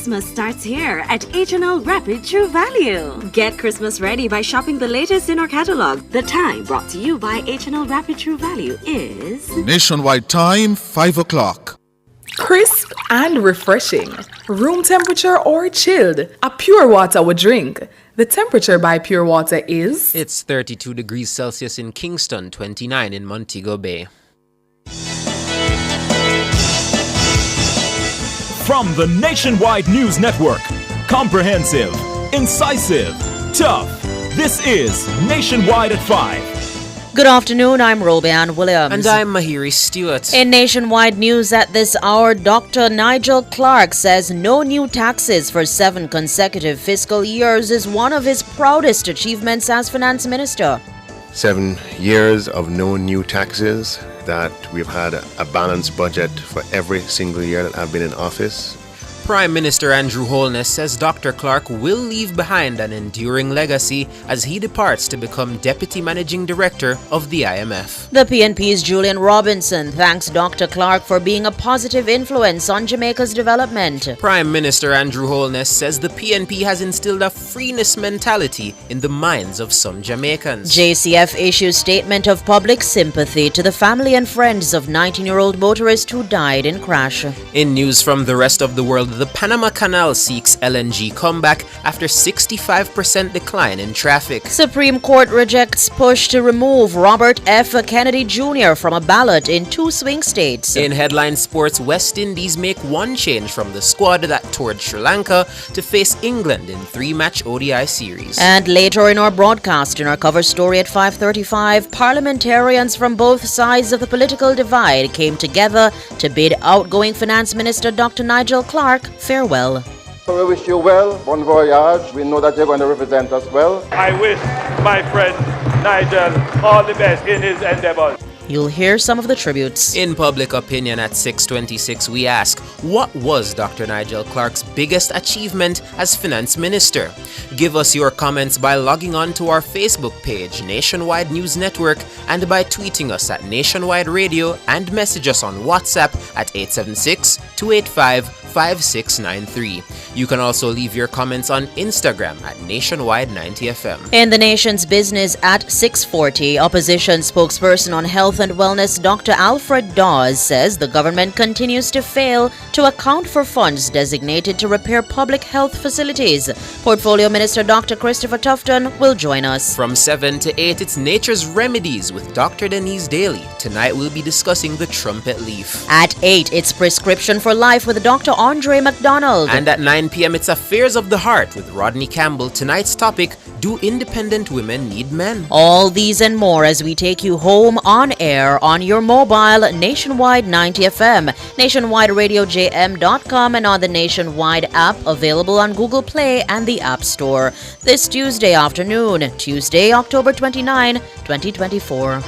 Christmas starts here at H&L Rapid True Value. Get Christmas ready by shopping the latest in our catalog. The time brought to you by H&L Rapid True Value is... Nationwide time, 5 o'clock. Crisp and refreshing. Room temperature or chilled. A pure water would drink. The temperature by Pure Water is... It's 32 degrees Celsius in Kingston, 29 in Montego Bay. From the Nationwide News Network, comprehensive, incisive, tough. This is Nationwide at 5. Good afternoon, I'm Robian Williams. And I'm Mahiri Stewart. In Nationwide News at this hour, Dr. Nigel Clark says no new taxes for 7 consecutive fiscal years is one of his proudest achievements as finance minister. 7 years of no new taxes, that we've had a balanced budget for every single year that I've been in office. Prime Minister Andrew Holness says Dr. Clark will leave behind an enduring legacy as he departs to become Deputy Managing Director of the IMF. The PNP's Julian Robinson thanks Dr. Clark for being a positive influence on Jamaica's development. Prime Minister Andrew Holness says the PNP has instilled a freeness mentality in the minds of some Jamaicans. JCF issues statement of public sympathy to the family and friends of 19-year-old motorist who died in crash. In news from the rest of the world, the Panama Canal seeks LNG comeback after 65% decline in traffic. Supreme Court rejects push to remove Robert F. Kennedy Jr. from a ballot in 2 swing states. In headline sports, West Indies make one change from the squad that toured Sri Lanka to face England in 3-match ODI series. And later in our broadcast, in our cover story at 5:35, parliamentarians from both sides of the political divide came together to bid outgoing Finance Minister Dr. Nigel Clark farewell. So we wish you well, bon voyage. We know that you're going to represent us well. I wish my friend Nigel all the best in his endeavors. You'll hear some of the tributes. In Public Opinion at 6:26, we ask, what was Dr. Nigel Clark's biggest achievement as Finance Minister? Give us your comments by logging on to our Facebook page, Nationwide News Network, and by tweeting us at Nationwide Radio and message us on WhatsApp at 876-285-5693. You can also leave your comments on Instagram at Nationwide90FM. In the nation's business at 6:40, opposition spokesperson on health and wellness Dr. Alfred Dawes says the government continues to fail to account for funds designated to repair public health facilities. Portfolio Minister Dr. Christopher Tufton will join us. From 7 to 8, it's Nature's Remedies with Dr. Denise Daly. Tonight we'll be discussing the trumpet leaf. At 8, it's Prescription for Life with Dr. Andre McDonald. And at 9 p.m., it's Affairs of the Heart with Rodney Campbell. Tonight's topic, do independent women need men? All these and more as we take you home on air on your mobile Nationwide 90 FM, nationwideradiojm.com, and on the Nationwide app available on Google Play and the App Store. This Tuesday afternoon, Tuesday, October 29, 2024.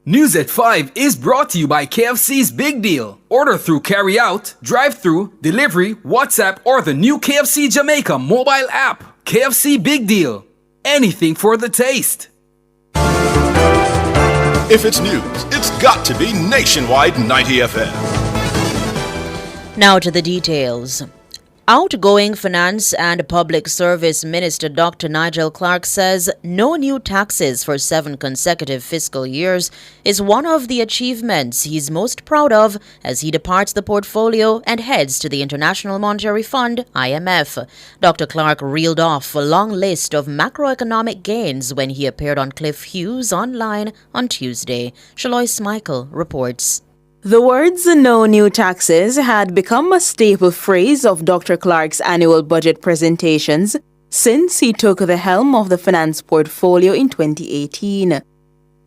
News at 5 is brought to you by KFC's Big Deal. Order through carry-out, drive-through, delivery, WhatsApp, or the new KFC Jamaica mobile app. KFC Big Deal. Anything for the taste. If it's news, it's got to be Nationwide 90 FM. Now to the details. Outgoing Finance and Public Service Minister Dr. Nigel Clark says no new taxes for 7 consecutive fiscal years is one of the achievements he's most proud of as he departs the portfolio and heads to the International Monetary Fund, IMF. Dr. Clark reeled off a long list of macroeconomic gains when he appeared on Cliff Hughes online on Tuesday. Shalois Michael reports. The words "no new taxes" had become a staple phrase of Dr. Clark's annual budget presentations since he took the helm of the finance portfolio in 2018.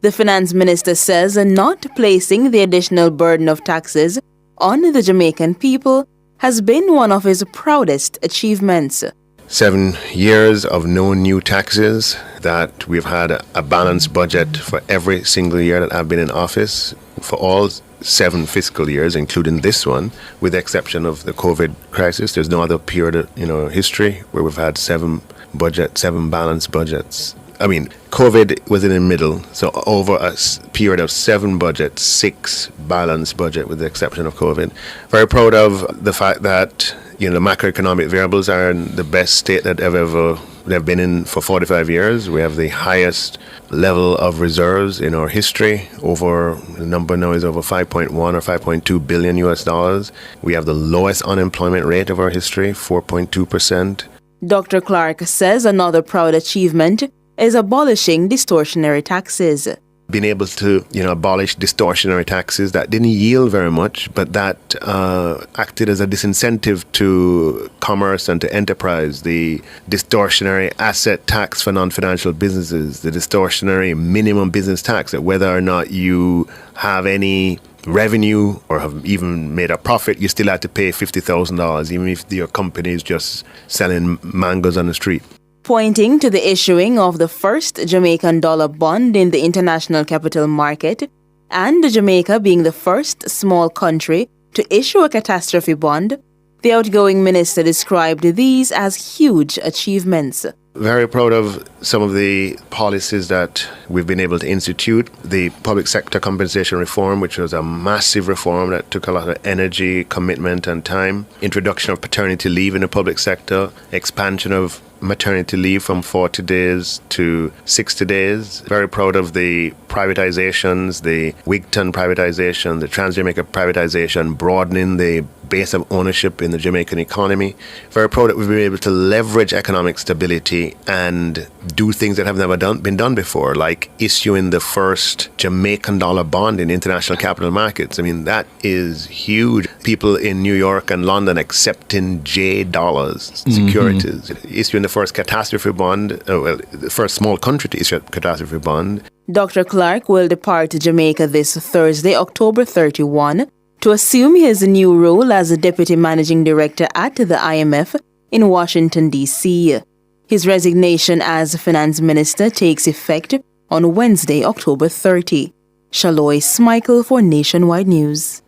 The finance minister says not placing the additional burden of taxes on the Jamaican people has been one of his proudest achievements. 7 years of no new taxes, that we've had a balanced budget for every single year that I've been in office, for all 7 fiscal years, including this one, with the exception of the COVID crisis. There's no other period in history where we've had 7 balanced budgets COVID was in the middle, so over a period of 7 budgets, 6 balanced budget with the exception of COVID. Very proud of the fact that the macroeconomic variables are in the best state that they've been in for 45 years. We have the highest level of reserves in our history. The number now is over 5.1 or 5.2 billion US dollars. We have the lowest unemployment rate of our history, 4.2%. Dr. Clark says another proud achievement is abolishing distortionary taxes. Being able to, abolish distortionary taxes that didn't yield very much, but that acted as a disincentive to commerce and to enterprise. The distortionary asset tax for non-financial businesses, the distortionary minimum business tax, that whether or not you have any revenue or have even made a profit, you still have to pay $50,000, even if your company is just selling mangoes on the street. Pointing to the issuing of the first Jamaican dollar bond in the international capital market, and Jamaica being the first small country to issue a catastrophe bond, the outgoing minister described these as huge achievements. Very proud of some of the policies that we've been able to institute. The public sector compensation reform, which was a massive reform that took a lot of energy, commitment, and time. Introduction of paternity leave in the public sector. Expansion of maternity leave from 40 days to 60 days. Very proud of the privatizations, the Wigton privatization, the Trans-Jamaica privatization, broadening the base of ownership in the Jamaican economy. Very proud that we've been able to leverage economic stability and do things that have never been done before, like issuing the first Jamaican dollar bond in international capital markets. That is huge. People in New York and London accepting J dollars securities. Issuing the first catastrophe bond, the first small country to issue a catastrophe bond. Dr. Clark will depart Jamaica this Thursday, October 31, to assume his new role as a Deputy Managing Director at the IMF in Washington, D.C. His resignation as Finance Minister takes effect on Wednesday, October 30. Shaloy Smichael for Nationwide News.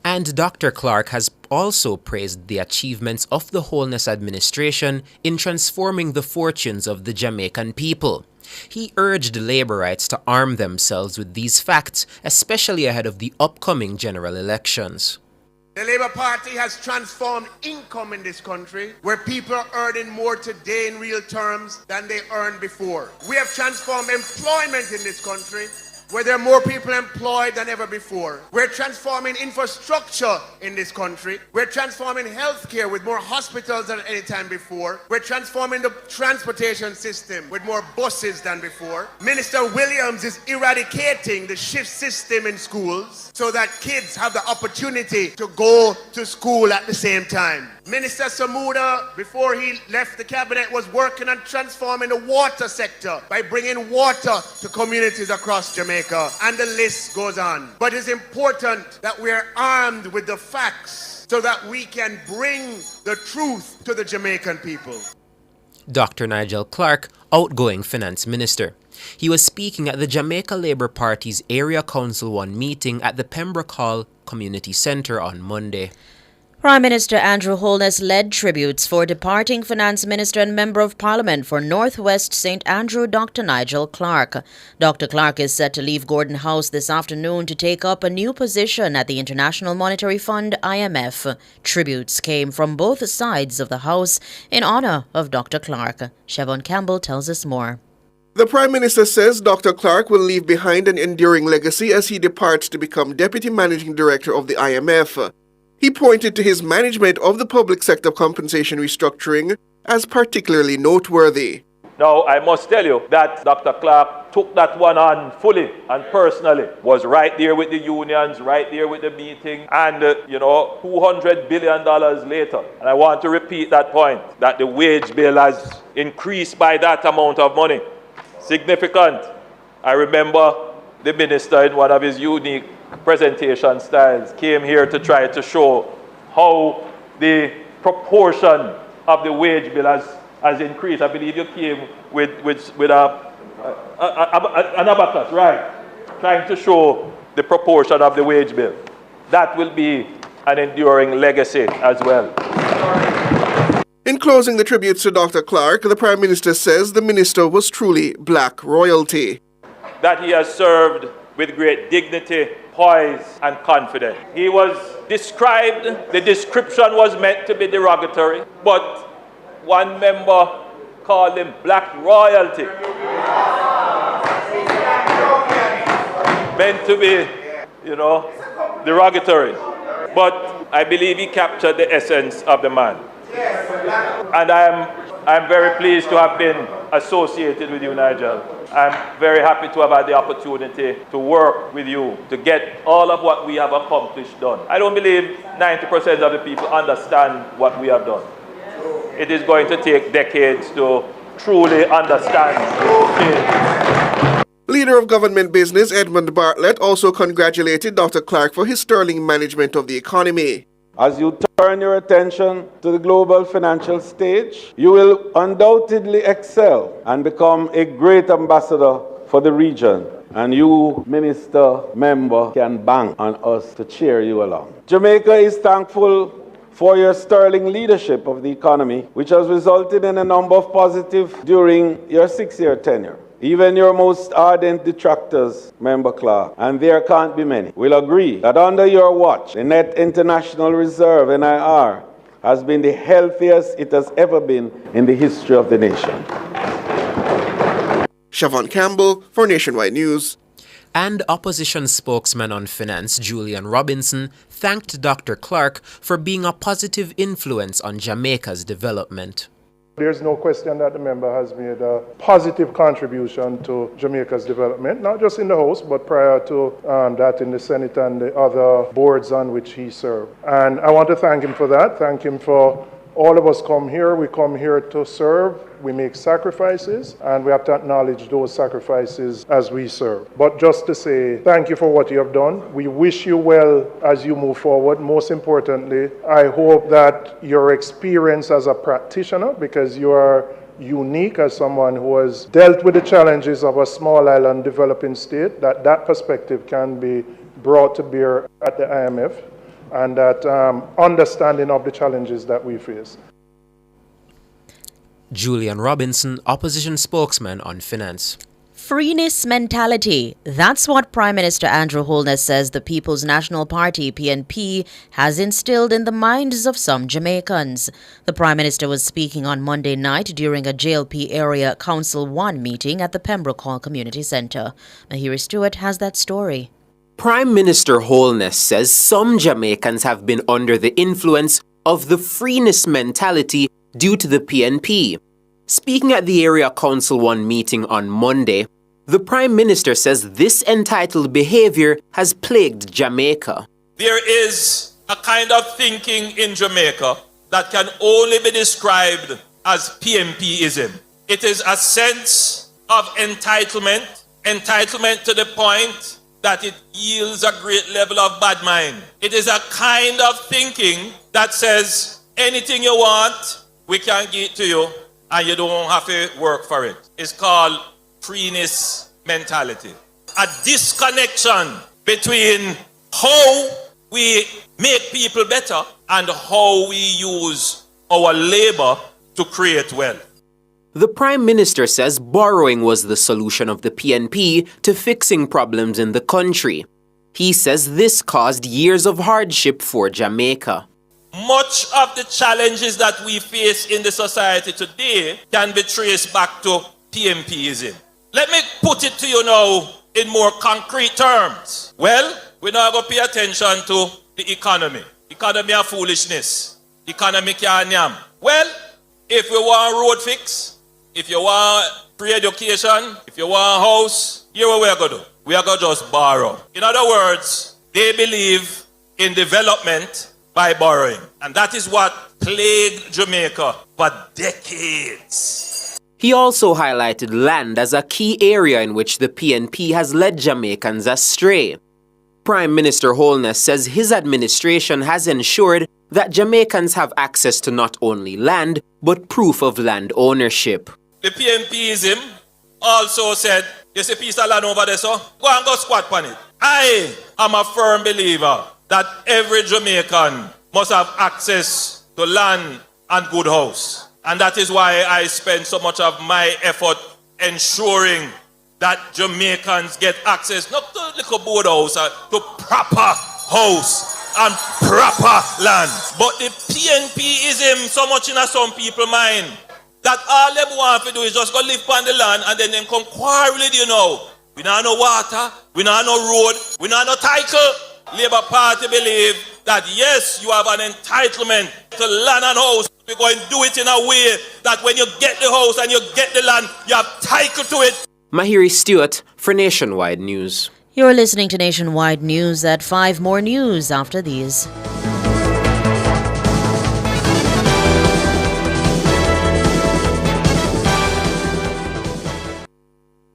And Dr. Clark has also praised the achievements of the Holness administration in transforming the fortunes of the Jamaican people. He urged Labourites to arm themselves with these facts, especially ahead of the upcoming general elections. The Labour Party has transformed income in this country, where people are earning more today in real terms than they earned before. We have transformed employment in this country, where there are more people employed than ever before. We're transforming infrastructure in this country. We're transforming healthcare with more hospitals than any time before. We're transforming the transportation system with more buses than before. Minister Williams is eradicating the shift system in schools so that kids have the opportunity to go to school at the same time. Minister Samuda, before he left the cabinet, was working on transforming the water sector by bringing water to communities across Jamaica, and the list goes on. But it's important that we are armed with the facts so that we can bring the truth to the Jamaican people. Dr. Nigel Clark, outgoing Finance Minister. He was speaking at the Jamaica Labour Party's Area Council 1 meeting at the Pembroke Hall Community Centre on Monday. Prime Minister Andrew Holness led tributes for departing Finance Minister and Member of Parliament for North West St. Andrew, Dr. Nigel Clark. Dr. Clark is set to leave Gordon House this afternoon to take up a new position at the International Monetary Fund, IMF. Tributes came from both sides of the House in honor of Dr. Clark. Siobhan Campbell tells us more. The Prime Minister says Dr. Clark will leave behind an enduring legacy as he departs to become Deputy Managing Director of the IMF. He pointed to his management of the public sector compensation restructuring as particularly noteworthy. Now, I must tell you that Dr. Clark took that one on fully and personally, was right there with the unions, right there with the meeting, and, $200 billion later. And I want to repeat that point, that the wage bill has increased by that amount of money. Significant. I remember the minister in one of his unique presentation styles came here to try to show how the proportion of the wage bill has increased. I believe you came with an abacus, right? Trying to show the proportion of the wage bill. That will be an enduring legacy as well. In In closing the tributes to Dr. Clark, the Prime Minister says the minister was truly black royalty. That he has served with great dignity, poise, and confidence. He was described, the description was meant to be derogatory, but one member called him black royalty. Meant to be, derogatory. But I believe he captured the essence of the man. And I'm very pleased to have been associated with you, Nigel. I'm very happy to have had the opportunity to work with you to get all of what we have accomplished done. I don't believe 90% of the people understand what we have done. It is going to take decades to truly understand. Leader of Government Business Edmund Bartlett also congratulated Dr. Clark for his sterling management of the economy. As you turn your attention to the global financial stage, you will undoubtedly excel and become a great ambassador for the region. And you, minister, member, can bank on us to cheer you along. Jamaica is thankful for your sterling leadership of the economy, which has resulted in a number of positives during your 6-year tenure. Even your most ardent detractors, Member Clark, and there can't be many, will agree that under your watch, the net international reserve, NIR, has been the healthiest it has ever been in the history of the nation. Siobhan Campbell for Nationwide News. And opposition spokesman on finance, Julian Robinson, thanked Dr. Clark for being a positive influence on Jamaica's development. There's no question that the member has made a positive contribution to Jamaica's development, not just in the House, but prior to that in the Senate and the other boards on which he served. And I want to thank him for that. Thank him for all of us come here. We come here to serve. We make sacrifices, and we have to acknowledge those sacrifices as we serve. But just to say thank you for what you have done. We wish you well as you move forward. Most importantly, I hope that your experience as a practitioner, because you are unique as someone who has dealt with the challenges of a small island developing state, that perspective can be brought to bear at the IMF, and that understanding of the challenges that we face. Julian Robinson, opposition spokesman on finance. Freeness mentality. That's what Prime Minister Andrew Holness says the People's National Party, PNP, has instilled in the minds of some Jamaicans. The Prime Minister was speaking on Monday night during a JLP Area Council 1 meeting at the Pembroke Hall Community Centre. Mahiri Stewart has that story. Prime Minister Holness says some Jamaicans have been under the influence of the freeness mentality due to the PNP. Speaking at the Area Council 1 meeting on Monday, the Prime Minister says this entitled behavior has plagued Jamaica. There is a kind of thinking in Jamaica that can only be described as PNPism. It is a sense of entitlement to the point that it yields a great level of bad mind. It is a kind of thinking that says anything you want, we can give to you, and you don't have to work for it. It's called freeness mentality. A disconnection between how we make people better and how we use our labor to create wealth. The Prime Minister says borrowing was the solution of the PNP to fixing problems in the country. He says this caused years of hardship for Jamaica. Much of the challenges that we face in the society today can be traced back to PNPism. Let me put it to you now in more concrete terms. Well, we're not going to pay attention to the economy. Economy of foolishness. Economy can't yam. Well, if we want road fix, if you want free education, if you want a house, here what we are going to do. We are going to just borrow. In other words, they believe in development by borrowing. And that is what plagued Jamaica for decades. He also highlighted land as a key area in which the PNP has led Jamaicans astray. Prime Minister Holness says his administration has ensured that Jamaicans have access to not only land, but proof of land ownership. The PNPism also said, you see a piece of land over there, so go and go squat on it. I am a firm believer that every Jamaican must have access to land and good house. And that is why I spend so much of my effort ensuring that Jamaicans get access not to little board house, to proper house and proper land. But the PNPism so much in some people's mind that all them want to do is just go live on the land and then them come quarrel with you now. We not no water, we not no road, we not no title. Labour Party believe that yes, you have an entitlement to land and house. We're going to do it in a way that when you get the house and you get the land, you have title to it. Mahiri Stewart for Nationwide News. You're listening to Nationwide News at 5 more news after these.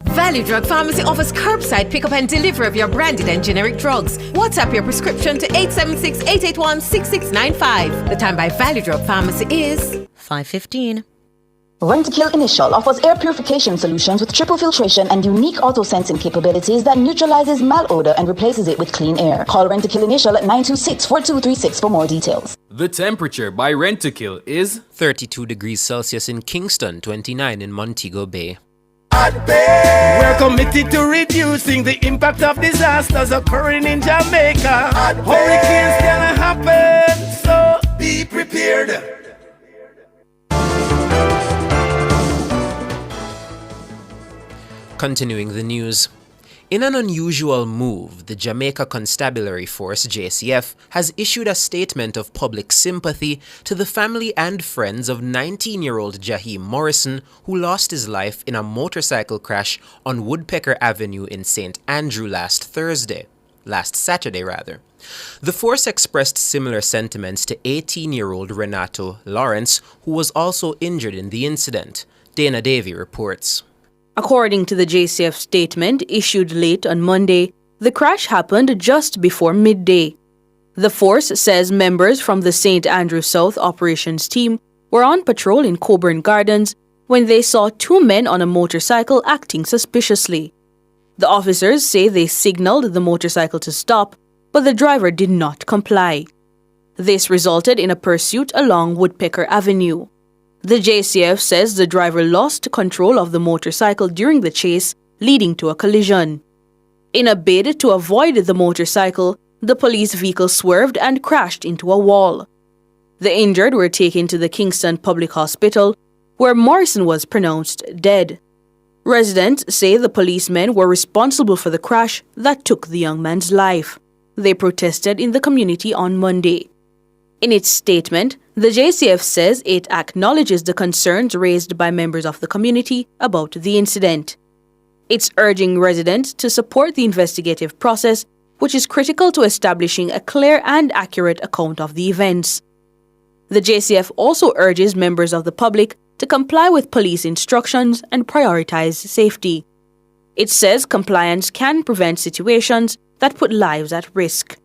Value Drug Pharmacy offers curbside pickup and delivery of your branded and generic drugs. WhatsApp your prescription to 876-881-6695. The time by Value Drug Pharmacy is 5:15. Rent-to-Kill Initial offers air purification solutions with triple filtration and unique auto-sensing capabilities that neutralizes malodor and replaces it with clean air. Call Rent-to-Kill Initial at 926-4236 for more details. The temperature by Rent-to-Kill is 32 degrees Celsius in Kingston, 29 in Montego Bay. We're committed to reducing the impact of disasters occurring in Jamaica. Hurricanes can happen, so be prepared. Continuing the news. In an unusual move, the Jamaica Constabulary Force, JCF, has issued a statement of public sympathy to the family and friends of 19-year-old Jaheim Morrison, who lost his life in a motorcycle crash on Woodpecker Avenue in St. Andrew last Saturday. The force expressed similar sentiments to 18-year-old Renato Lawrence, who was also injured in the incident. Dana Davey reports. According to the JCF statement issued late on Monday, the crash happened just before midday. The force says members from the St. Andrew South operations team were on patrol in Coburn Gardens when they saw two men on a motorcycle acting suspiciously. The officers say they signaled the motorcycle to stop, but the driver did not comply. This resulted in a pursuit along Woodpecker Avenue. The JCF says the driver lost control of the motorcycle during the chase, leading to a collision. In a bid to avoid the motorcycle, the police vehicle swerved and crashed into a wall. The injured were taken to the Kingston Public Hospital, where Morrison was pronounced dead. Residents say the policemen were responsible for the crash that took the young man's life. They protested in the community on Monday. In its statement, the JCF says it acknowledges the concerns raised by members of the community about the incident. It's urging residents to support the investigative process, which is critical to establishing a clear and accurate account of the events. The JCF also urges members of the public to comply with police instructions and prioritize safety. It says compliance can prevent situations that put lives at risk.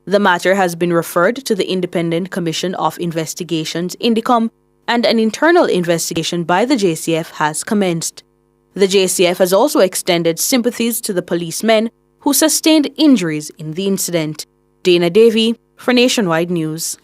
The matter has been referred to the Independent Commission of Investigations, INDICOM, and an internal investigation by the JCF has commenced. The JCF has also extended sympathies to the policemen who sustained injuries in the incident. Dana Davey for Nationwide News.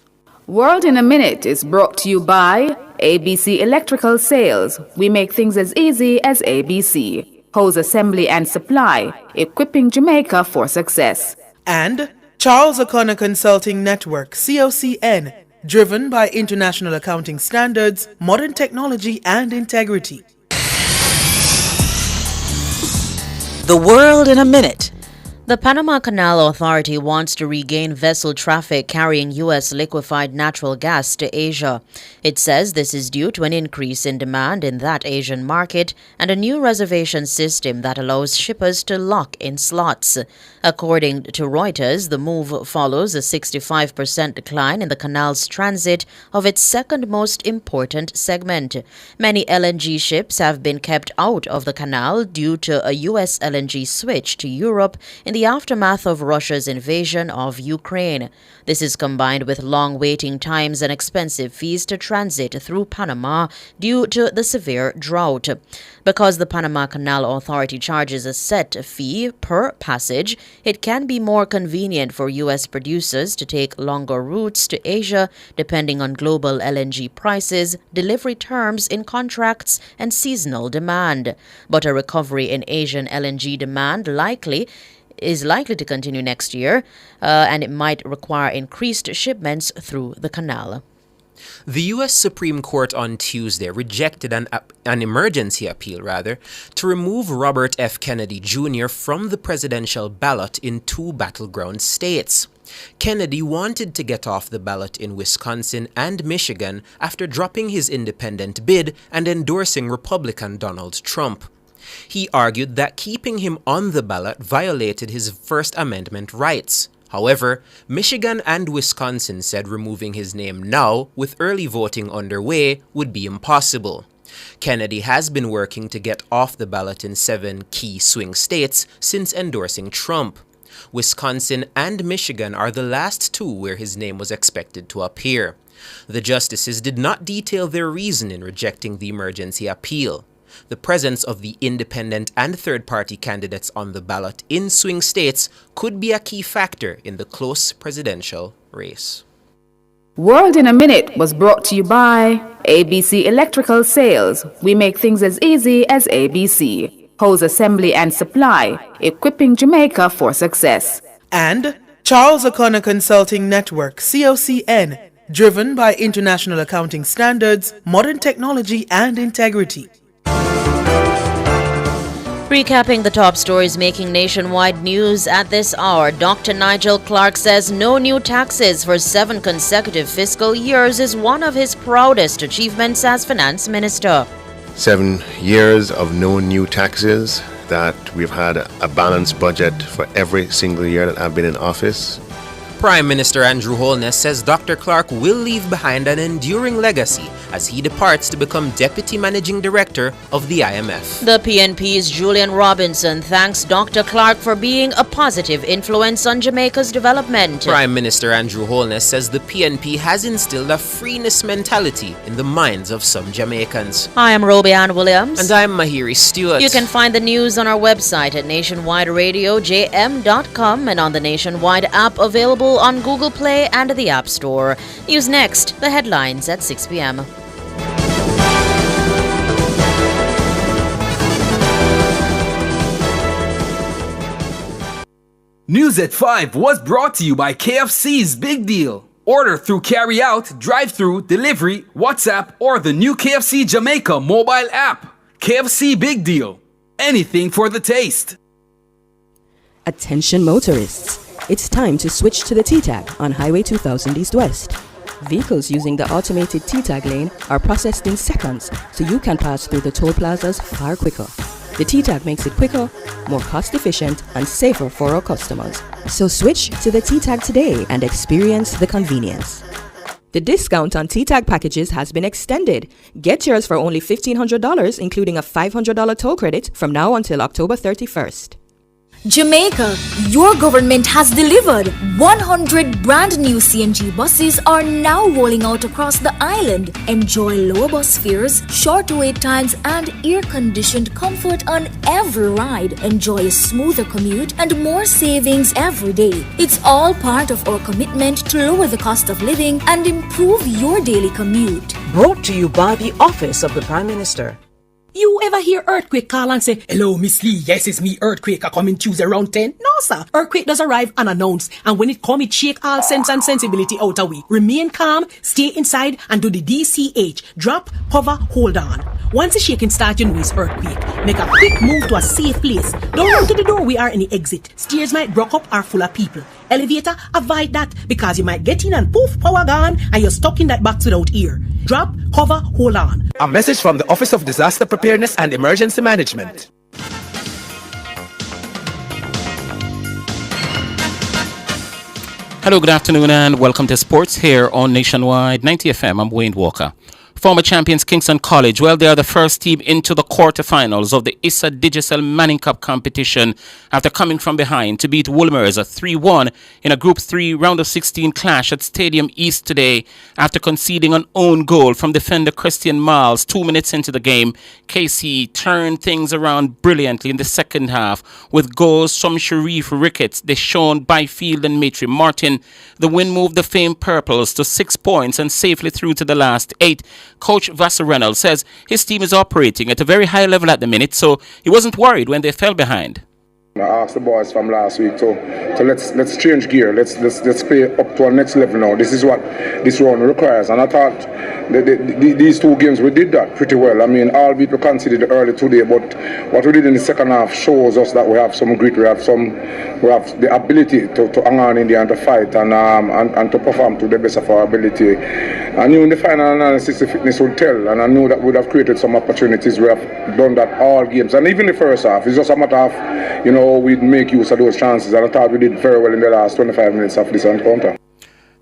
World in a Minute is brought to you by ABC Electrical Sales. We make things as easy as ABC. Hose assembly and supply, equipping Jamaica for success. And Charles O'Connor Consulting Network, COCN, driven by international accounting standards, modern technology, and integrity. The World in a Minute. The Panama Canal Authority wants to regain vessel traffic carrying U.S. liquefied natural gas to Asia. It says this is due to an increase in demand in that Asian market and a new reservation system that allows shippers to lock in slots. According to Reuters, the move follows a 65% decline in the canal's transit of its second most important segment. Many LNG ships have been kept out of the canal due to a U.S. LNG switch to Europe in the the aftermath of Russia's invasion of Ukraine. This is combined with long waiting times and expensive fees to transit through Panama due to the severe drought. Because the Panama Canal Authority charges a set fee per passage, it can be more convenient for U.S. producers to take longer routes to Asia depending on global LNG prices, delivery terms in contracts, and seasonal demand. But a recovery in Asian LNG demand is likely to continue next year, and it might require increased shipments through the canal. The U.S. Supreme Court on Tuesday rejected an emergency appeal, to remove Robert F. Kennedy Jr. from the presidential ballot in 2 battleground states. Kennedy wanted to get off the ballot in Wisconsin and Michigan after dropping his independent bid and endorsing Republican Donald Trump. He argued that keeping him on the ballot violated his First Amendment rights. However, Michigan and Wisconsin said removing his name now, with early voting underway, would be impossible. Kennedy has been working to get off the ballot in 7 key swing states since endorsing Trump. Wisconsin and Michigan are the last 2 where his name was expected to appear. The justices did not detail their reason in rejecting the emergency appeal. The presence of the independent and third-party candidates on the ballot in swing states could be a key factor in the close presidential race. World in a Minute was brought to you by ABC Electrical Sales. We make things as easy as ABC. Hose assembly and supply, equipping Jamaica for success. And Charles O'Connor Consulting Network, COCN, driven by international accounting standards, modern technology, and integrity. Recapping the top stories making nationwide news at this hour, Dr. Nigel Clark says no new taxes for 7 consecutive fiscal years is one of his proudest achievements as finance minister. 7 years of no new taxes, that we've had a balanced budget for every single year that I've been in office. Prime Minister Andrew Holness says Dr. Clark will leave behind an enduring legacy as he departs to become Deputy Managing Director of the IMF. The PNP's Julian Robinson thanks Dr. Clark for being a positive influence on Jamaica's development. Prime Minister Andrew Holness says the PNP has instilled a freeness mentality in the minds of some Jamaicans. I am Roby Ann Williams. And I'm Mahiri Stewart. You can find the news on our website at nationwideradiojm.com and on the Nationwide app available on Google Play and the App Store. News next, the headlines at 6 p.m. News at 5 was brought to you by KFC's Big Deal. Order through carry-out, drive-through, delivery, WhatsApp, or the new KFC Jamaica mobile app. KFC Big Deal. Anything for the taste. Attention motorists. It's time to switch to the T-Tag on Highway 2000 East West. Vehicles using the automated T-Tag lane are processed in seconds, so you can pass through the toll plazas far quicker. The T-Tag makes it quicker, more cost-efficient, and safer for our customers. So switch to the T-Tag today and experience the convenience. The discount on T-Tag packages has been extended. Get yours for only $1,500, including a $500 toll credit from now until October 31st. Jamaica, your government has delivered. 100 brand new CNG buses are now rolling out across the island. Enjoy lower bus fares, short wait times, and air-conditioned comfort on every ride. Enjoy a smoother commute and more savings every day. It's all part of our commitment to lower the cost of living and improve your daily commute. Brought to you by the Office of the Prime Minister. You ever hear Earthquake call and say, "Hello, Miss Lee, yes, it's me, Earthquake, I coming Tuesday around 10? No, sir. Earthquake does arrive unannounced, and when it come, it shake all sense and sensibility out of we. Remain calm, stay inside, and do the DCH. Drop, hover, hold on. Once the shaking starts, you know it's earthquake. Make a quick move to a safe place. Don't run to the door, we are any exit. Stairs might block up or full of people. Elevator, avoid that, because you might get in and poof, power gone, and you're stuck in that box without ear. Drop, hover, hold on. A message from the Office of Disaster Preparedness and Emergency Management. Hello, good afternoon, and welcome to Sports here on Nationwide 90 FM. I'm Wayne Walker. Former champions Kingston College, well, they are the first team into the quarterfinals of the ISA Digicel Manning Cup competition after coming from behind to beat Woolmers 3-1 in a Group 3 round of 16 clash at Stadium East today. After conceding an own goal from defender Christian Miles 2 minutes into the game, KC turned things around brilliantly in the second half with goals from Sharif Ricketts, Deshaun Byfield and Matry Martin. The win moved the famed Purples to 6 points and safely through to the last 8. Coach Vassar Reynolds says his team is operating at a very high level at the minute, so he wasn't worried when they fell behind. I asked the boys from last week to let's change gear. Let's play up to our next level now. This is what this round requires. And I thought these 2 games we did that pretty well. I mean, albeit we conceded early today, but what we did in the second half shows us that we have some grit. We have the ability to hang on in there and to fight and to perform to the best of our ability. I knew in the final analysis the fitness would tell, and I knew that we would have created some opportunities. We have done that all games, and even the first half. It's just a matter of, we'd make use of those chances, and I thought we did very well in the last 25 minutes of this encounter.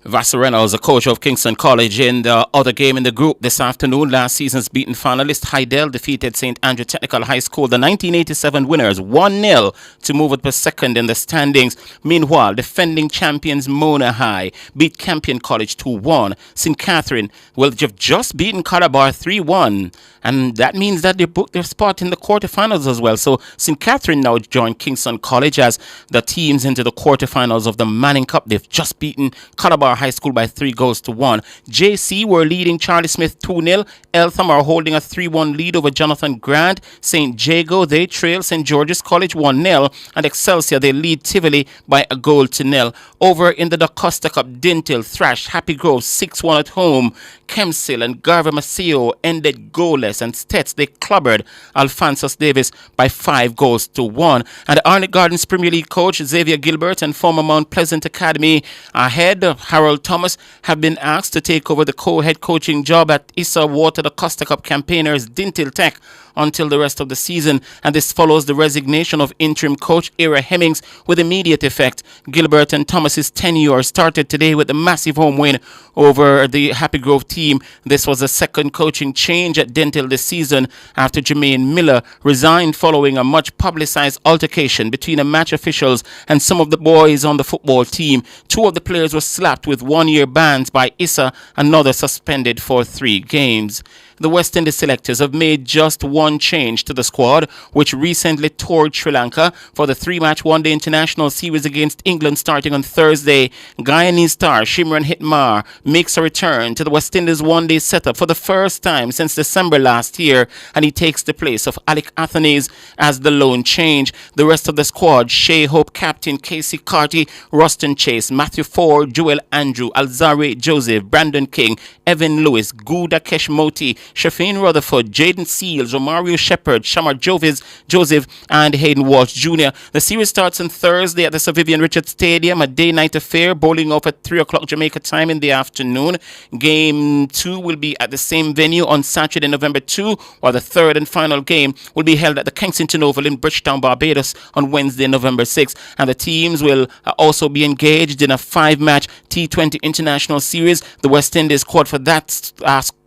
Vassar Reynolds, the coach of Kingston College, in the other game in the group this afternoon. Last season's beaten finalist Hydel defeated St. Andrew Technical High School, the 1987 winners, 1-0 to move up to second in the standings. Meanwhile, defending champions Mona High beat Campion College 2-1. St. Catherine will have just beaten Calabar 3-1, and that means that they booked their spot in the quarterfinals as well. So St. Catherine now join Kingston College as the teams into the quarterfinals of the Manning Cup. They've just beaten Calabar High School by 3-1. JC were leading Charlie Smith 2-0. Eltham are holding a 3-1 lead over Jonathan Grant. St. Jago, they trail St. George's College 1-0. And Excelsior, they lead Tivoli by 1-0. Over in the DaCosta Cup, Dintil thrashed Happy Grove 6-1 at home. Kemsil and Garva Maceo ended goalless, and Stets, they clobbered Alphonsus Davis by 5-1. And the Arnett Gardens Premier League coach Xavier Gilbert and former Mount Pleasant Academy head Harold Thomas have been asked to take over the co-head coaching job at Issa Water DaCosta Cup campaigners Dintil Tech until the rest of the season, and this follows the resignation of interim coach Ira Hemmings with immediate effect. Gilbert and Thomas's tenure started today with a massive home win over the Happy Grove team. This was the second coaching change at Dintil this season after Jermaine Miller resigned following a much publicized altercation between the match officials and some of the boys on the football team. 2 of the players were slapped with 1-year bans by Issa, another suspended for 3 games. The West Indies selectors have made just one change to the squad, which recently toured Sri Lanka for the 3-match one-day international series against England starting on Thursday. Guyanese star Shimron Hitmar makes a return to the West Indies one-day setup for the first time since December last year, and he takes the place of Alec Athanaze as the lone change. The rest of the squad, Shea Hope captain Casey Carty, Ruston Chase, Matthew Ford, Joel Andrew, Alzare Joseph, Brandon King, Evan Lewis, Gouda Keshmoti, Shafin Rutherford, Jaden Seals, Romario Shepard, Shamar Joseph, and Hayden Walsh Jr. The series starts on Thursday at the Sir Vivian Richards Stadium, a day-night affair, bowling off at 3 o'clock Jamaica time in the afternoon. Game 2 will be at the same venue on Saturday, November 2, while the third and final game will be held at the Kensington Oval in Bridgetown, Barbados on Wednesday, November 6. And the teams will also be engaged in a 5-match T20 international series. The West Indies squad for that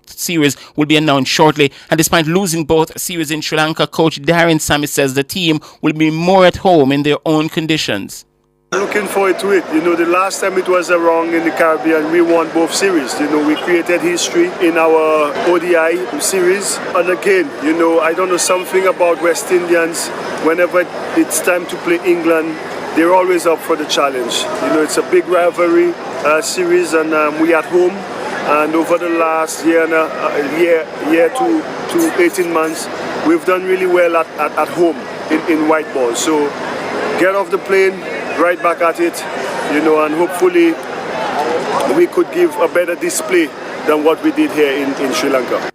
series will be announced shortly, and despite losing both series in Sri Lanka, coach Darren Sammy says the team will be more at home in their own conditions. Looking forward to it. The last time it was around in the Caribbean, we won both series. We created history in our ODI series. And again, I don't know, something about West Indians, whenever it's time to play England, they're always up for the challenge. It's a big rivalry series, and we at home. And over the last year to 18 months, we've done really well at home in white ball. So get off the plane, right back at it, and hopefully we could give a better display than what we did here in Sri Lanka.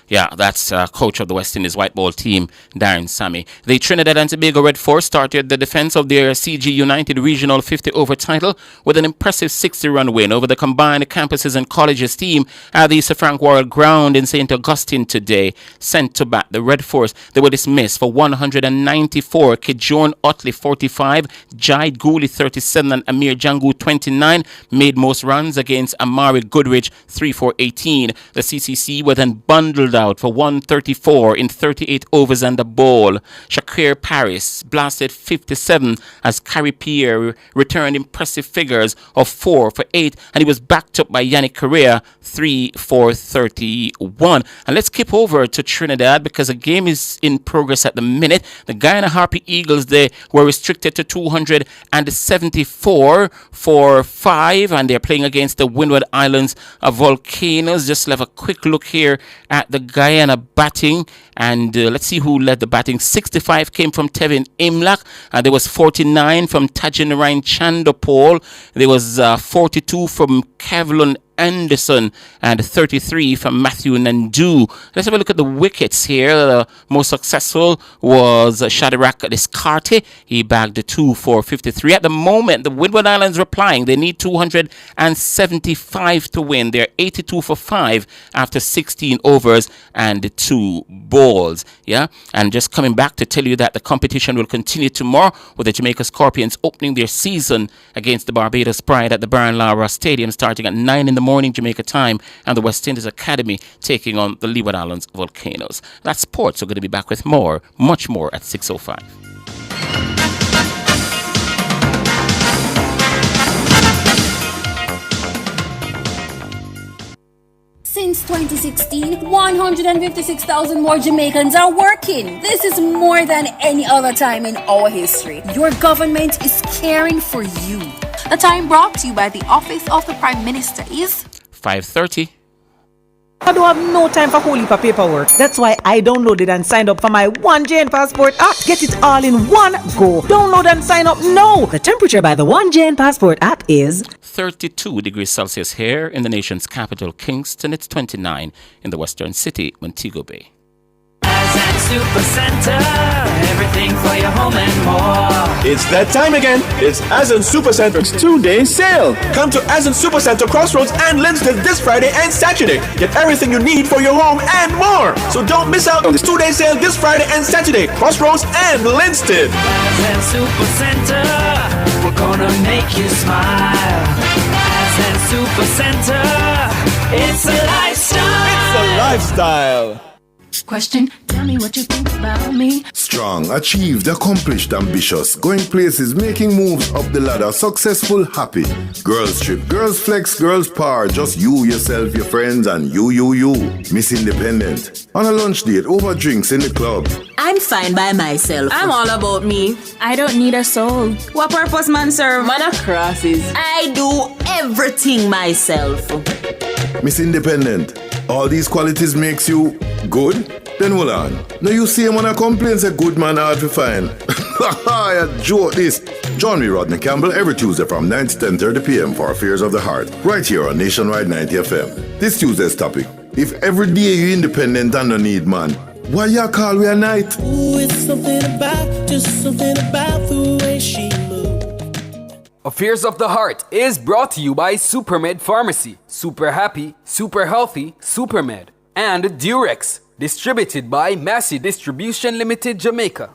Yeah, that's coach of the West Indies white ball team, Darren Sammy. The Trinidad and Tobago Red Force started the defense of their CG United Regional 50-over title with an impressive 60-run win over the combined campuses and colleges team at the Sir Frank Worrell Ground in St. Augustine today. Sent to bat, the Red Force, they were dismissed for 194. Kijourn Otley 45, Jide Gooley 37 and Amir Jangu 29 made most runs against Amari Goodrich 3 for 18. The CCC were then bundled out for 134 in 38 overs and a ball. Shakir Paris blasted 57 as Carrie Pierre returned impressive figures of 4 for 8, and he was backed up by Yannick Correa 3 for 31. And let's skip over to Trinidad because a game is in progress at the minute. The Guyana Harpy Eagles, they were restricted to 274 for 5, and they're playing against the Windward Islands Volcanoes. Just have a quick look here at the Guyana batting, and let's see who led the batting. 65 came from Tevin Imlach, and there was 49 from Tajin Ryan Chandopol. There was 42 from Kevlin Anderson and 33 from Matthew Nandu. Let's have a look at the wickets here. The most successful was Shadrach Descartes. He bagged 2 for 53. At the moment, the Windward Islands replying. They need 275 to win. They're 82 for 5 after 16 overs and 2 balls. Yeah, and just coming back to tell you that the competition will continue tomorrow with the Jamaica Scorpions opening their season against the Barbados Pride at the Brian Lara Stadium starting at 9 in the morning Jamaica time, and the West Indies Academy taking on the Leeward Islands Volcanoes. That's sports. We're going to be back with more, much more at 6:05. Since 2016, 156,000 more Jamaicans are working. This is more than any other time in our history. Your government is caring for you. The time brought to you by the Office of the Prime Minister is 5:30. I don't have no time for whole heap of paperwork. That's why I downloaded and signed up for my 1JN Passport app. Get it all in one go. Download and sign up now. The temperature by the 1JN Passport app is 32 degrees Celsius here in the nation's capital, Kingston. It's 29 in the western city, Montego Bay. Supercenter, everything for your home and more. It's that time again. It's Aslan Supercenter's 2-day sale. Come to Aslan Supercenter Crossroads and Linstead this Friday and Saturday. Get everything you need for your home and more. So don't miss out on this 2-day sale this Friday and Saturday. Crossroads and Linstead. Aslan Supercenter, we're gonna make you smile. Aslan Supercenter, it's a lifestyle. It's a lifestyle. Question, tell me what you think about me. Strong, achieved, accomplished, ambitious, going places, making moves up the ladder, successful, happy. Girls trip, girls flex, girls power, just you, yourself, your friends, and you. Miss Independent. On a lunch date, over drinks in the club. I'm fine by myself. I'm all about me. I don't need a soul. What purpose man serve? Man of crosses. I do everything myself. Miss Independent. All these qualities makes you good? Then hold on. Now you see him when I complain, say good man hard to find. I joke this. Join me, Rodney Campbell, every Tuesday from 9 to 10:30 p.m. for Affairs of the Heart, right here on Nationwide 90 FM. This Tuesday's topic: if every day you independent and no need man, why you call we a night? Ooh, it's something about the way she moves. Affairs of the Heart is brought to you by Supermed Pharmacy, Super Happy, Super Healthy, Supermed, and Durex, distributed by Massey Distribution Limited, Jamaica.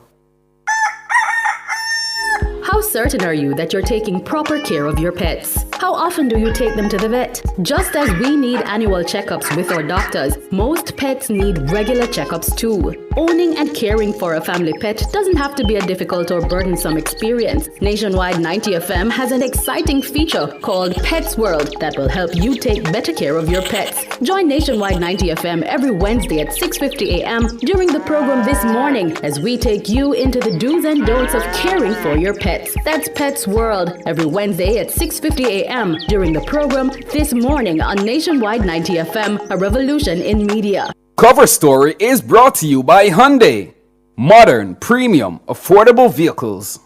How certain are you that you're taking proper care of your pets? How often do you take them to the vet? Just as we need annual checkups with our doctors, most pets need regular checkups too. Owning and caring for a family pet doesn't have to be a difficult or burdensome experience. Nationwide 90 FM has an exciting feature called Pets World that will help you take better care of your pets. Join Nationwide 90 FM every Wednesday at 6:50 a.m. during the program This Morning as we take you into the do's and don'ts of caring for your pets. That's Pets World every Wednesday at 6:50 a.m. during the program This Morning on Nationwide 90 FM, a revolution in media. Cover Story is brought to you by Hyundai. Modern, premium, affordable vehicles.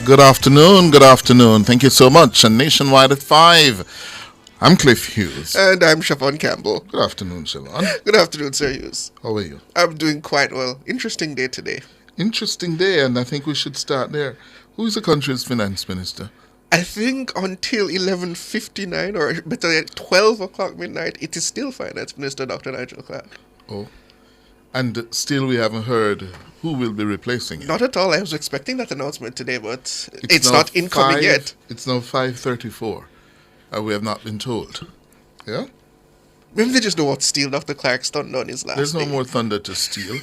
Good afternoon. Thank you so much. And Nationwide at 5. I'm Cliff Hughes. And I'm Siobhan Campbell. Good afternoon, Siobhan. Good afternoon, Sir Hughes. How are you? I'm doing quite well. Interesting day today. Interesting day, and I think we should start there. Who is the country's finance minister? I think until 11:59, or better yet, 12 o'clock midnight, it is still Finance Minister Dr. Nigel Clark. Oh. And still we haven't heard who will be replacing him. Not at all. I was expecting that announcement today, but it's not incoming yet. It's now 5:34. We have not been told. Yeah? Maybe they just don't want to steal Dr. Clark's thunder on his last There's no day. more thunder to steal.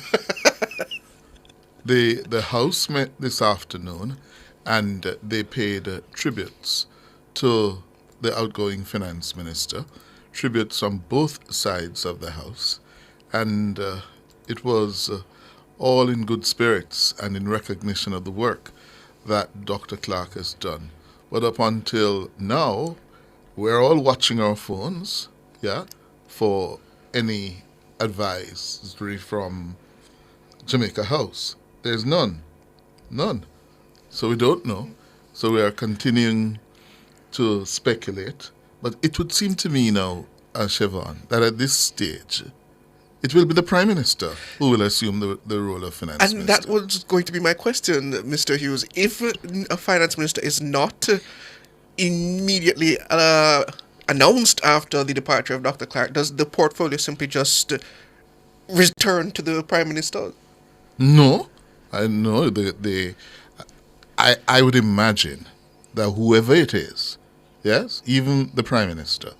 The House met this afternoon and they paid tributes to the outgoing finance minister, tributes on both sides of the House, and it was all in good spirits and in recognition of the work that Dr. Clark has done. But up until now, we're all watching our phones, for any advisory from Jamaica House. There's none. So we don't know. So we are continuing to speculate. But it would seem to me now, Siobhan, that at this stage, it will be the Prime Minister who will assume the role of Finance Minister. And that was going to be my question, Mr. Hughes. If a Finance Minister is not immediately announced after the departure of Dr. Clark, does the portfolio simply just return to the Prime Minister? No. I know I would imagine that whoever it is, yes, even the Prime Minister,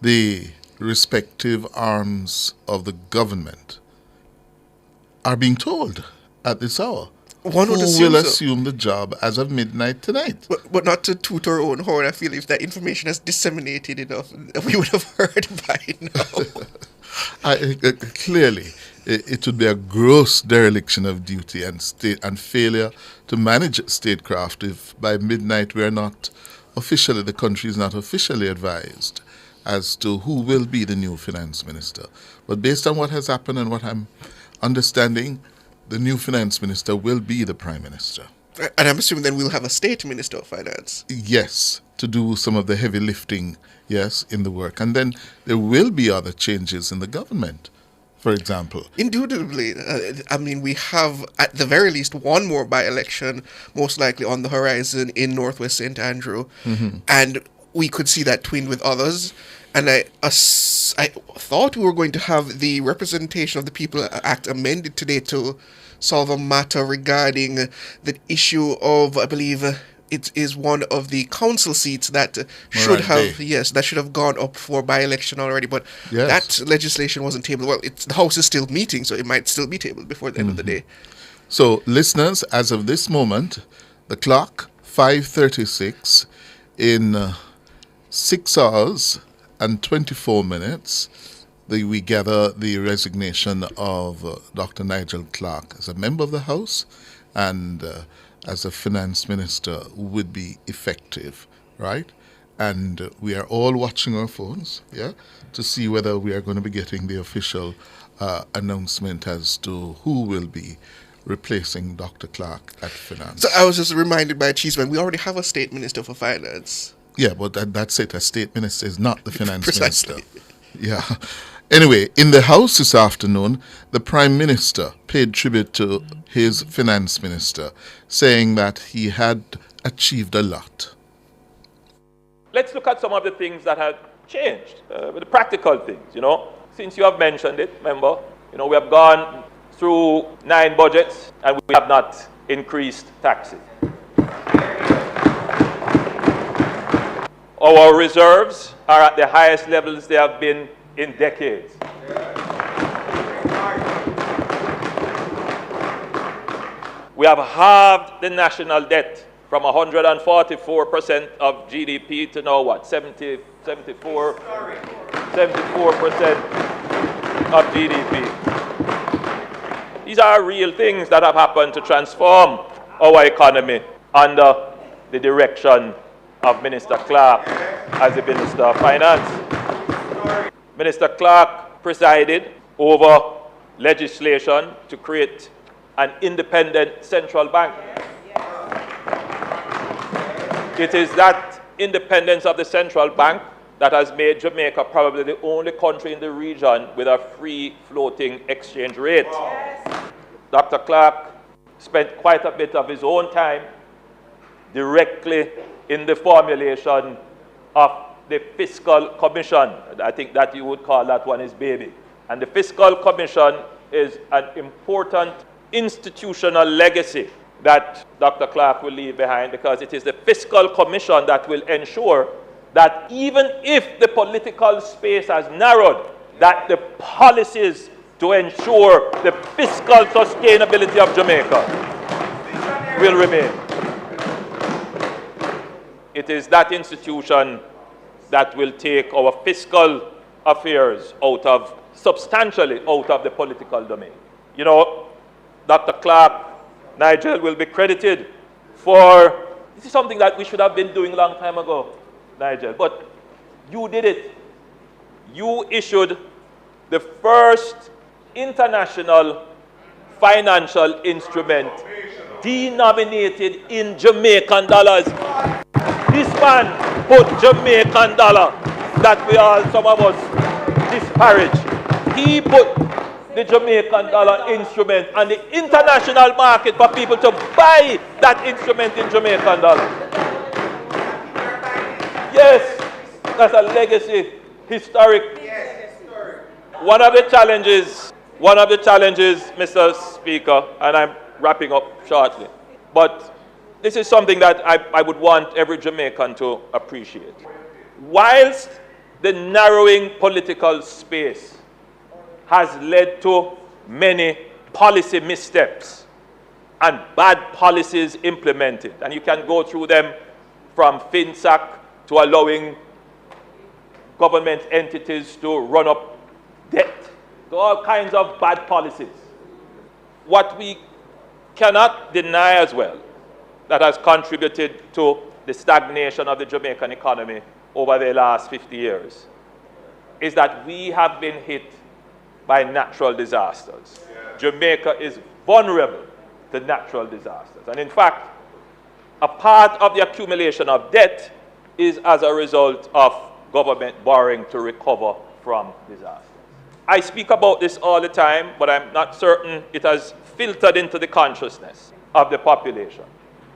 the respective arms of the government are being told at this hour One would who assume will so. assume the job as of midnight tonight. But not to toot our own horn. I feel if that information is disseminated enough, we would have heard by now. Clearly, it would be a gross dereliction of duty and failure to manage statecraft if by midnight the country is not officially advised as to who will be the new finance minister. But based on what has happened and what I'm understanding, the new finance minister will be the Prime Minister. And I'm assuming then we'll have a state minister of finance. Yes, to do some of the heavy lifting, in the work. And then there will be other changes in the government, for example. Indubitably. We have, at the very least, one more by-election, most likely on the horizon in Northwest St. Andrew. Mm-hmm. And we could see that twinned with others. And I thought we were going to have the Representation of the People Act amended today to solve a matter regarding the issue of, I believe, it is one of the council seats that should have gone up for by-election already. But that legislation wasn't tabled. Well, the House is still meeting, so it might still be tabled before the end of the day. So, listeners, as of this moment, the clock, 5:36, in 6 hours and 24 minutes, we gather the resignation of Dr. Nigel Clark as a member of the House and as a finance minister who would be effective, right? And we are all watching our phones, to see whether we are going to be getting the official announcement as to who will be replacing Dr. Clark at finance. So I was just reminded by Cheeseman, we already have a state minister for finance. Yeah, but that's it. A state minister is not the finance minister. Yeah. Anyway, in the House this afternoon, the Prime Minister paid tribute to his finance minister, saying that he had achieved a lot. Let's look at some of the things that have changed, the practical things, Since you have mentioned it, remember, we have gone through 9 budgets and we have not increased taxes. Our reserves are at the highest levels they have been in decades. We have halved the national debt from 144% of GDP to now 74% of GDP. These are real things that have happened to transform our economy under the direction of Minister Clark as the Minister of Finance. Minister Clark presided over legislation to create an independent central bank. It is that independence of the central bank that has made Jamaica probably the only country in the region with a free floating exchange rate. Yes. Dr. Clark spent quite a bit of his own time directly in the formulation of the Fiscal Commission. I think that you would call that one his baby. And the Fiscal Commission is an important institutional legacy that Dr. Clark will leave behind, because it is the Fiscal Commission that will ensure that even if the political space has narrowed, that the policies to ensure the fiscal sustainability of Jamaica will remain. It is that institution that will take our fiscal affairs substantially out of the political domain. You know, Dr. Clark, Nigel will be credited for, this is something that we should have been doing a long time ago, Nigel, but you did it. You issued the first international financial instrument denominated in Jamaican dollars. This man put Jamaican dollar that we all, some of us, disparage. He put the Jamaican dollar instrument on the international market for people to buy that instrument in Jamaican dollar. Yes, that's a legacy, historic. One of the challenges, Mr. Speaker, and I'm wrapping up shortly, but this is something that I would want every Jamaican to appreciate. Whilst the narrowing political space has led to many policy missteps and bad policies implemented, and you can go through them from FinSAC to allowing government entities to run up debt, to all kinds of bad policies. What we cannot deny as well that has contributed to the stagnation of the Jamaican economy over the last 50 years is that we have been hit by natural disasters. Jamaica is vulnerable to natural disasters. And in fact, a part of the accumulation of debt is as a result of government borrowing to recover from disasters. I speak about this all the time, but I'm not certain it has filtered into the consciousness of the population.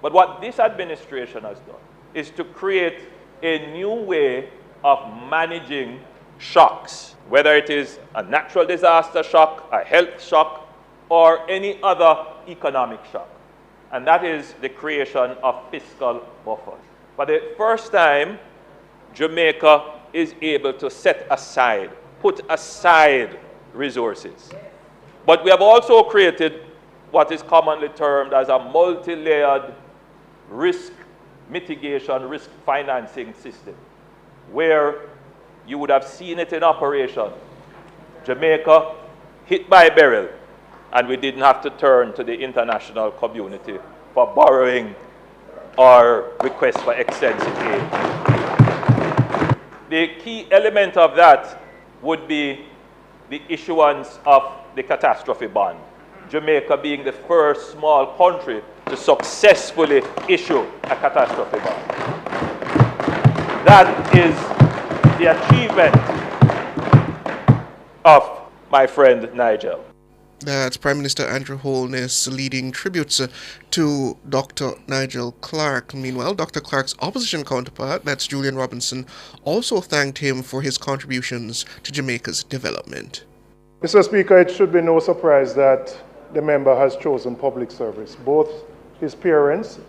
But what this administration has done is to create a new way of managing shocks, whether it is a natural disaster shock, a health shock, or any other economic shock. And that is the creation of fiscal buffers. For the first time, Jamaica is able to put aside resources. But we have also created what is commonly termed as a multi-layered risk mitigation, risk financing system, where you would have seen it in operation. Jamaica hit by a barrel, and we didn't have to turn to the international community for borrowing or request for extensive aid. The key element of that would be the issuance of the catastrophe bond. Jamaica being the first small country to successfully issue a catastrophe bond. That is the achievement of my friend Nigel. That's Prime Minister Andrew Holness leading tributes to Dr. Nigel Clark. Meanwhile, Dr. Clark's opposition counterpart, that's Julian Robinson, also thanked him for his contributions to Jamaica's development. Mr. Speaker, it should be no surprise that the member has chosen public service. Both his parents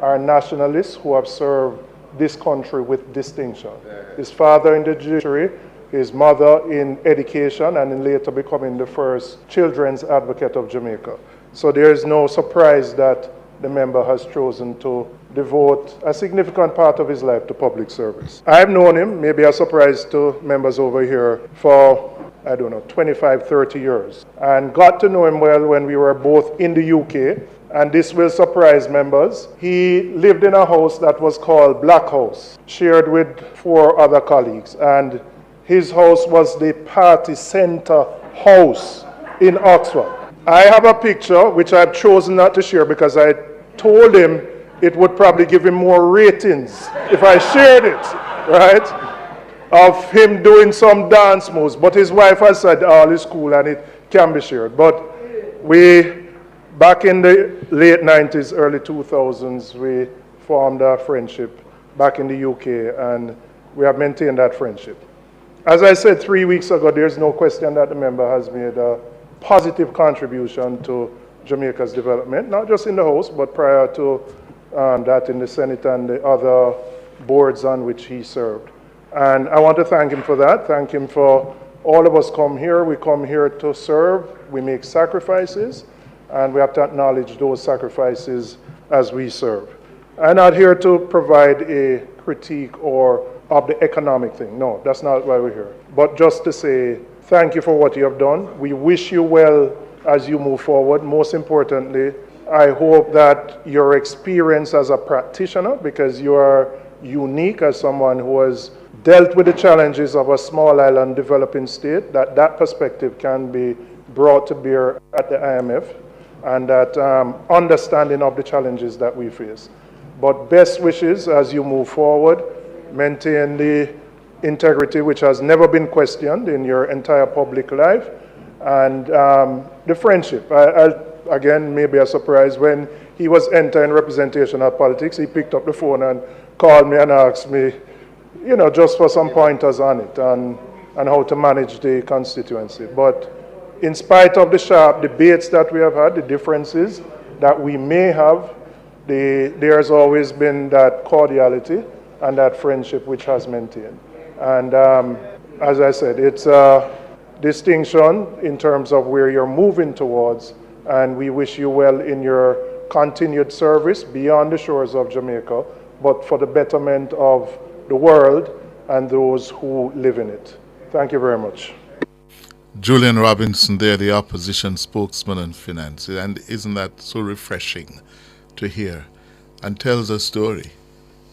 are nationalists who have served this country with distinction. His father in the judiciary, his mother in education, and in later becoming the first children's advocate of Jamaica. So there is no surprise that the member has chosen to devote a significant part of his life to public service. I've known him, maybe a surprise to members over here, for 25, 30 years, and got to know him well when we were both in the UK, and this will surprise members. He lived in a house that was called Black House, shared with 4 other colleagues, and his house was the party center house in Oxford. I have a picture which I've chosen not to share because I told him it would probably give him more ratings if I shared it, right? Of him doing some dance moves. But his wife has said all is cool and it can be shared. But we, back in the late 90s, early 2000s, we formed a friendship back in the UK, and we have maintained that friendship. As I said 3 weeks ago, there's no question that the member has made a positive contribution to Jamaica's development, not just in the House, but prior to that in the Senate and the other boards on which he served. And I want to thank him for that. Thank him for all of us come here. We come here to serve. We make sacrifices, and we have to acknowledge those sacrifices as we serve. I'm not here to provide a critique or of the economic thing. No, that's not why we're here. But just to say thank you for what you have done. We wish you well as you move forward. Most importantly, I hope that your experience as a practitioner, because you are unique as someone who has dealt with the challenges of a small island developing state, that perspective can be brought to bear at the IMF, and that understanding of the challenges that we face. But best wishes as you move forward. Maintain the integrity which has never been questioned in your entire public life, and the friendship. Again, maybe a surprise, when he was entering representational politics, he picked up the phone and called me and asked me, just for some pointers on it and how to manage the constituency. But in spite of the sharp debates that we have had, the differences that we may have, there's always been that cordiality and that friendship which has maintained. And as I said, it's a distinction in terms of where you're moving towards, and we wish you well in your continued service beyond the shores of Jamaica, but for the betterment of the world and those who live in it. Thank you very much. Julian Robinson there, the opposition spokesman on finance. And isn't that so refreshing to hear? And tells a story.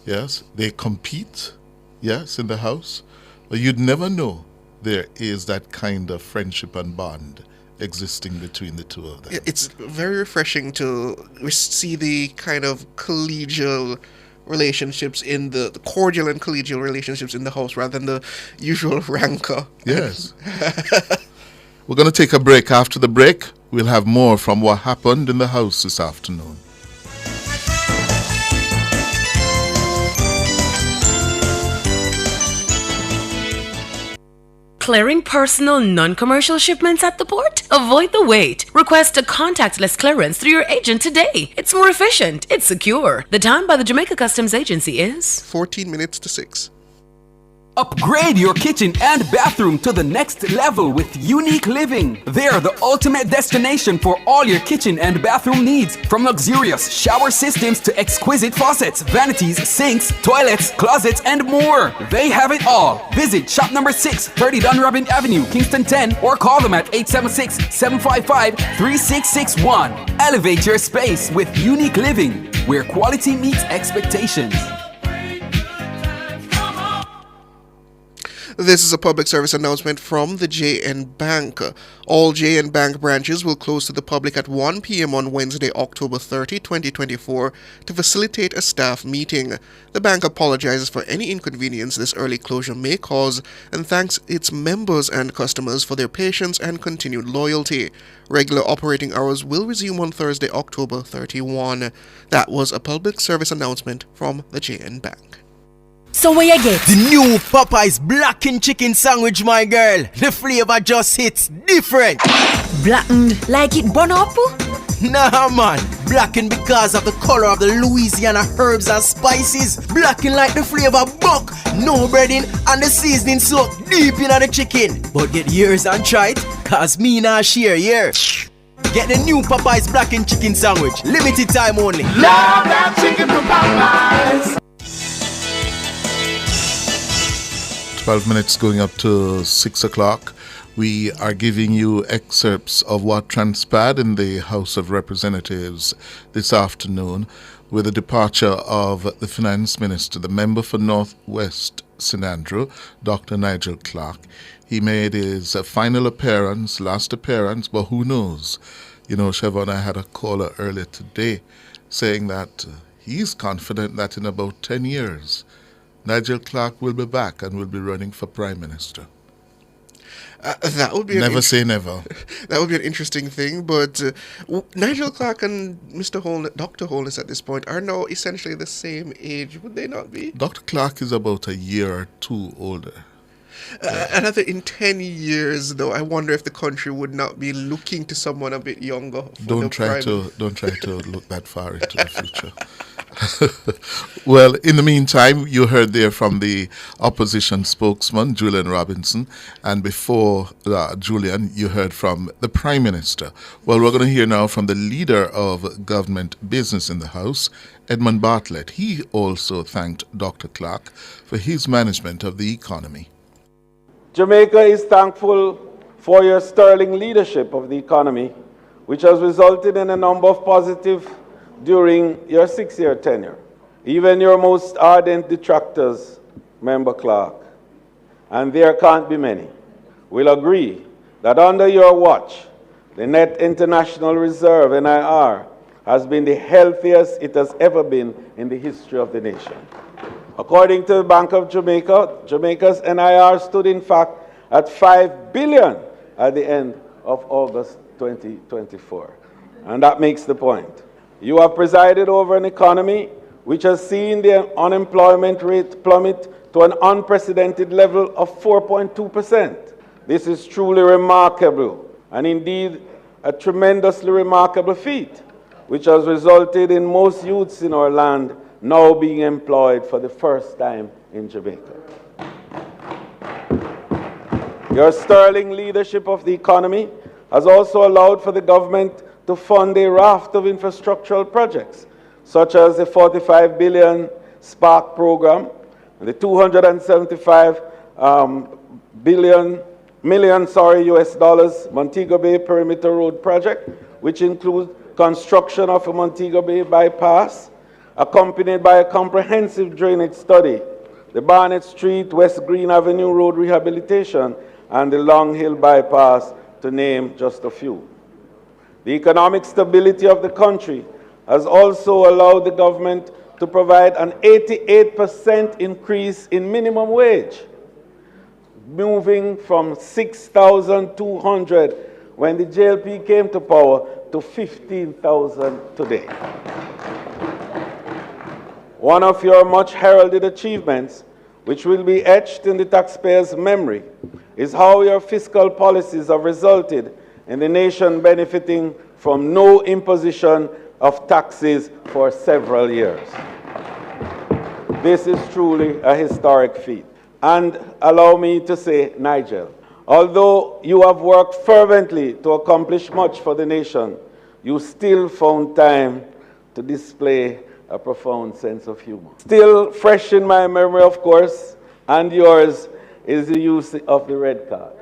Yes, they compete, yes, in the House, but you'd never know there is that kind of friendship and bond existing between the two of them. It's very refreshing to see the kind of collegial relationships in the cordial and collegial relationships in the House rather than the usual rancor. Yes. We're going to take a break. After the break, we'll have more from what happened in the House this afternoon. Clearing personal, non-commercial shipments at the port? Avoid the wait. Request a contactless clearance through your agent today. It's more efficient. It's secure. The time by the Jamaica Customs Agency is 14 minutes to 6. Upgrade your kitchen and bathroom to the next level with Unique Living. They're the ultimate destination for all your kitchen and bathroom needs. From luxurious shower systems to exquisite faucets, vanities, sinks, toilets, closets, and more. They have it all. Visit shop number 6, 30 Dunrobin Avenue, Kingston 10, or call them at 876-755-3661. Elevate your space with Unique Living, where quality meets expectations. This is a public service announcement from the JN Bank. All JN Bank branches will close to the public at 1 p.m. on Wednesday, October 30, 2024, to facilitate a staff meeting. The bank apologizes for any inconvenience this early closure may cause and thanks its members and customers for their patience and continued loyalty. Regular operating hours will resume on Thursday, October 31. That was a public service announcement from the JN Bank. So what you get? The new Popeye's blackened chicken sandwich, my girl. The flavor just hits different. Blackened like it burn up? Nah, man. Blackened because of the color of the Louisiana herbs and spices. Blackened like the flavor buck. No breading and the seasoning soaked deep in the chicken. But get yours and try it, cause me nah share yours. Get the new Popeye's blackened chicken sandwich. Limited time only. Love that chicken from Popeyes. 12 minutes going up to 6 o'clock. We are giving you excerpts of what transpired in the House of Representatives this afternoon with the departure of the Finance Minister, the member for North West St. Andrew, Dr. Nigel Clark. He made his final appearance, last appearance, but who knows? You know, Siobhan, I had a caller earlier today saying that He's confident that in about 10 years, Nigel Clark will be back and will be running for Prime Minister. That would be never say never. That would be an interesting thing, but Nigel Clark and Dr. Holness at this point are now essentially the same age, would they not be? Dr. Clark is about a year or two older. Another in 10 years, though, I wonder if the country would not be looking to someone a bit younger. Don't try to look that far into the future. Well, in the meantime, you heard there from the opposition spokesman, Julian Robinson, and before Julian, you heard from the Prime Minister. Well, we're going to hear now from the leader of government business in the House, Edmund Bartlett. He also thanked Dr. Clark for his management of the economy. Jamaica is thankful for your sterling leadership of the economy, which has resulted in a number of positives during your 6-year tenure. Even your most ardent detractors, Member Clark, and there can't be many, will agree that under your watch, the net international reserve, NIR, has been the healthiest it has ever been in the history of the nation. According to the Bank of Jamaica, Jamaica's NIR stood in fact at $5 billion at the end of August 2024. And that makes the point. You have presided over an economy which has seen the unemployment rate plummet to an unprecedented level of 4.2%. This is truly remarkable, and indeed a tremendously remarkable feat, which has resulted in most youths in our land now being employed for the first time in Jamaica. Your sterling leadership of the economy has also allowed for the government to fund a raft of infrastructural projects, such as the $45 billion Spark program, the $275 million US dollars Montego Bay Perimeter Road project, which includes construction of a Montego Bay bypass, accompanied by a comprehensive drainage study, the Barnett Street, West Green Avenue Road rehabilitation, and the Long Hill bypass, to name just a few. The economic stability of the country has also allowed the government to provide an 88% increase in minimum wage, moving from 6,200 when the JLP came to power to 15,000 today. One of your much heralded achievements, which will be etched in the taxpayers' memory, is how your fiscal policies have resulted in the nation benefiting from no imposition of taxes for several years. This is truly a historic feat. And allow me to say, Nigel, although you have worked fervently to accomplish much for the nation, you still found time to display a profound sense of humor. Still fresh in my memory, of course, and yours, is the use of the red card.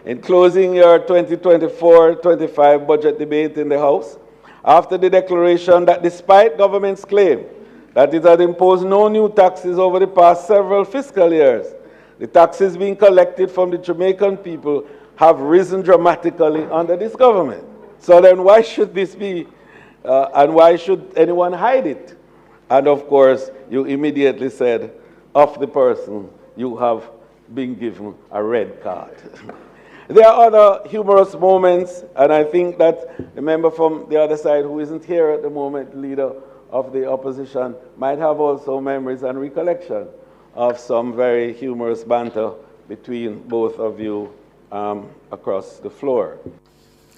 In closing your 2024-25 budget debate in the House, after the declaration that despite government's claim that it had imposed no new taxes over the past several fiscal years, the taxes being collected from the Jamaican people have risen dramatically under this government. So then why should this be, and why should anyone hide it? And of course, you immediately said, of the person, you have been given a red card. There are other humorous moments, and I think that the member from the other side who isn't here at the moment, leader of the opposition, might have also memories and recollection of some very humorous banter between both of you across the floor.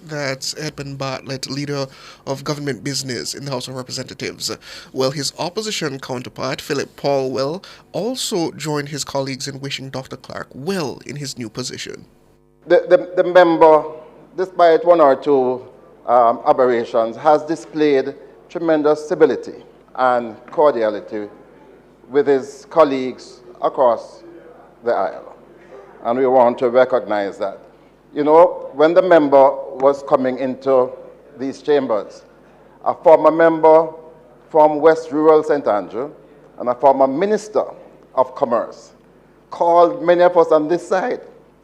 That's Edmund Bartlett, leader of government business in the House of Representatives. Well, his opposition counterpart, Philip Paulwell, also joined his colleagues in wishing Dr. Clark well in his new position. The member, despite one or two aberrations, has displayed tremendous civility and cordiality with his colleagues across the aisle. And we want to recognize that. You know, when the member was coming into these chambers, a former member from West Rural St. Andrew and a former minister of commerce called many of us on this side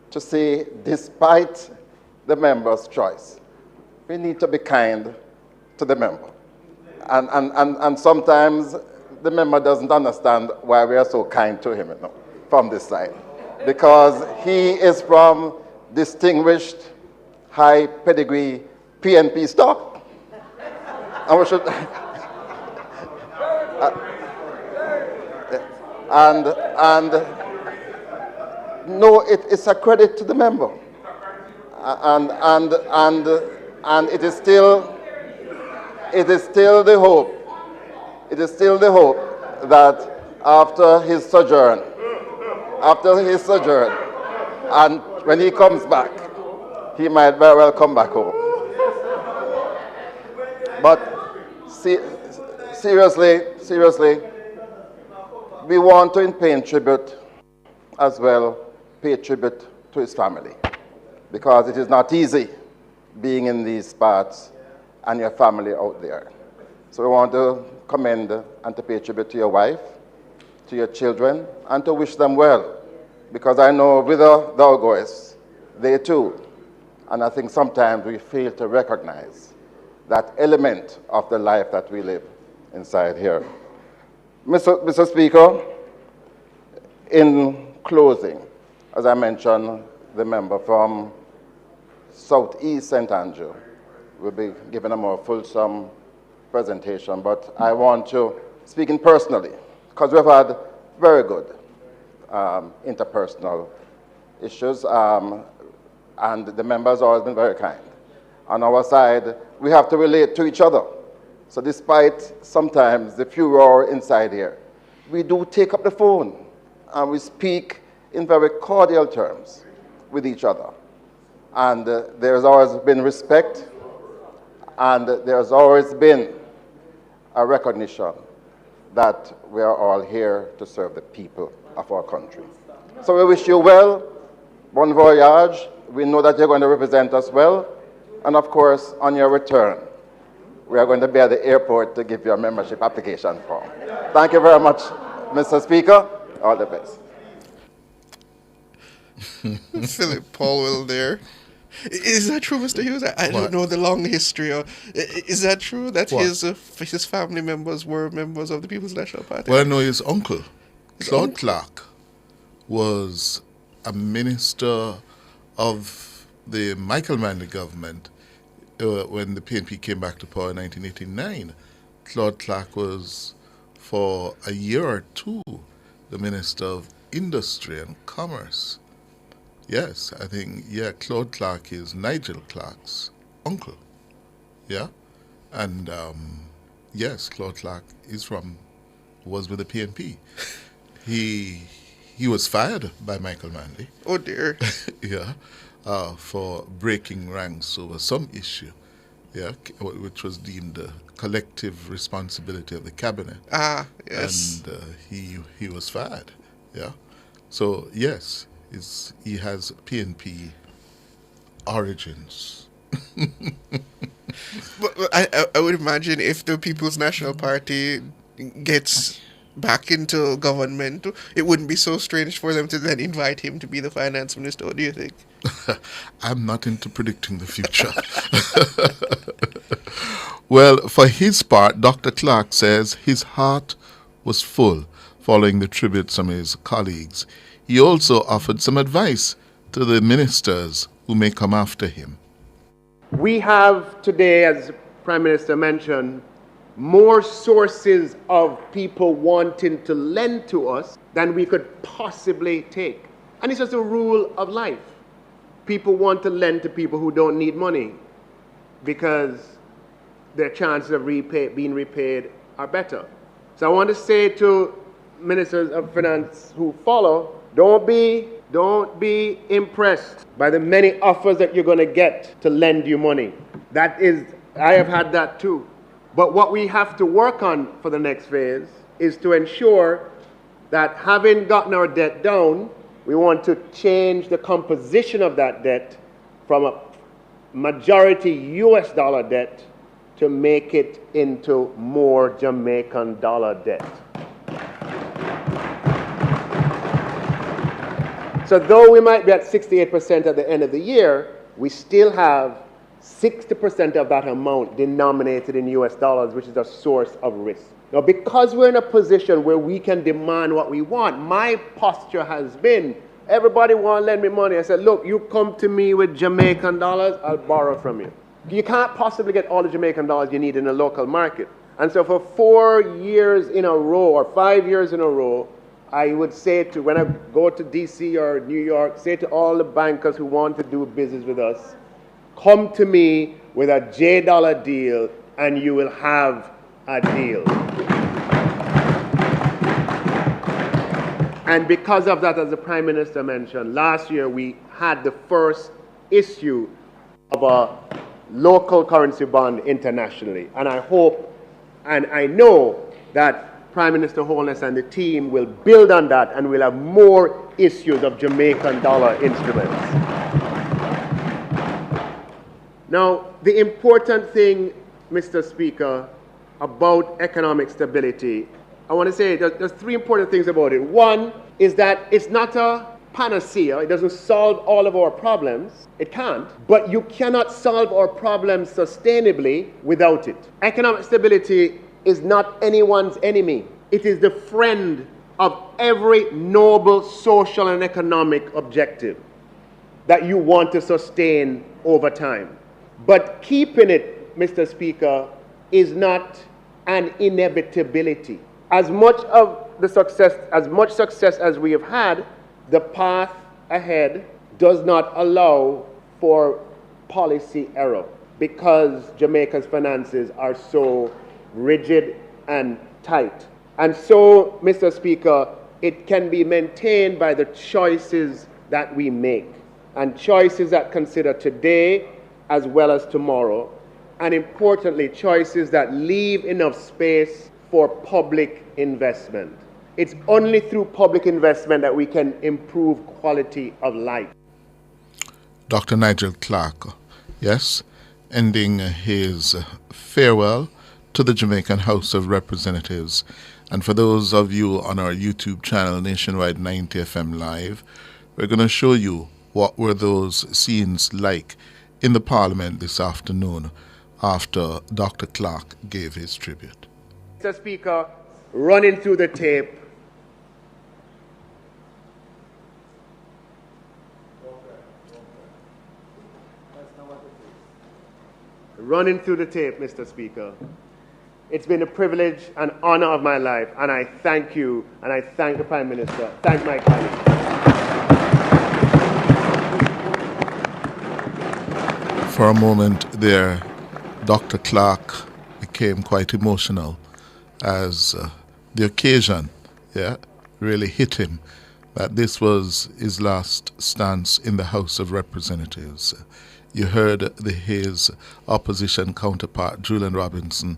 to say, despite the member's choice, we need to be kind to the member. And sometimes the member doesn't understand why we are so kind to him, you know, from this side. Because he is from distinguished, high pedigree PNP stock. And we should... and no, it's a credit to the member. And it is still the hope. It is still the hope that after his sojourn, and when he comes back, he might very well come back home. But seriously, we want to pay tribute as well, pay tribute to his family, because it is not easy being in these parts and your family out there. So we want to commend and to pay tribute to your wife, to your children, and to wish them well, because I know with the Dalgois, they too, and I think sometimes we fail to recognize that element of the life that we live inside here. Mr. Speaker, in closing, as I mentioned, the member from Southeast St. Andrew will be given a more fulsome presentation, but I want to, speaking personally, because we've had very good interpersonal issues, and the members have always been very kind. On our side, we have to relate to each other. So despite sometimes the furor inside here, we do take up the phone and we speak in very cordial terms with each other. And there's always been respect, and there's always been a recognition that we are all here to serve the people of our country. So we wish you well, bon voyage. We know that you're going to represent us well. And of course, on your return, we are going to be at the airport to give you a membership application form. Thank you very much, Mr. Speaker. All the best. Philip Paulwell there. Is that true, Mr. Hughes? I don't know the long history. Is that true that his family members were members of the People's National Party? Well, I know his uncle, Claude Clark, was a minister of the Michael Manley government when the PNP came back to power in 1989. Claude Clark was, for a year or two, the Minister of Industry and Commerce. Yes, I think, Claude Clark is Nigel Clark's uncle. Yeah? And, yes, Claude Clark was with the PNP. He was fired by Michael Manley. Oh, dear. Yeah. For breaking ranks over some issue, which was deemed a collective responsibility of the cabinet. Ah, yes. And he was fired. Yeah. So yes, he has PNP origins. But I would imagine if the People's National Party gets back into government, it wouldn't be so strange for them to then invite him to be the finance minister. What do you think? I'm not into predicting the future. Well, for his part, Dr. Clark says his heart was full following the tribute from his colleagues. He also offered some advice to the ministers who may come after him. We have today, as the Prime Minister mentioned, more sources of people wanting to lend to us than we could possibly take. And it's just a rule of life. People want to lend to people who don't need money because their chances of being repaid are better. So I want to say to ministers of finance who follow, don't be impressed by the many offers that you're going to get to lend you money. I have had that too. But what we have to work on for the next phase is to ensure that having gotten our debt down, we want to change the composition of that debt from a majority US dollar debt to make it into more Jamaican dollar debt. So though we might be at 68% at the end of the year, we still have 60% of that amount denominated in US dollars, which is a source of risk. Now, because we're in a position where we can demand what we want, my posture has been, everybody want to lend me money. I said, look, you come to me with Jamaican dollars, I'll borrow from you. You can't possibly get all the Jamaican dollars you need in the local market. And so for 4 years in a row, or 5 years in a row, I would say to, when I go to DC or New York, say to all the bankers who want to do business with us, come to me with a J dollar deal and you will have a deal. And because of that, as the Prime Minister mentioned, last year we had the first issue of a local currency bond internationally. And I hope and I know that Prime Minister Holness and the team will build on that and we'll have more issues of Jamaican dollar instruments. Now, the important thing, Mr. Speaker, about economic stability, I want to say there's 3 important things about it. One is that it's not a panacea. It doesn't solve all of our problems. It can't. But you cannot solve our problems sustainably without it. Economic stability is not anyone's enemy. It is the friend of every noble social and economic objective that you want to sustain over time. But keeping it, Mr. Speaker, is not an inevitability. As much success as we have had, the path ahead does not allow for policy error because Jamaica's finances are so rigid and tight. And so, Mr. Speaker, it can be maintained by the choices that we make, and choices that consider today as well as tomorrow, and importantly, choices that leave enough space for public investment. It's only through public investment that we can improve quality of life. Dr. Nigel Clark, yes, ending his farewell to the Jamaican House of Representatives. And for those of you on our YouTube channel, Nationwide 90 FM Live, we're going to show you what were those scenes like in the Parliament this afternoon after Dr. Clark gave his tribute. Mr. Speaker, running through the tape. Running through the tape, Mr. Speaker. It's been a privilege and honor of my life, and I thank you, and I thank the Prime Minister. Thank my colleagues. For a moment there, Dr. Clark became quite emotional as the occasion really hit him that this was his last stance in the House of Representatives. You heard his opposition counterpart, Julian Robinson,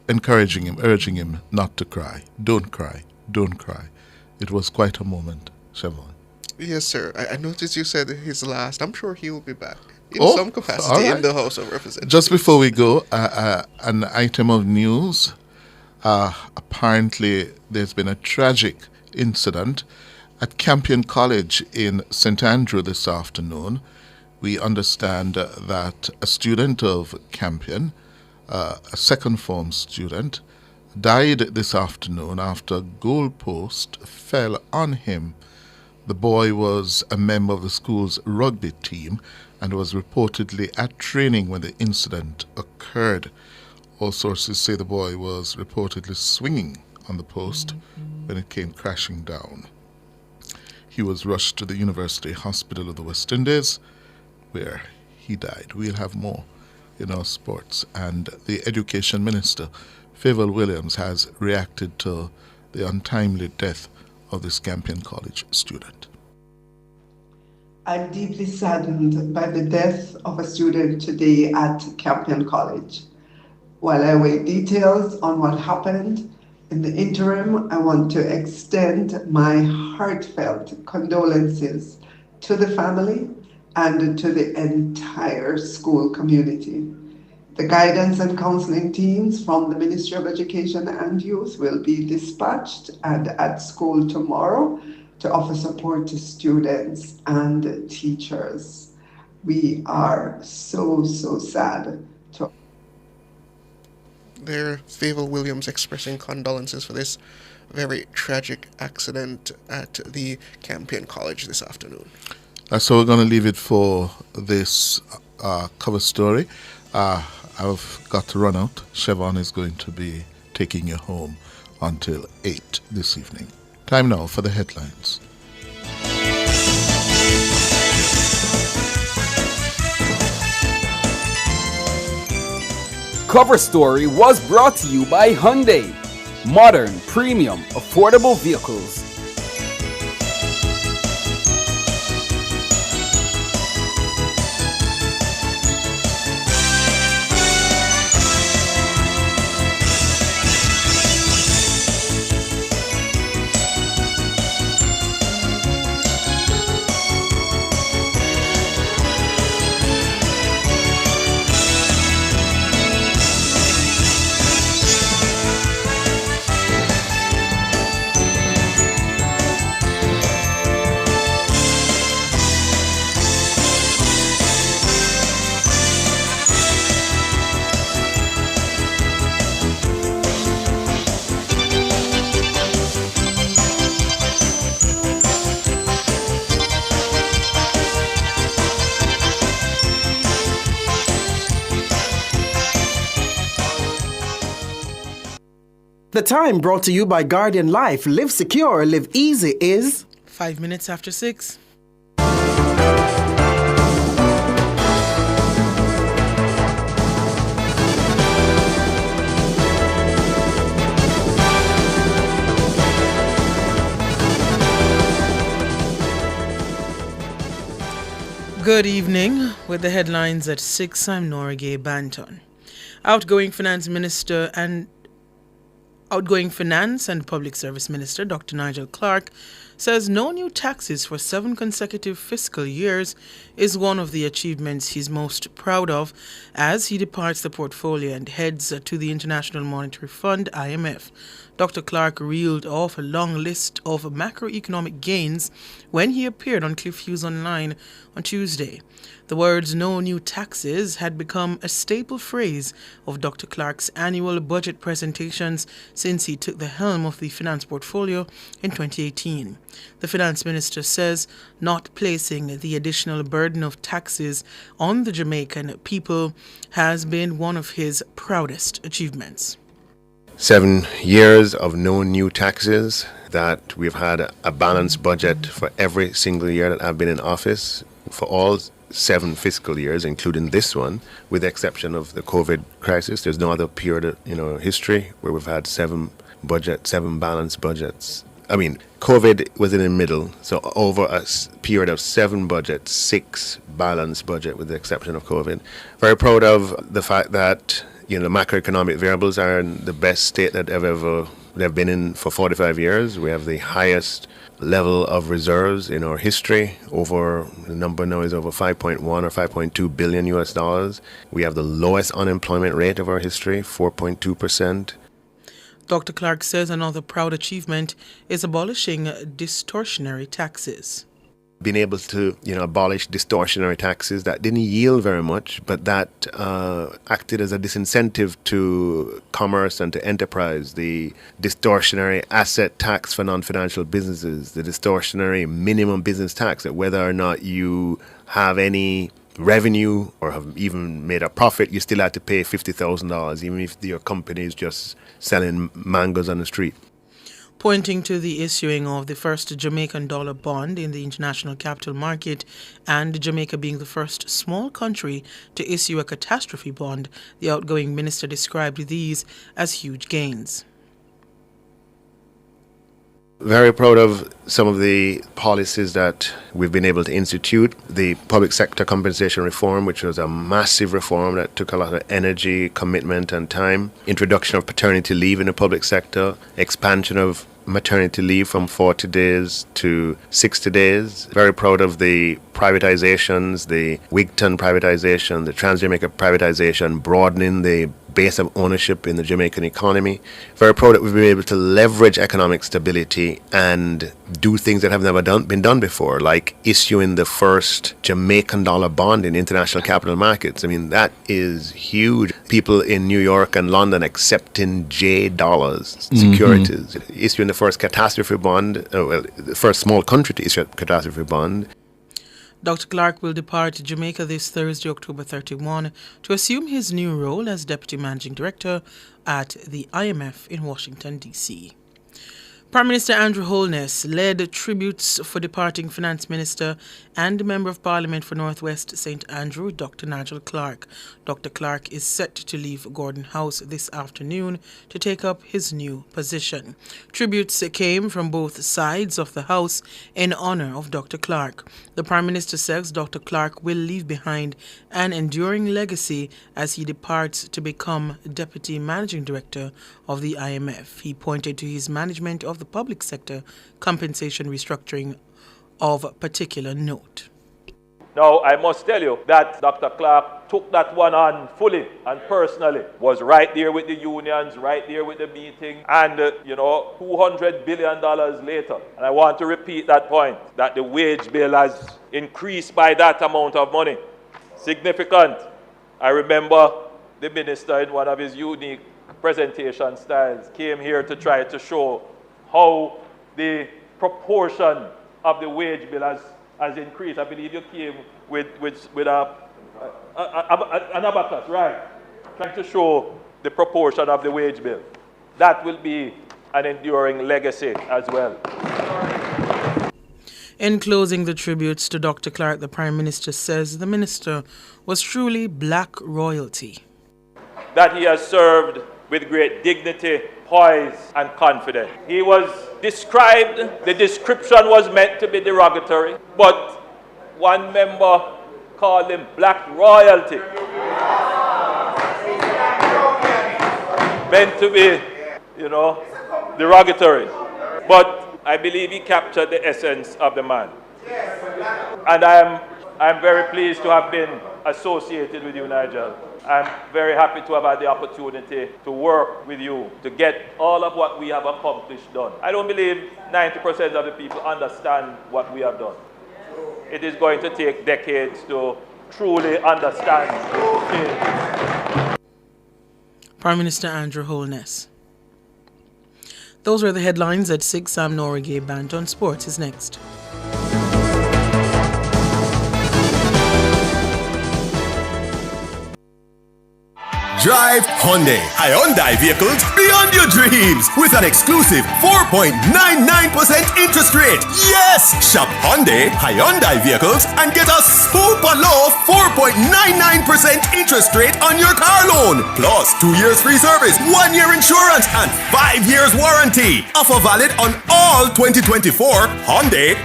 encouraging him, urging him not to cry. Don't cry. Don't cry. It was quite a moment, Siobhan. Yes, sir. I noticed you said his last. I'm sure he will be back in some capacity in the House of Representatives. Just before we go, an item of news. Apparently, there's been a tragic incident at Campion College in St. Andrew this afternoon. We understand that a student of Campion, a second form student, died this afternoon after a goalpost fell on him. The boy was a member of the school's rugby team and was reportedly at training when the incident occurred. All sources say the boy was reportedly swinging on the post when it came crashing down. He was rushed to the University Hospital of the West Indies, where he died. We'll have more in our sports. And the Education Minister, Favour Williams, has reacted to the untimely death of this Campion College student. I'm deeply saddened by the death of a student today at Campion College. While I await details on what happened, in the interim, I want to extend my heartfelt condolences to the family and to the entire school community. The guidance and counseling teams from the Ministry of Education and Youth will be dispatched and at school tomorrow to offer support to students and teachers. We are so sad to. There, Favour Williams expressing condolences for this very tragic accident at the Campion College this afternoon. So we're going to leave it for this cover story. I've got to run out. Siobhan is going to be taking you home until 8 this evening. Time now for the headlines. Cover Story was brought to you by Hyundai. Modern, premium, affordable vehicles. The time brought to you by Guardian Life. Live secure, live easy is 5 minutes after 6. Good evening. With the headlines at 6, I'm Nora Gay Banton. Outgoing Finance and Public Service Minister Dr. Nigel Clark says no new taxes for 7 consecutive fiscal years is one of the achievements he's most proud of as he departs the portfolio and heads to the International Monetary Fund, IMF. Dr. Clark reeled off a long list of macroeconomic gains when he appeared on Cliff Hughes Online on Tuesday. The words "no new taxes" had become a staple phrase of Dr. Clark's annual budget presentations since he took the helm of the finance portfolio in 2018. The finance minister says not placing the additional burden of taxes on the Jamaican people has been one of his proudest achievements. 7 years of no new taxes, that we've had a balanced budget for every single year that I've been in office, for all 7 fiscal years, including this one, with the exception of the COVID crisis. There's no other period in history where we've had 7 balanced budgets. I mean, COVID was in the middle, so over a period of 7 budgets, 6 balanced budget with the exception of COVID. Very proud of the fact that the macroeconomic variables are in the best state that they've been in for 45 years. We have the highest level of reserves in our history. The number now is over 5.1 or 5.2 billion US dollars. We have the lowest unemployment rate of our history, 4.2%. Dr. Clark says another proud achievement is abolishing distortionary taxes. Being able to abolish distortionary taxes that didn't yield very much, but that acted as a disincentive to commerce and to enterprise. The distortionary asset tax for non-financial businesses, the distortionary minimum business tax, that whether or not you have any revenue or have even made a profit, you still have to pay $50,000, even if your company is just selling mangoes on the street. Pointing to the issuing of the first Jamaican dollar bond in the international capital market and Jamaica being the first small country to issue a catastrophe bond, the outgoing minister described these as huge gains. Very proud of some of the policies that we've been able to institute. The public sector compensation reform, which was a massive reform that took a lot of energy, commitment and time. Introduction of paternity leave in the public sector. Expansion of maternity leave from 40 days to 60 days. Very proud of the privatizations, the Wigton privatization, the Trans-Jamaica privatization, broadening the base of ownership in the Jamaican economy. Very proud that we've been able to leverage economic stability and do things that have never been done before, like issuing the first Jamaican dollar bond in international capital markets. I mean, that is huge. People in New York and London accepting J dollars securities. Issuing the first catastrophe bond, the first small country to issue a catastrophe bond. Dr. Clark will depart Jamaica this Thursday, October 31, to assume his new role as Deputy Managing Director at the IMF in Washington, D.C. Prime Minister Andrew Holness led tributes for departing Finance Minister and Member of Parliament for North West St. Andrew, Dr. Nigel Clark. Dr. Clark is set to leave Gordon House this afternoon to take up his new position. Tributes came from both sides of the House in honor of Dr. Clark. The Prime Minister says Dr. Clark will leave behind an enduring legacy as he departs to become Deputy Managing Director of the IMF. He pointed to his management of the public sector compensation restructuring of particular note. Now, I must tell you that Dr. Clark took that one on fully and personally, was right there with the unions, right there with the meeting, and, $200 billion later. And I want to repeat that point, that the wage bill has increased by that amount of money. Significant. I remember the minister in one of his unique presentation styles came here to try to show how the proportion of the wage bill has increased. I believe you came with an abacus, right? Trying to show the proportion of the wage bill. That will be an enduring legacy as well. In closing the tributes to Dr. Clark, the Prime Minister says the minister was truly black royalty. That he has served with great dignity, poise, and confidence. He was described, the description was meant to be derogatory, but one member called him black royalty. Meant to be, derogatory. But I believe he captured the essence of the man. And I'm very pleased to have been associated with you, Nigel. I'm very happy to have had the opportunity to work with you to get all of what we have accomplished done. I don't believe 90% of the people understand what we have done. It is going to take decades to truly understand. Prime Minister Andrew Holness. Those were the headlines at 6. Sam Norigay Band on Sports is next. Drive Hyundai vehicles beyond your dreams with an exclusive 4.99% interest rate. Yes! Shop Hyundai vehicles and get a super low 4.99% interest rate on your car loan. Plus 2 years free service, 1 year insurance, and 5 years warranty. Offer valid on all 2024 Hyundai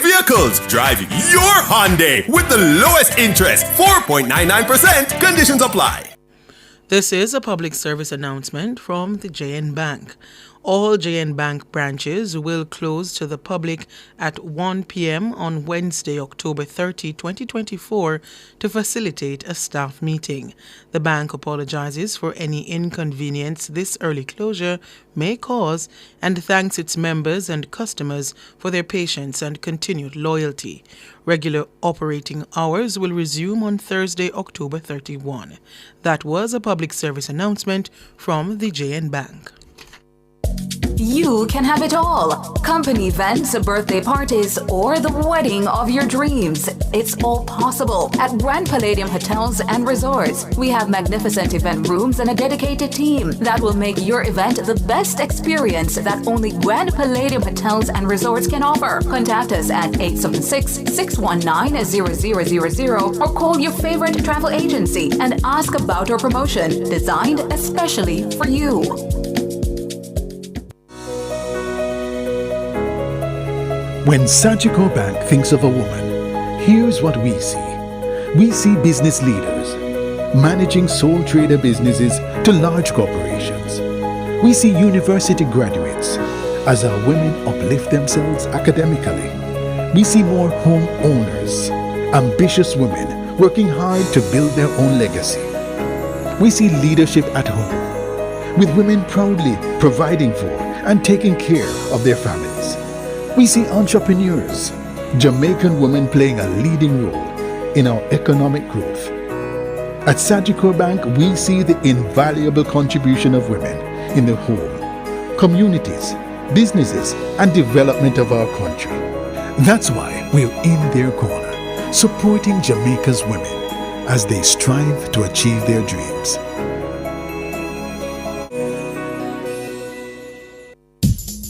vehicles. Drive your Hyundai with the lowest interest, 4.99%. Conditions apply. This is a public service announcement from the JN Bank. All JN Bank branches will close to the public at 1 p.m. on Wednesday, October 30, 2024, to facilitate a staff meeting. The bank apologizes for any inconvenience this early closure may cause and thanks its members and customers for their patience and continued loyalty. Regular operating hours will resume on Thursday, October 31. That was a public service announcement from the JN Bank. You can have it all. Company events, birthday parties, or the wedding of your dreams. It's all possible at Grand Palladium Hotels and Resorts. We have magnificent event rooms and a dedicated team that will make your event the best experience that only Grand Palladium Hotels and Resorts can offer. Contact us at 876-619-0000 or call your favorite travel agency and ask about our promotion designed especially for you. When Sagicor Bank thinks of a woman, here's what we see. We see business leaders managing sole trader businesses to large corporations. We see university graduates as our women uplift themselves academically. We see more home owners, ambitious women working hard to build their own legacy. we see leadership at home, with women proudly providing for and taking care of their families. We see entrepreneurs, Jamaican women playing a leading role in our economic growth. At Sagicor Bank, we see the invaluable contribution of women in the home, communities, businesses, and development of our country. That's why we're in their corner, supporting Jamaica's women as they strive to achieve their dreams.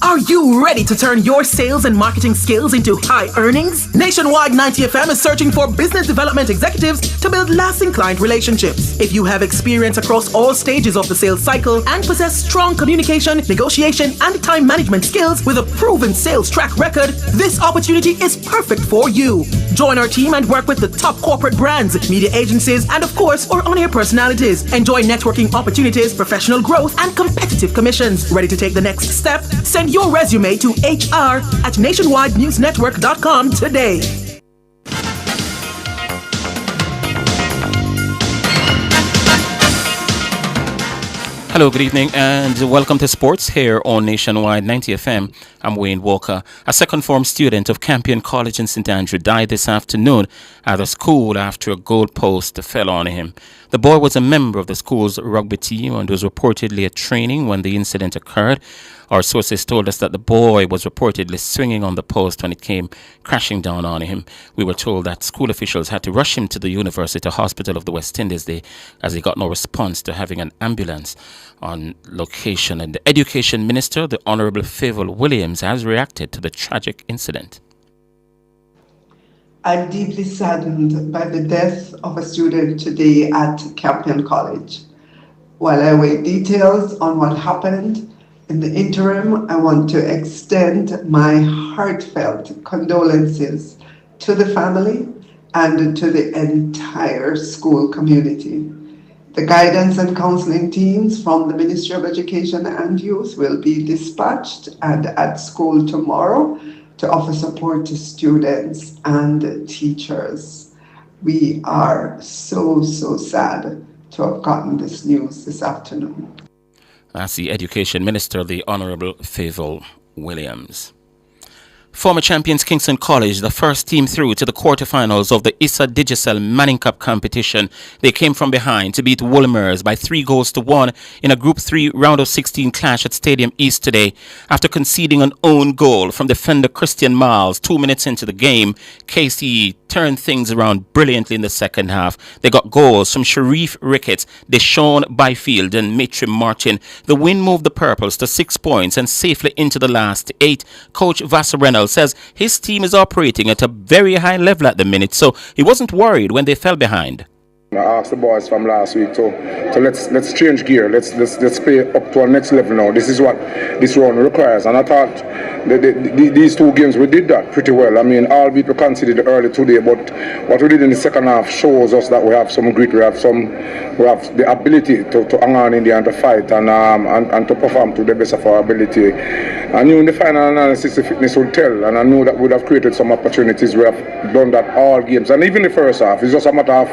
Are you ready to turn your sales and marketing skills into high earnings? Nationwide 90 FM is searching for business development executives to build lasting client relationships. If you have experience across all stages of the sales cycle and possess strong communication, negotiation, and time management skills with a proven sales track record, this opportunity is perfect for you. Join our team and work with the top corporate brands, media agencies, and of course, our on-air personalities. Enjoy networking opportunities, professional growth, and competitive commissions. Ready to take the next step? Send your resume to hr@nationwidenewsnetwork.com today. Hello, good evening, and welcome to Sports here on Nationwide 90 FM. I'm Wayne Walker. A second-form student of Campion College in St. Andrew died this afternoon at the school after a goalpost fell on him. The boy was a member of the school's rugby team and was reportedly at training when the incident occurred. Our sources told us that the boy was reportedly swinging on the post when it came crashing down on him. We were told that school officials had to rush him to the University Hospital of the West Indies as he got no response to having an ambulance on location. And the Education Minister, the Honourable Favour Williams, has reacted to the tragic incident. I'm deeply saddened by the death of a student today at Campion College. While I await details on what happened, in the interim, I want to extend my heartfelt condolences to the family and to the entire school community. The guidance and counseling teams from the Ministry of Education and Youth will be dispatched and at school tomorrow to offer support to students and teachers. We are so sad to have gotten this news this afternoon. That's the Education Minister, the Honourable Favour Williams. Former champions Kingston College, the first team through to the quarterfinals of the Issa Digicel Manning Cup competition. They came from behind to beat Wolmer's by 3-1 in a Group 3 round of 16 clash at Stadium East today. After conceding an own goal from defender Christian Miles 2 minutes into the game, KC turned things around brilliantly in the second half. They got goals from Sharif Ricketts, Deshaun Byfield and Matrim Martin. The win moved the Purples to 6 points and safely into the last 8. Coach Vassar Reynolds says his team is operating at a very high level at the minute, so he wasn't worried when they fell behind. I asked the boys from last week to let's change gear. Let's play up to our next level now. This is what this round requires, and I thought these two games we did that pretty well. I mean, albeit we conceded early today, but what we did in the second half shows us that we have some grit. We have the ability to hang on in there and to fight and to perform to the best of our ability. I knew in the final analysis the fitness would tell, and I knew that we would have created some opportunities. We have done that all games, and even the first half. It's just a matter of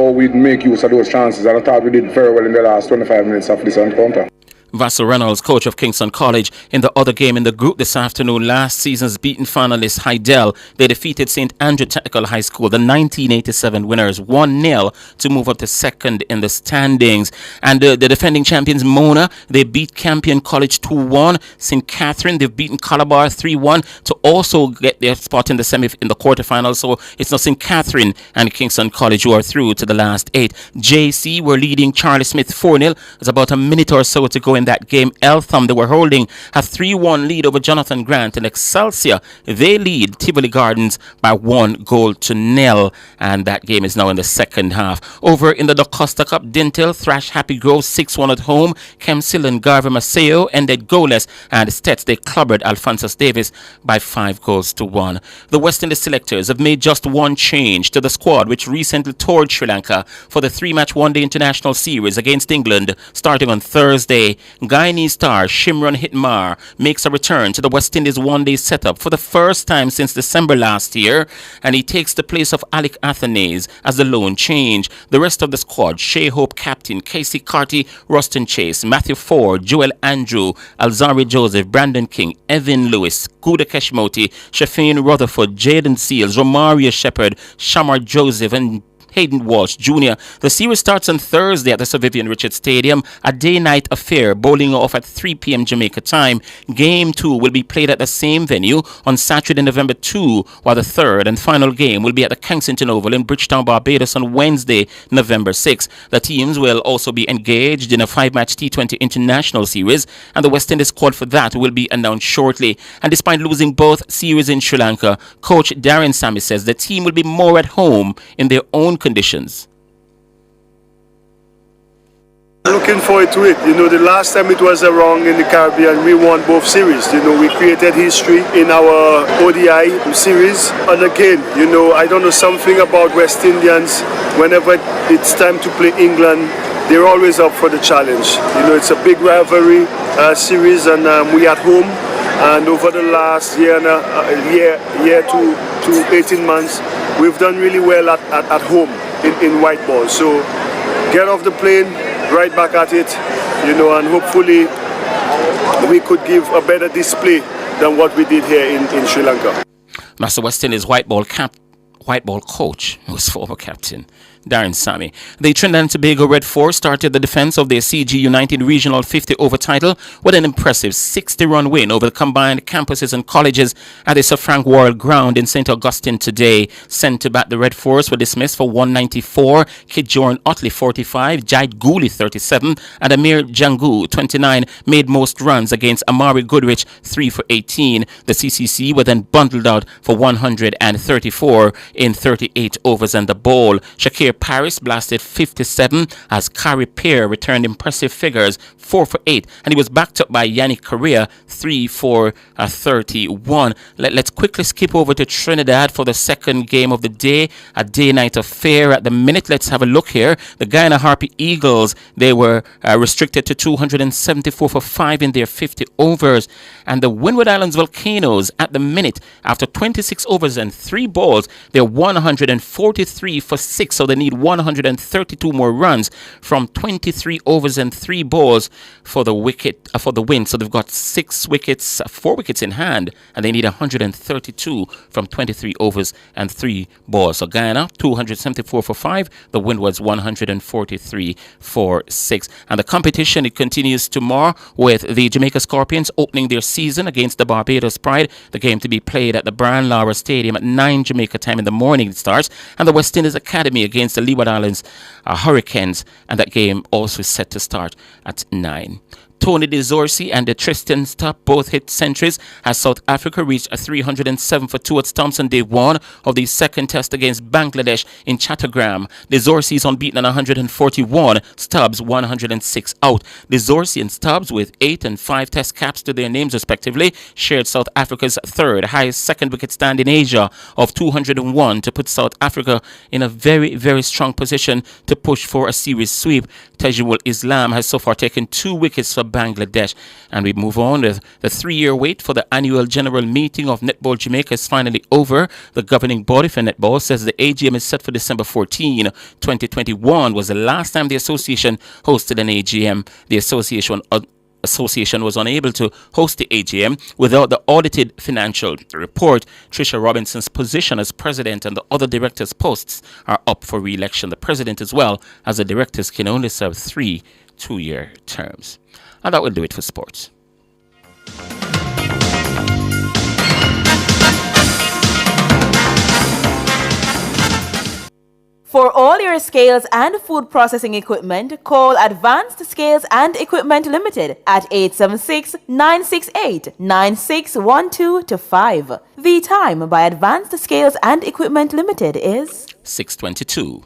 we'd make use of those chances, and I thought we did very well in the last 25 minutes of this encounter. Vassar Reynolds, coach of Kingston College, in the other game in the group this afternoon, last season's beaten finalists Hydel, they defeated St. Andrew Technical High School, the 1987 winners, 1-0 to move up to second in the standings. And the defending champions Mona, they beat Campion College 2-1. St. Catherine, they've beaten Calabar 3-1 to also get their spot in the quarterfinals. So it's now St. Catherine and Kingston College who are through to the last 8. JC were leading Charlie Smith 4-0. There's about a minute or so to go in that game. Eltham, they were holding a 3-1 lead over Jonathan Grant, and Excelsior, they lead Tivoli Gardens by 1-0, and that game is now in the second half. Over in the DaCosta Cup, Dintel thrashed Happy Grove 6-1 at home. Kemsil and Garvey Maceo ended goalless, and Stets, they clobbered Alphonsus Davis by 5-1. The West Indies selectors have made just one change to the squad, which recently toured Sri Lanka for the 3-match one-day international series against England starting on Thursday. Guyanese star Shimron Hitmar makes a return to the West Indies one-day setup for the first time since December last year, and he takes the place of Alec Athanaze as the lone change. The rest of the squad, Shea Hope captain, Casey Carty, Rustin Chase, Matthew Ford, Joel Andrew, Alzari Joseph, Brandon King, Evan Lewis, Kuda Keshmoti, Shafine Rutherford, Jaden Seals, Romario Shepherd, Shamar Joseph, and Hayden Walsh Jr. The series starts on Thursday at the Sir Vivian Richards Stadium, a day-night affair, bowling off at 3 p.m. Jamaica time. Game 2 will be played at the same venue on Saturday, November 2, while the third and final game will be at the Kensington Oval in Bridgetown, Barbados on Wednesday, November 6. The teams will also be engaged in a 5-match T20 international series, and the West Indies squad for that will be announced shortly. And despite losing both series in Sri Lanka, coach Darren Sammy says the team will be more at home in their own conditions. Looking forward to it. The last time it was around in the Caribbean, we won both series. We created history in our ODI series. And again, I don't know, something about West Indians, whenever it's time to play England, they're always up for the challenge. It's a big rivalry series, and we at home. And over the last year to 18 months, we've done really well at home in white ball. So get off the plane, right back at it, and hopefully we could give a better display than what we did here in Sri Lanka. Master West Indies white ball coach, who was former captain Darren Sammy. The Trinidad and Tobago Red Force started the defense of their CG United Regional 50-over title with an impressive 60-run win over the combined campuses and colleges at the Sir Frank Worrell Ground in St. Augustine today. Sent to bat, the Red Force were dismissed for 194, Kit Joran Otley 45, Jait Gooley 37, and Amir Jangu 29 made most runs against Amari Goodrich 3 for 18. The CCC were then bundled out for 134 in 38 overs and the ball. Shakir Paris blasted 57 as Kari Peer returned impressive figures 4 for 8, and he was backed up by Yannick Correa 3 for 31. Let's quickly skip over to Trinidad for the second game of the day, a day-night affair at the minute. Let's have a look here. The Guyana Harpy Eagles, they were restricted to 274 for 5 in their 50 overs, and the Windward Islands Volcanoes at the minute, after 26 overs and 3 balls, they're 143 for 6, so they need 132 more runs from 23 overs and 3 balls for the win. So they've got 4 wickets in hand, and they need 132 from 23 overs and 3 balls. So Guyana 274 for 5, the Windwards 143 for 6. And the competition, it continues tomorrow with the Jamaica Scorpions opening their season against the Barbados Pride. The game to be played at the Brian Lara Stadium at 9 Jamaica time in the morning it starts, and the West Indies Academy against the Leeward Islands Hurricanes, and that game also is set to start at 9. Tony DeZorsi and the Tristan Stop both hit centuries as South Africa reached a 307 for 2 at Thompson Day 1 of the second test against Bangladesh in Chattogram. DeZorsi is unbeaten on 141, Stubbs 106 out. DeZorsi and Stubbs, with 8 and 5 test caps to their names respectively, shared South Africa's third highest second wicket stand in Asia of 201 to put South Africa in a very, very strong position to push for a series sweep. Tajul Islam has so far taken 2 wickets for Bangladesh. And we move on with the 3-year wait for the annual general meeting of Netball Jamaica is finally over. The governing body for netball says the AGM is set for December 14. 2021 was the last time the association hosted an AGM. The association was unable to host the AGM without the audited financial report. Tricia Robinson's position as president and the other directors' posts are up for re-election. The president as well as the directors can only serve 3 2-year terms. And that will do it for sports. For all your scales and food processing equipment, call Advanced Scales and Equipment Limited at 876-968-9612-5. The time by Advanced Scales and Equipment Limited is 6:22.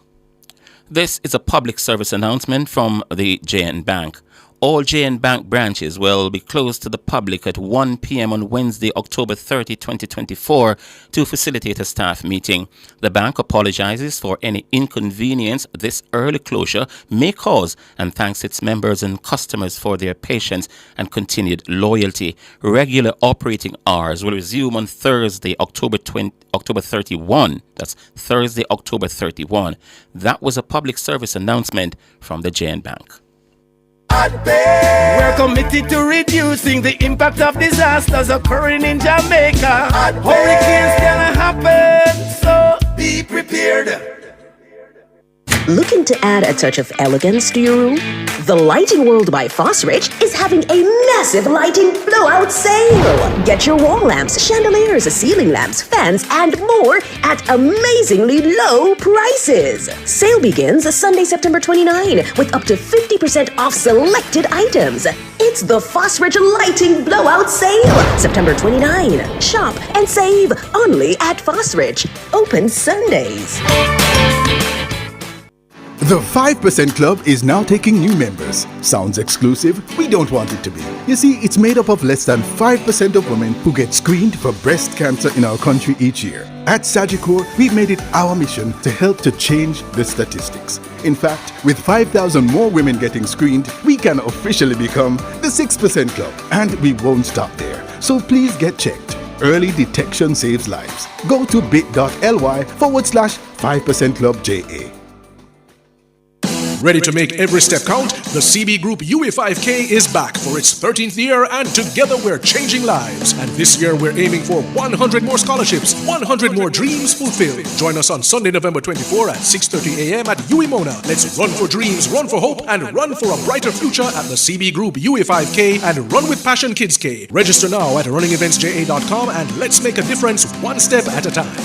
This is a public service announcement from the JN Bank. All JN Bank branches will be closed to the public at 1 p.m. on Wednesday, October 30, 2024, to facilitate a staff meeting. The bank apologizes for any inconvenience this early closure may cause and thanks its members and customers for their patience and continued loyalty. Regular operating hours will resume on Thursday, October 31. That's Thursday, October 31. That was a public service announcement from the JN Bank. We're committed to reducing the impact of disasters occurring in Jamaica. Hurricanes can happen, so be prepared. Looking to add a touch of elegance to your room? The Lighting World by Fosrich is having a massive lighting blowout sale. Get your wall lamps, chandeliers, ceiling lamps, fans, and more at amazingly low prices. Sale begins Sunday, September 29, with up to 50% off selected items. It's the Fosrich Lighting Blowout Sale, September 29. Shop and save only at Fosrich. Open Sundays. The 5% Club is now taking new members. Sounds exclusive? We don't want it to be. You see, it's made up of less than 5% of women who get screened for breast cancer in our country each year. At Sagicor, we've made it our mission to help to change the statistics. In fact, with 5,000 more women getting screened, we can officially become the 6% Club. And we won't stop there. So please get checked. Early detection saves lives. Go to bit.ly/5% Club JA. Ready to make every step count? The CB Group UE5K is back for its 13th year, and together we're changing lives. And this year we're aiming for 100 more scholarships, 100 more dreams fulfilled. Join us on Sunday, November 24 at 6:30 a.m. at UE Mona. Let's run for dreams, run for hope, and run for a brighter future at the CB Group UE5K and Run with Passion Kids K. Register now at runningeventsja.com and let's make a difference one step at a time.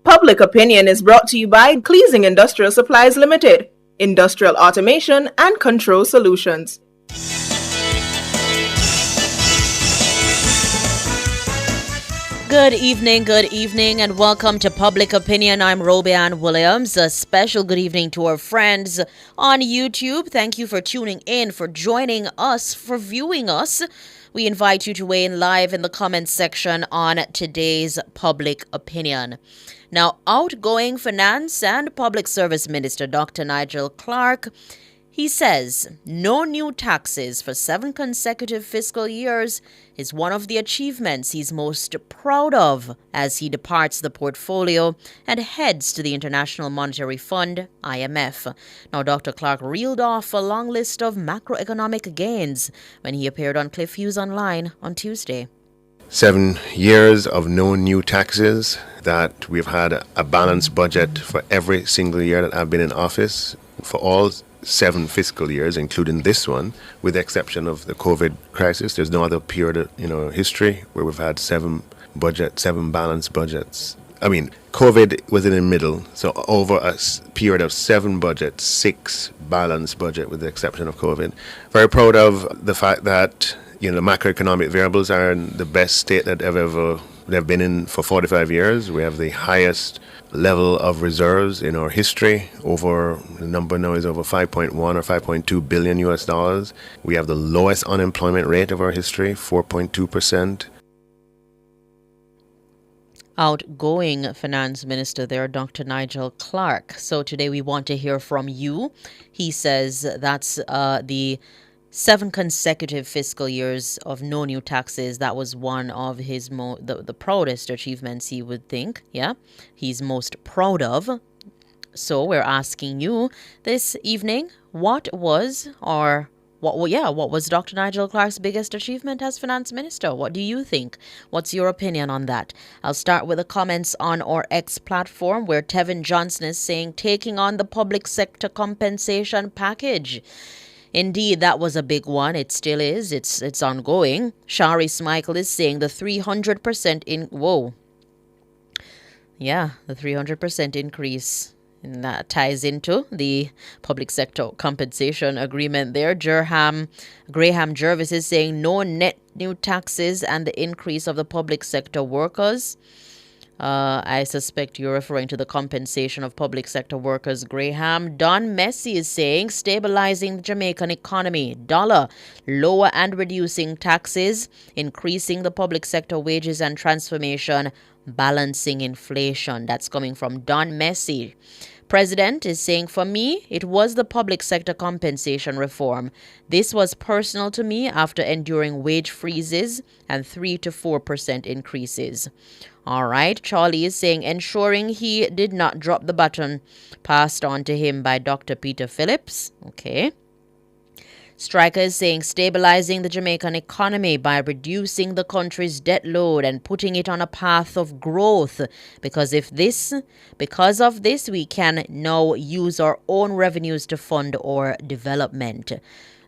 Public Opinion is brought to you by Cleasing Industrial Supplies Limited, Industrial Automation and Control Solutions. Good evening, and welcome to Public Opinion. I'm Robianne Williams. A special good evening to our friends on YouTube. Thank you for tuning in, for joining us, for viewing us. We invite you to weigh in live in the comments section on today's Public Opinion. Now, outgoing Finance and Public Service Minister Dr. Nigel Clark, he says no new taxes for 7 consecutive fiscal years is one of the achievements he's most proud of as he departs the portfolio and heads to the International Monetary Fund, IMF. Now, Dr. Clark reeled off a long list of macroeconomic gains when he appeared on Cliff Hughes Online on Tuesday. 7 years of no new taxes, that we've had a balanced budget for every single year that I've been in office, for all 7 fiscal years, including this one, with the exception of the COVID crisis. There's no other period in our history where we've had 7 balanced budgets. I mean, COVID was in the middle, so over a period of 7 budgets, 6 balanced budget with the exception of COVID. Very proud of the fact that the macroeconomic variables are in the best state that they've been in for 45 years. We have the highest level of reserves in our history. The number now is over 5.1 or 5.2 billion US dollars. We have the lowest unemployment rate of our history, 4.2%. Outgoing Finance Minister there, Dr. Nigel Clark. So today we want to hear from you. He says that's the 7 consecutive fiscal years of no new taxes. That was one of his the proudest achievements, he would think. Yeah, he's most proud of. So we're asking you this evening, what was Dr. Nigel Clark's biggest achievement as finance minister? What do you think? What's your opinion on that? I'll start with the comments on our X platform, where Tevin Johnson is saying taking on the public sector compensation package. Indeed, that was a big one. It still is. It's ongoing. Shari Michael is saying the 300% the 300% increase. And that ties into the public sector compensation agreement there. Graham Jervis is saying no net new taxes and the increase of the public sector workers. I suspect you're referring to the compensation of public sector workers, Graham. Don Messi is saying stabilizing the Jamaican economy, dollar, lower and reducing taxes, increasing the public sector wages and transformation, balancing inflation. That's coming from Don Messi. President is saying, for me, it was the public sector compensation reform. This was personal to me after enduring wage freezes and 3 to 4% increases. All right, Charlie is saying, ensuring he did not drop the baton passed on to him by Dr. Peter Phillips. Okay. Striker is saying stabilizing the Jamaican economy by reducing the country's debt load and putting it on a path of growth. Because of this, we can now use our own revenues to fund our development.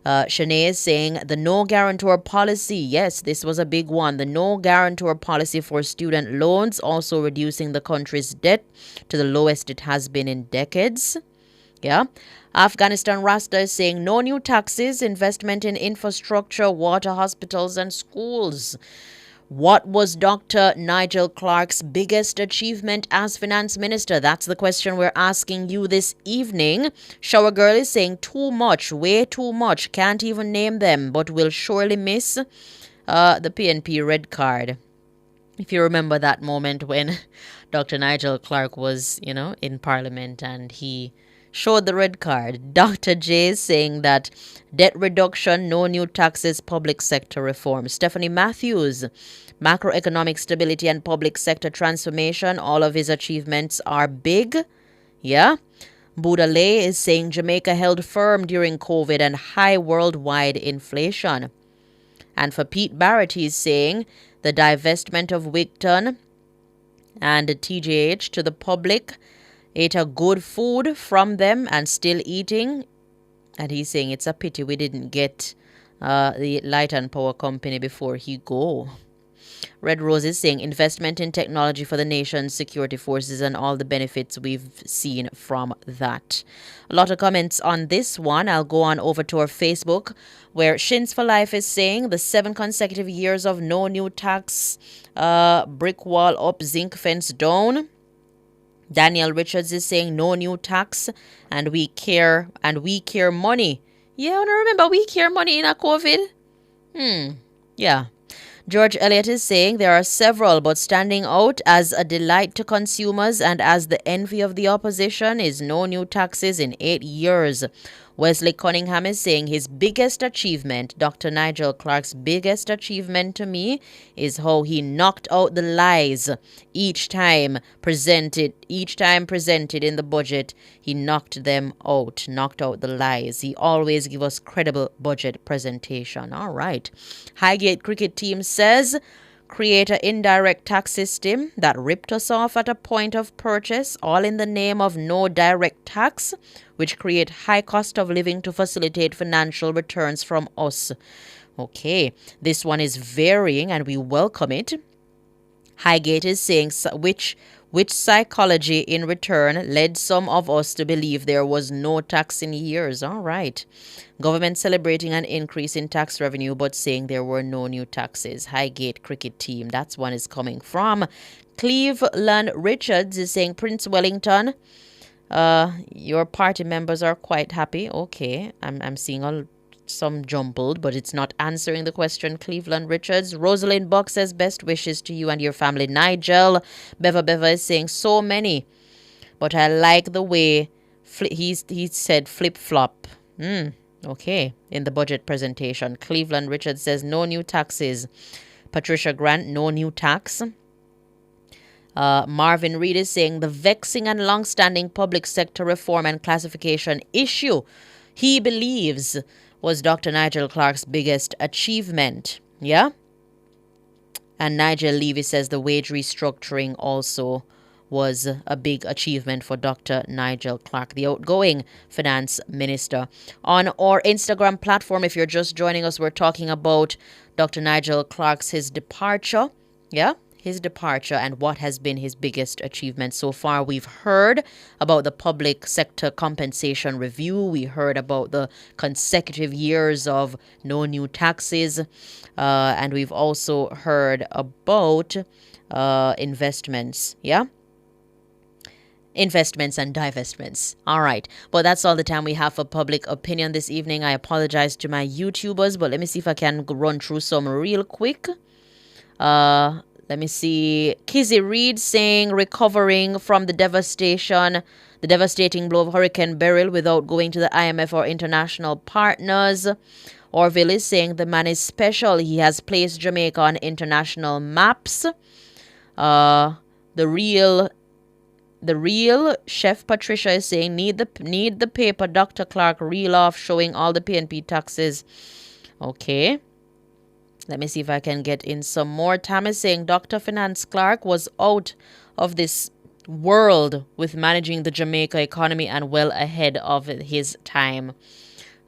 Shanae is saying the no guarantor policy. Yes, this was a big one. The no guarantor policy for student loans, also reducing the country's debt to the lowest it has been in decades. Yeah. Afghanistan Rasta is saying no new taxes, investment in infrastructure, water, hospitals, and schools. What was Dr. Nigel Clark's biggest achievement as finance minister? That's the question we're asking you this evening. Shower Girl is saying too much, way too much. Can't even name them, but will surely miss the PNP red card. If you remember that moment when Dr. Nigel Clark was, in Parliament and he showed the red card. Dr. J is saying that debt reduction, no new taxes, public sector reform. Stephanie Matthews, macroeconomic stability and public sector transformation. All of his achievements are big. Yeah. Buddha Lay is saying Jamaica held firm during COVID and high worldwide inflation. And for Pete Barrett, he's saying the divestment of Wigton and TJH to the public, ate a good food from them and still eating. And he's saying it's a pity we didn't get the Light and Power Company before he go. Red Rose is saying investment in technology for the nation's security forces and all the benefits we've seen from that. A lot of comments on this one. I'll go on over to our Facebook where Shins for Life is saying the 7 consecutive years of no new tax, brick wall up, zinc fence down. Daniel Richards is saying no new tax and we care money. Yeah, I remember we care money in a COVID. Yeah. George Elliott is saying there are several, but standing out as a delight to consumers and as the envy of the opposition is no new taxes in 8 years. Wesley Cunningham is saying his biggest achievement, Dr. Nigel Clark's biggest achievement to me, is how he knocked out the lies each time presented in the budget. He knocked out the lies. He always give us credible budget presentation. All right. Highgate cricket team says create an indirect tax system that ripped us off at a point of purchase, all in the name of no direct tax, which create high cost of living to facilitate financial returns from us. Okay, this one is varying and we welcome it. Highgate is saying which psychology in return led some of us to believe there was no tax in years. All right. Government celebrating an increase in tax revenue but saying there were no new taxes. Highgate cricket team. That's one is coming from. Cleveland Richards is saying Prince Wellington, your party members are quite happy. Okay. I'm seeing some jumbled, but it's not answering the question. Cleveland Richards. Rosalind Buck says best wishes to you and your family. Nigel Beva is saying so many, but I like the way he said flip-flop. Okay, in the budget presentation. Cleveland Richards says no new taxes. Patricia Grant, no new tax. Marvin Reed is saying the vexing and long-standing public sector reform and classification issue he believes was Dr. Nigel Clark's biggest achievement. Yeah? And Nigel Levy says the wage restructuring also was a big achievement for Dr. Nigel Clark, the outgoing finance minister. On our Instagram platform, if you're just joining us, we're talking about Dr. Nigel Clark's his departure. Yeah? His departure and what has been his biggest achievement so far. We've heard about the public sector compensation review. We heard about the consecutive years of no new taxes. And we've also heard about investments. Yeah? Investments and divestments. All right. But that's all the time we have for public opinion this evening. I apologize to my YouTubers, but let me see if I can run through some real quick. Let me see. Kizzy Reed saying recovering from the devastating blow of Hurricane Beryl without going to the IMF or international partners. Orville is saying the man is special. He has placed Jamaica on international maps. The real Chef Patricia is saying need the paper Dr. Clark reel off showing all the PNP taxes. Okay. Let me see if I can get in some more. Tam is saying Dr. Finance Clark was out of this world with managing the Jamaica economy and well ahead of his time.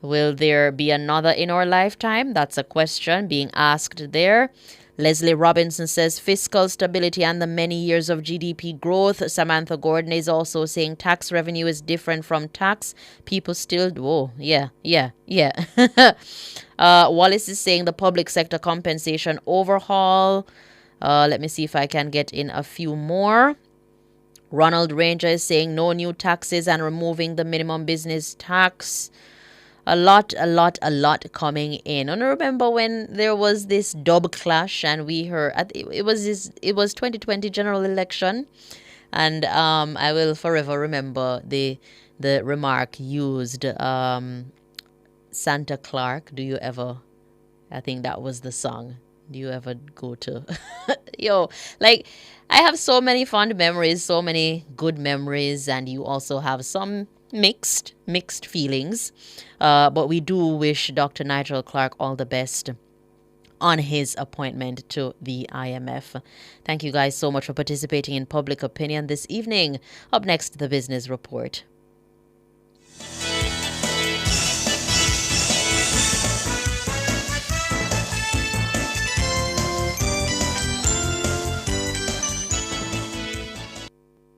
Will there be another in our lifetime? That's a question being asked there. Leslie Robinson says fiscal stability and the many years of GDP growth. Samantha Gordon is also saying tax revenue is different from tax. People still do. Oh, yeah. Wallace is saying the public sector compensation overhaul. Let me see if I can get in a few more. Ronald Ranger is saying no new taxes and removing the minimum business tax. A lot coming in. And I remember when there was this dub clash and we heard it was 2020 general election, and I will forever remember the remark used. Santa Clark, do you ever? I think that was the song. Do you ever go to? Like I have so many fond memories, so many good memories, and you also have some mixed feelings. But we do wish Dr. Nigel Clark all the best on his appointment to the IMF. Thank you guys so much for participating in Public Opinion this evening. Up next, the Business Report.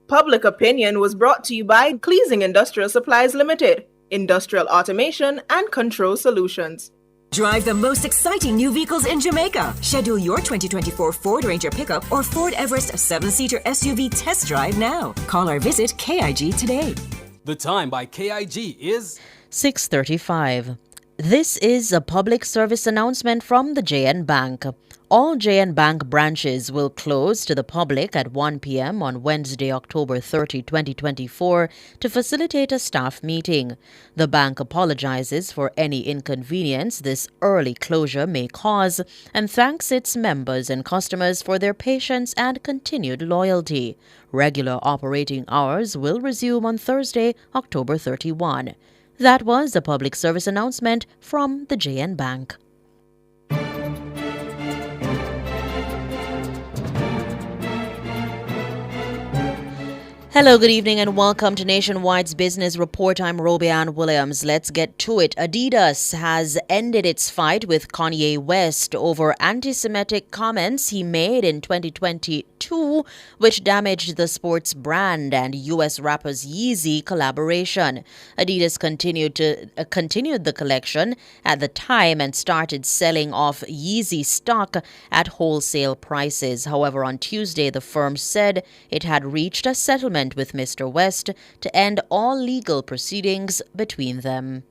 Public Opinion was brought to you by Cleasing Industrial Supplies Limited, Industrial Automation and Control Solutions. Drive the most exciting new vehicles in Jamaica. Schedule your 2024 Ford Ranger pickup or Ford Everest 7-seater SUV test drive now. Call or visit KIG today. The time by KIG is 6:35. This is a public service announcement from the JN Bank. All JN Bank branches will close to the public at 1 p.m. on Wednesday, October 30, 2024, to facilitate a staff meeting. The bank apologizes for any inconvenience this early closure may cause and thanks its members and customers for their patience and continued loyalty. Regular operating hours will resume on Thursday, October 31. That was a public service announcement from the JN Bank. Hello, good evening, and welcome to Nationwide's Business Report. I'm Robianne Williams. Let's get to it. Adidas has ended its fight with Kanye West over anti-Semitic comments he made in 2022, which damaged the sports brand and U.S. rapper's Yeezy collaboration. Adidas continued the collection at the time and started selling off Yeezy stock at wholesale prices. However, on Tuesday, the firm said it had reached a settlement with Mr. West to end all legal proceedings between them.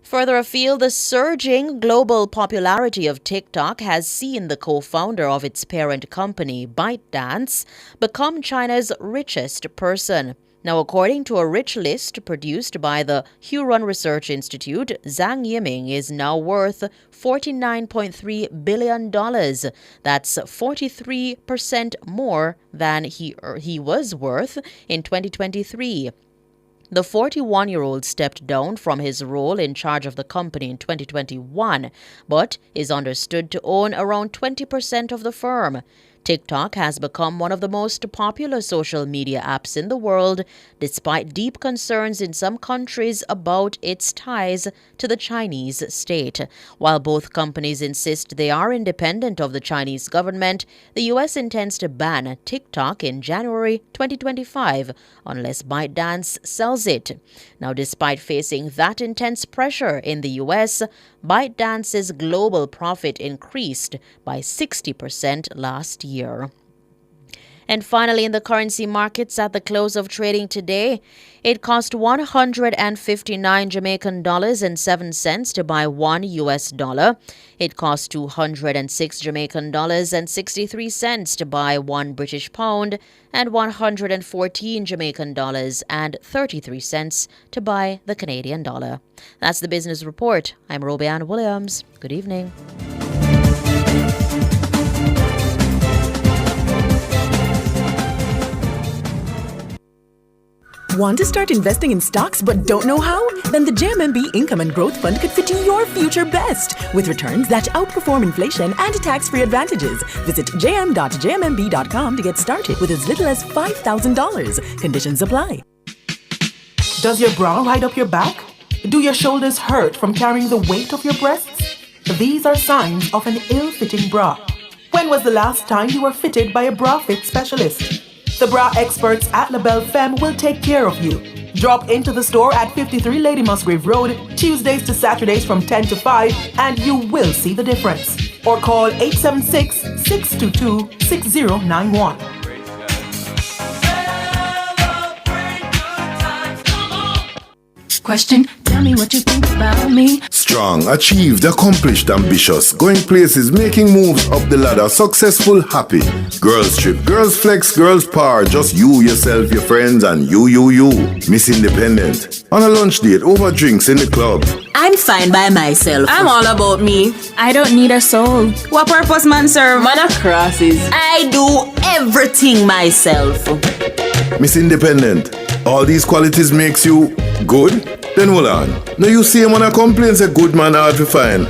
Further afield, the surging global popularity of TikTok has seen the co-founder of its parent company, ByteDance, become China's richest person. Now, according to a rich list produced by the Huron Research Institute, Zhang Yiming is now worth $49.3 billion. That's 43% more than he was worth in 2023. The 41-year-old stepped down from his role in charge of the company in 2021, but is understood to own around 20% of the firm. TikTok has become one of the most popular social media apps in the world, despite deep concerns in some countries about its ties to the Chinese state. While both companies insist they are independent of the Chinese government, the U.S. intends to ban TikTok in January 2025 unless ByteDance sells it. Now, despite facing that intense pressure in the U.S., ByteDance's global profit increased by 60% last year. And finally, in the currency markets at the close of trading today, it cost 159 Jamaican dollars and 7 cents to buy $1. It cost 206 Jamaican dollars and 63 cents to buy £1 and 114 Jamaican dollars and 33 cents to buy the Canadian dollar. That's the business report. I'm Robianne Williams. Good evening. Want to start investing in stocks but don't know how? Then the JMMB Income and Growth Fund could fit your future best with returns that outperform inflation and tax-free advantages. Visit jm.jmmb.com to get started with as little as $5,000. Conditions apply. Does your bra ride up your back? Do your shoulders hurt from carrying the weight of your breasts? These are signs of an ill-fitting bra. When was the last time you were fitted by a bra fit specialist? The bra experts at LaBelle Femme will take care of you. Drop into the store at 53 Lady Musgrave Road, Tuesdays to Saturdays from 10 to 5, and you will see the difference. Or call 876-622-6091. Question, tell me what you think about me. Strong, achieved, accomplished, ambitious, going places, making moves up the ladder, successful, happy. Girls trip, girls flex, girls power, just you, yourself, your friends, and you. Miss Independent. On a lunch date, over drinks in the club. I'm fine by myself. I'm all about me. I don't need a soul. What purpose man serve? Man of crosses. I do everything myself. Miss Independent. All these qualities makes you good? Then hold on. Now you see him when I complain, say good man hard to find.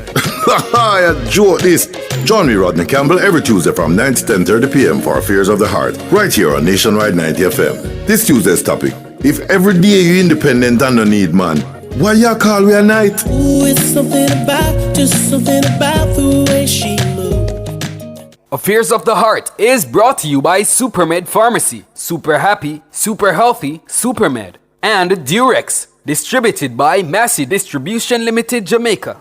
I joke this. Join me, Rodney Campbell, every Tuesday from 9 to 10:30 p.m. for Affairs of the Heart, right here on Nationwide 90 FM. This Tuesday's topic: if every day you independent and no need man, why you call we a night? Ooh, it's something about the way she moves. Affairs of the Heart is brought to you by Supermed Pharmacy, Super Happy, Super Healthy, Supermed, and Durex, distributed by Massey Distribution Limited, Jamaica.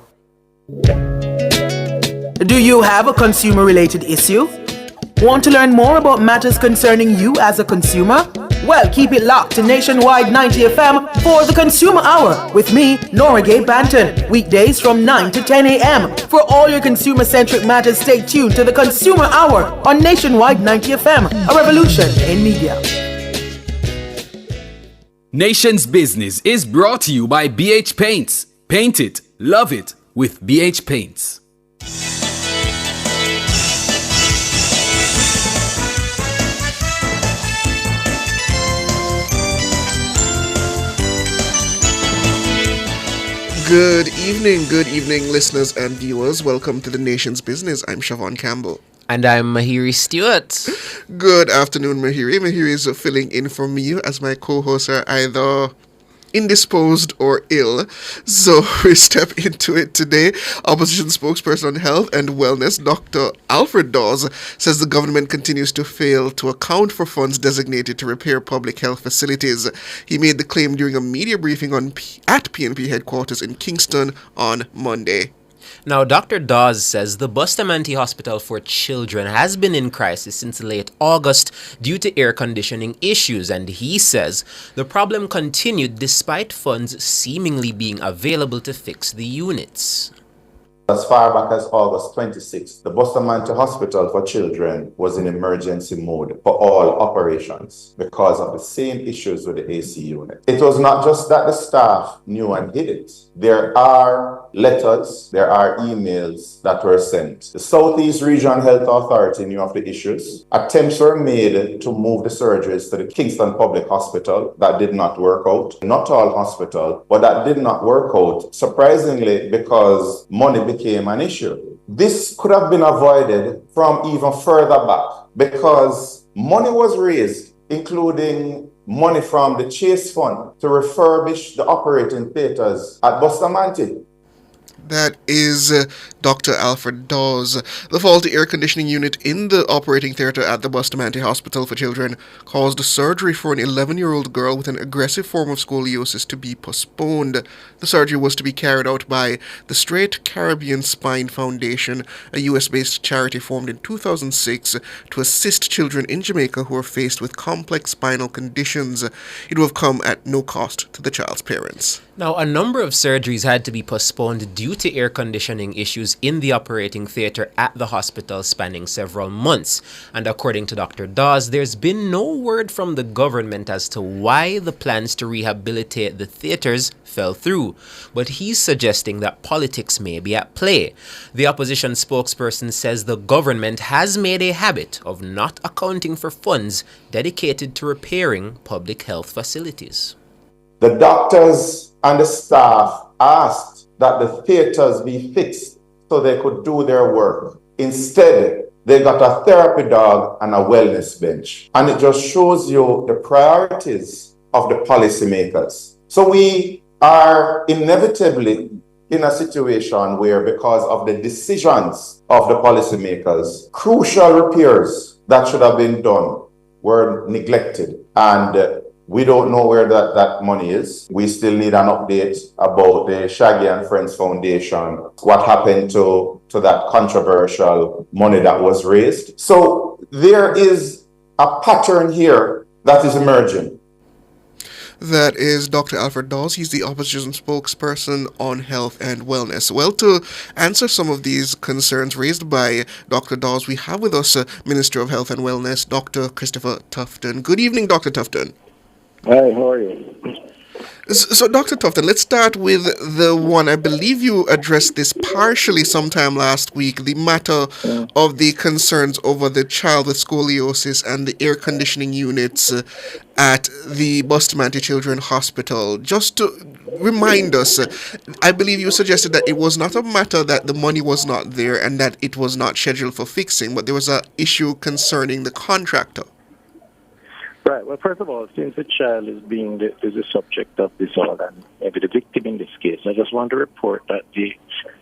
Do you have a consumer-related issue? Want to learn more about matters concerning you as a consumer? Well, keep it locked to Nationwide 90 FM for the Consumer Hour with me, Nora Gay Banton, weekdays from 9 to 10 a.m. For all your consumer-centric matters, stay tuned to the Consumer Hour on Nationwide 90 FM, a revolution in media. Nation's Business is brought to you by BH Paints. Paint it, love it with BH Paints. Good evening, listeners and viewers. Welcome to the Nation's Business. I'm Siobhan Campbell. And I'm Mahiri Stewart. Good afternoon, Mahiri. Mahiri is filling in for me as my co-hosts are either indisposed or ill. So we step into it today. Opposition spokesperson on health and wellness, Dr. Alfred Dawes, says the government continues to fail to account for funds designated to repair public health facilities. He made the claim during a media briefing at PNP headquarters in Kingston on Monday. Now, Dr. Dawes says the Bustamante Hospital for Children has been in crisis since late August due to air conditioning issues, and he says the problem continued despite funds seemingly being available to fix the units. As far back as August 26th, the Bustamante Hospital for Children was in emergency mode for all operations because of the same issues with the AC unit. It was not just that the staff knew and hid it. There are letters, there are emails that were sent. The Southeast Regional Health Authority knew of the issues. Attempts were made to move the surgeries to the Kingston Public Hospital. That did not work out. Not all hospital, but that did not work out, surprisingly, because money became an issue. This could have been avoided from even further back because money was raised, including money from the Chase Fund to refurbish the operating theaters at Bustamante. That is Dr. Alfred Dawes. The faulty air conditioning unit in the operating theatre at the Bustamante Hospital for Children caused surgery for an 11-year-old girl with an aggressive form of scoliosis to be postponed. The surgery was to be carried out by the Straight Caribbean Spine Foundation, a US-based charity formed in 2006 to assist children in Jamaica who are faced with complex spinal conditions. It will have come at no cost to the child's parents. Now, a number of surgeries had to be postponed due to air conditioning issues in the operating theatre at the hospital spanning several months. And according to Dr. Dawes, there's been no word from the government as to why the plans to rehabilitate the theatres fell through. But he's suggesting that politics may be at play. The opposition spokesperson says the government has made a habit of not accounting for funds dedicated to repairing public health facilities. The doctors and the staff asked that the theatres be fixed so they could do their work. Instead, they got a therapy dog and a wellness bench. And it just shows you the priorities of the policymakers. So we are inevitably in a situation where, because of the decisions of the policymakers, crucial repairs that should have been done were neglected. And we don't know where that money is. We still need an update about the Shaggy and Friends Foundation, what happened to that controversial money that was raised. So there is a pattern here that is emerging. That is Dr. Alfred Dawes. He's the opposition spokesperson on health and wellness. Well, to answer some of these concerns raised by Dr. Dawes, we have with us Minister of Health and Wellness, Dr. Christopher Tufton. Good evening, Dr. Tufton. Hi, how are you? So, Dr. Tufton, let's start with the one, I believe you addressed this partially sometime last week, the matter of the concerns over the child with scoliosis and the air conditioning units at the Bustamante Children's Hospital. Just to remind us, I believe you suggested that it was not a matter that the money was not there and that it was not scheduled for fixing, but there was an issue concerning the contractor. Right. Well, first of all, since the child is the subject of this all and maybe the victim in this case, I just want to report that the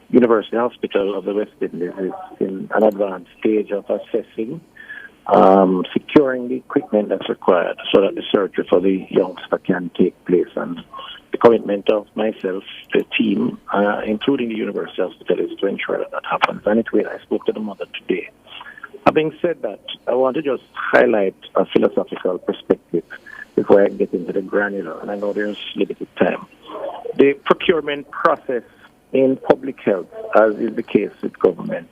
University Hospital of the West Indies is in an advanced stage of assessing, securing the equipment that's required so that the surgery for the youngster can take place. And the commitment of myself, the team, including the University Hospital, is to ensure that that happens. And anyway, I spoke to the mother today. Having said that, I want to just highlight a philosophical perspective before I get into the granular, and I know there's limited time. The procurement process in public health, as is the case with government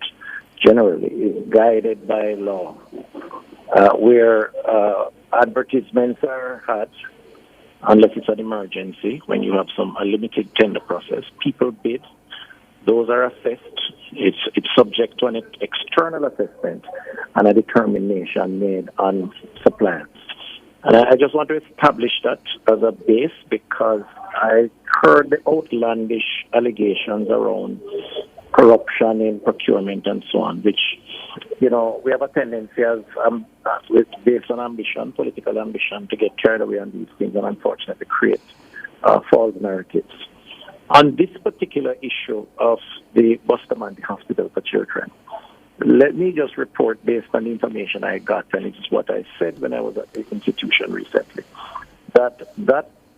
generally, is guided by law, where advertisements are had, unless it's an emergency, when you have a limited tender process, people bid. Those are assessed. It's subject to an external assessment and a determination made on suppliers. And I just want to establish that as a base because I heard the outlandish allegations around corruption in procurement and so on, which, we have a tendency as based on ambition, political ambition, to get carried away on these things and unfortunately create false narratives. On this particular issue of the Bustamante Hospital for Children, let me just report based on the information I got, and it's what I said when I was at the institution recently, that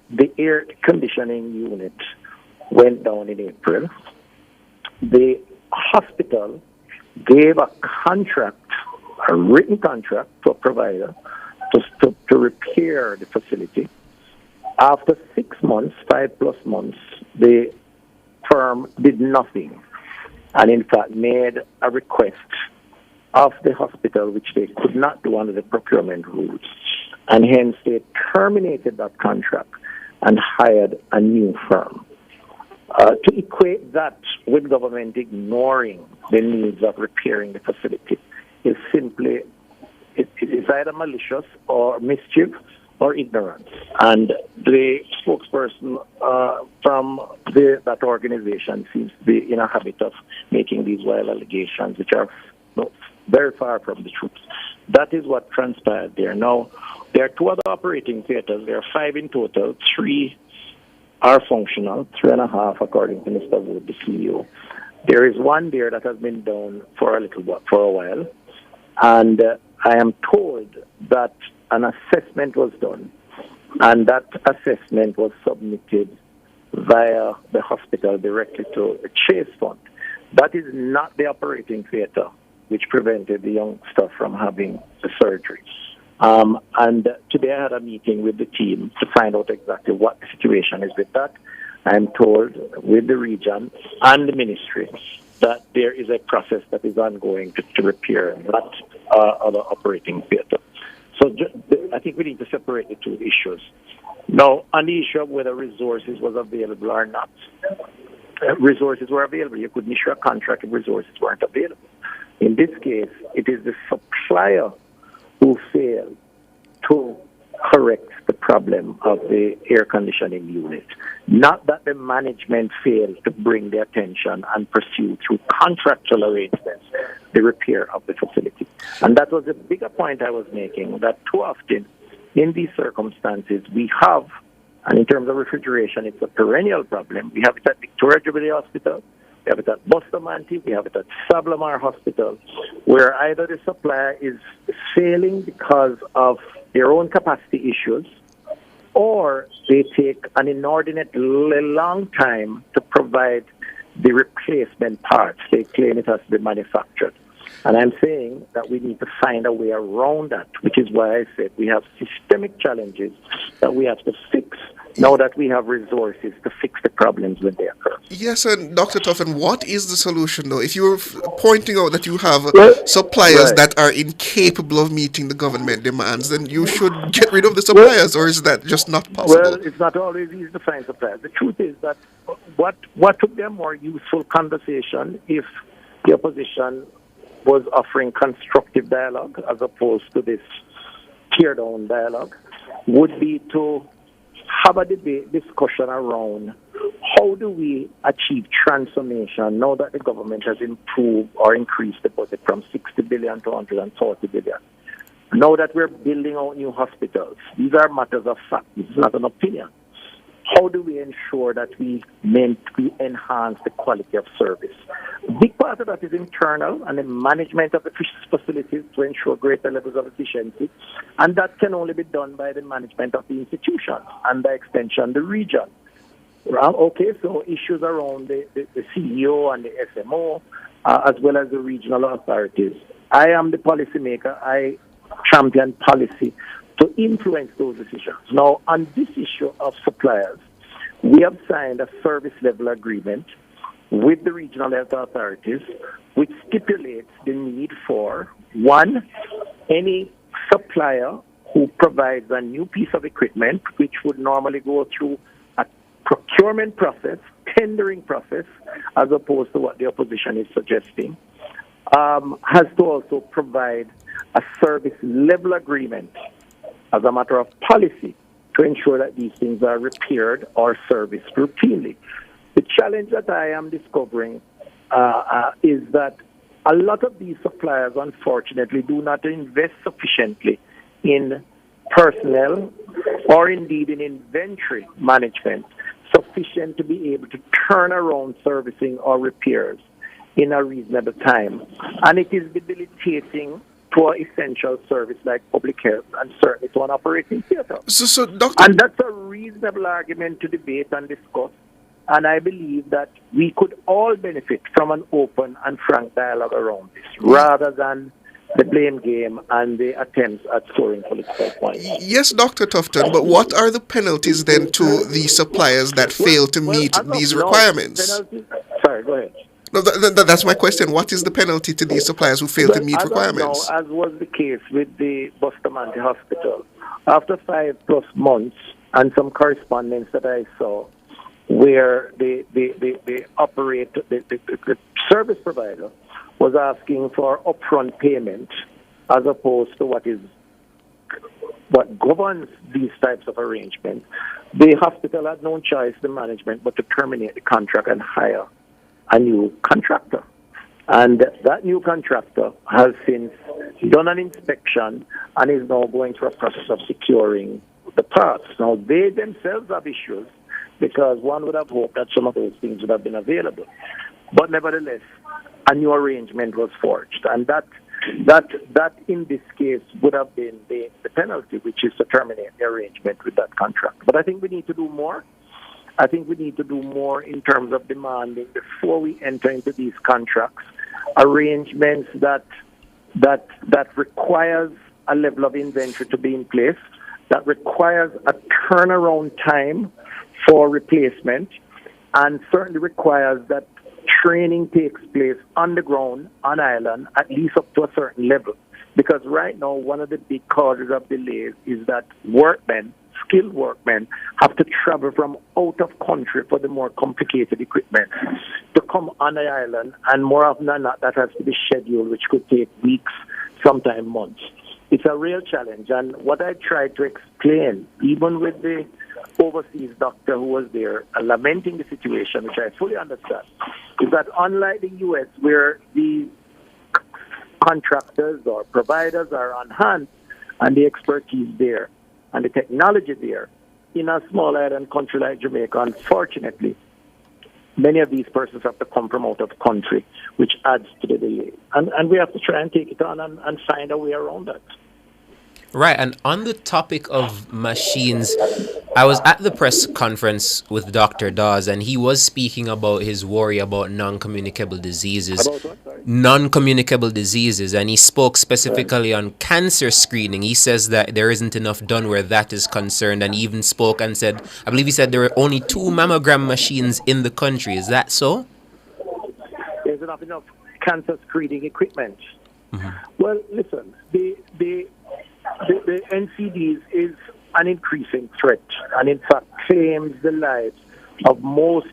the air conditioning unit went down in April. The hospital gave a written contract to a provider to repair the facility. After 6 months, 5+ months, the firm did nothing and in fact made a request of the hospital which they could not do under the procurement rules, and hence they terminated that contract and hired a new firm. To equate that with government ignoring the needs of repairing the facility is simply, it is either malicious or mischief or ignorance. And the spokesperson from that organization seems to be in a habit of making these wild allegations, which are very far from the truth. That is what transpired there. Now, there are 2 other operating theaters. There are 5 in total. 3 are functional, 3.5 according to Mr. Wood, the CEO. There is one there that has been down for a while, and I am told that an assessment was done, and that assessment was submitted via the hospital directly to the Chase Fund. That is not the operating theatre which prevented the youngster from having the surgery. And today I had a meeting with the team to find out exactly what the situation is with that. I'm told with the region and the ministry that there is a process that is ongoing to repair that other operating theatre. So I think we need to separate the two issues. Now, on the issue of whether resources was available or not, resources were available. You couldn't issue a contract if resources weren't available. In this case, it is the supplier who failed to correct the problem of the air conditioning unit. Not that the management failed to bring the attention and pursue through contractual arrangements the repair of the facility. And that was a bigger point I was making, that too often in these circumstances we have, and in terms of refrigeration, it's a perennial problem. We have it at Victoria Jubilee Hospital, we have it at Bustamante, we have it at Sablamar Hospital, where either the supplier is failing because of their own capacity issues, or they take an inordinately long time to provide the replacement parts. They claim it has to be manufactured. And I'm saying that we need to find a way around that, which is why I said we have systemic challenges that we have to fix now that we have resources to fix the problems when they occur. Yes, and Dr. Tuffin, what is the solution, though? If you're pointing out that you have suppliers that are incapable of meeting the government demands, then you should get rid of the suppliers, or is that just not possible? Well, it's not always easy to find suppliers. The truth is that what would be a more useful conversation if the opposition was offering constructive dialogue as opposed to this tear-down dialogue would be to have a debate, discussion around how do we achieve transformation now that the government has improved or increased the budget from 60 billion to 140 billion. Now that we're building out new hospitals, these are matters of fact, this is not an opinion. How do we ensure that we enhance the quality of service? A big part of that is internal and the management of the facilities to ensure greater levels of efficiency. And that can only be done by the management of the institutions and by extension the region. Okay, so issues around the CEO and the SMO as well as the regional authorities. I am the policymaker. I champion policy to influence those decisions. Now, on this issue of suppliers, we have signed a service level agreement with the regional health authorities, which stipulates the need for, one, any supplier who provides a new piece of equipment, which would normally go through a procurement process, tendering process, as opposed to what the opposition is suggesting, has to also provide a service level agreement as a matter of policy to ensure that these things are repaired or serviced routinely. The challenge that I am discovering is that a lot of these suppliers, unfortunately, do not invest sufficiently in personnel or indeed in inventory management sufficient to be able to turn around servicing or repairs in a reasonable time. And it is debilitating to an essential service like public health and certainly to an operating theatre. So, Doctor... And that's a reasonable argument to debate and discuss. And I believe that we could all benefit from an open and frank dialogue around this, rather than the blame game and the attempts at scoring political points. Yes, Dr. Tufton, but what are the penalties then to the suppliers that fail to meet these requirements? Sorry, go ahead. No, that's my question. What is the penalty to these suppliers who fail to meet requirements? As was the case with the Bustamante Hospital, after 5+ months and some correspondence that I saw, where the service provider was asking for upfront payment as opposed to what governs these types of arrangements, the hospital had no choice, the management, but to terminate the contract and hire a new contractor. And that new contractor has since done an inspection and is now going through a process of securing the parts. Now, they themselves have issues because one would have hoped that some of those things would have been available. But nevertheless, a new arrangement was forged, and that in this case would have been the penalty, which is to terminate the arrangement with that contract. But I think we need to do more. I think we need to do more in terms of demanding, before we enter into these contracts, arrangements that requires a level of inventory to be in place, that requires a turnaround time for replacement, and certainly requires that training takes place on the ground, on island, at least up to a certain level. Because right now, one of the big causes of delays is that workmen, skilled workmen, have to travel from out of country for the more complicated equipment to come on the island, and more often than not, that has to be scheduled, which could take weeks, sometimes months. It's a real challenge, and what I tried to explain, even with the overseas doctor who was there, lamenting the situation, which I fully understand, is that unlike the U.S., where the contractors or providers are on hand and the expertise there and the technology there, in a small island country like Jamaica, unfortunately, many of these persons have to come from out of country, which adds to the delay. And we have to try and take it on and find a way around that. Right, and on the topic of machines, I was at the press conference with Dr. Dawes, and he was speaking about his worry about non-communicable diseases. About what, sorry? Non-communicable diseases, and he spoke specifically on cancer screening. He says that there isn't enough done where that is concerned, and he even spoke and said, I believe he said there are only 2 mammogram machines in the country. Is that so? There's not enough cancer screening equipment. Well, listen, the NCDs is an increasing threat, and in fact claims the lives of most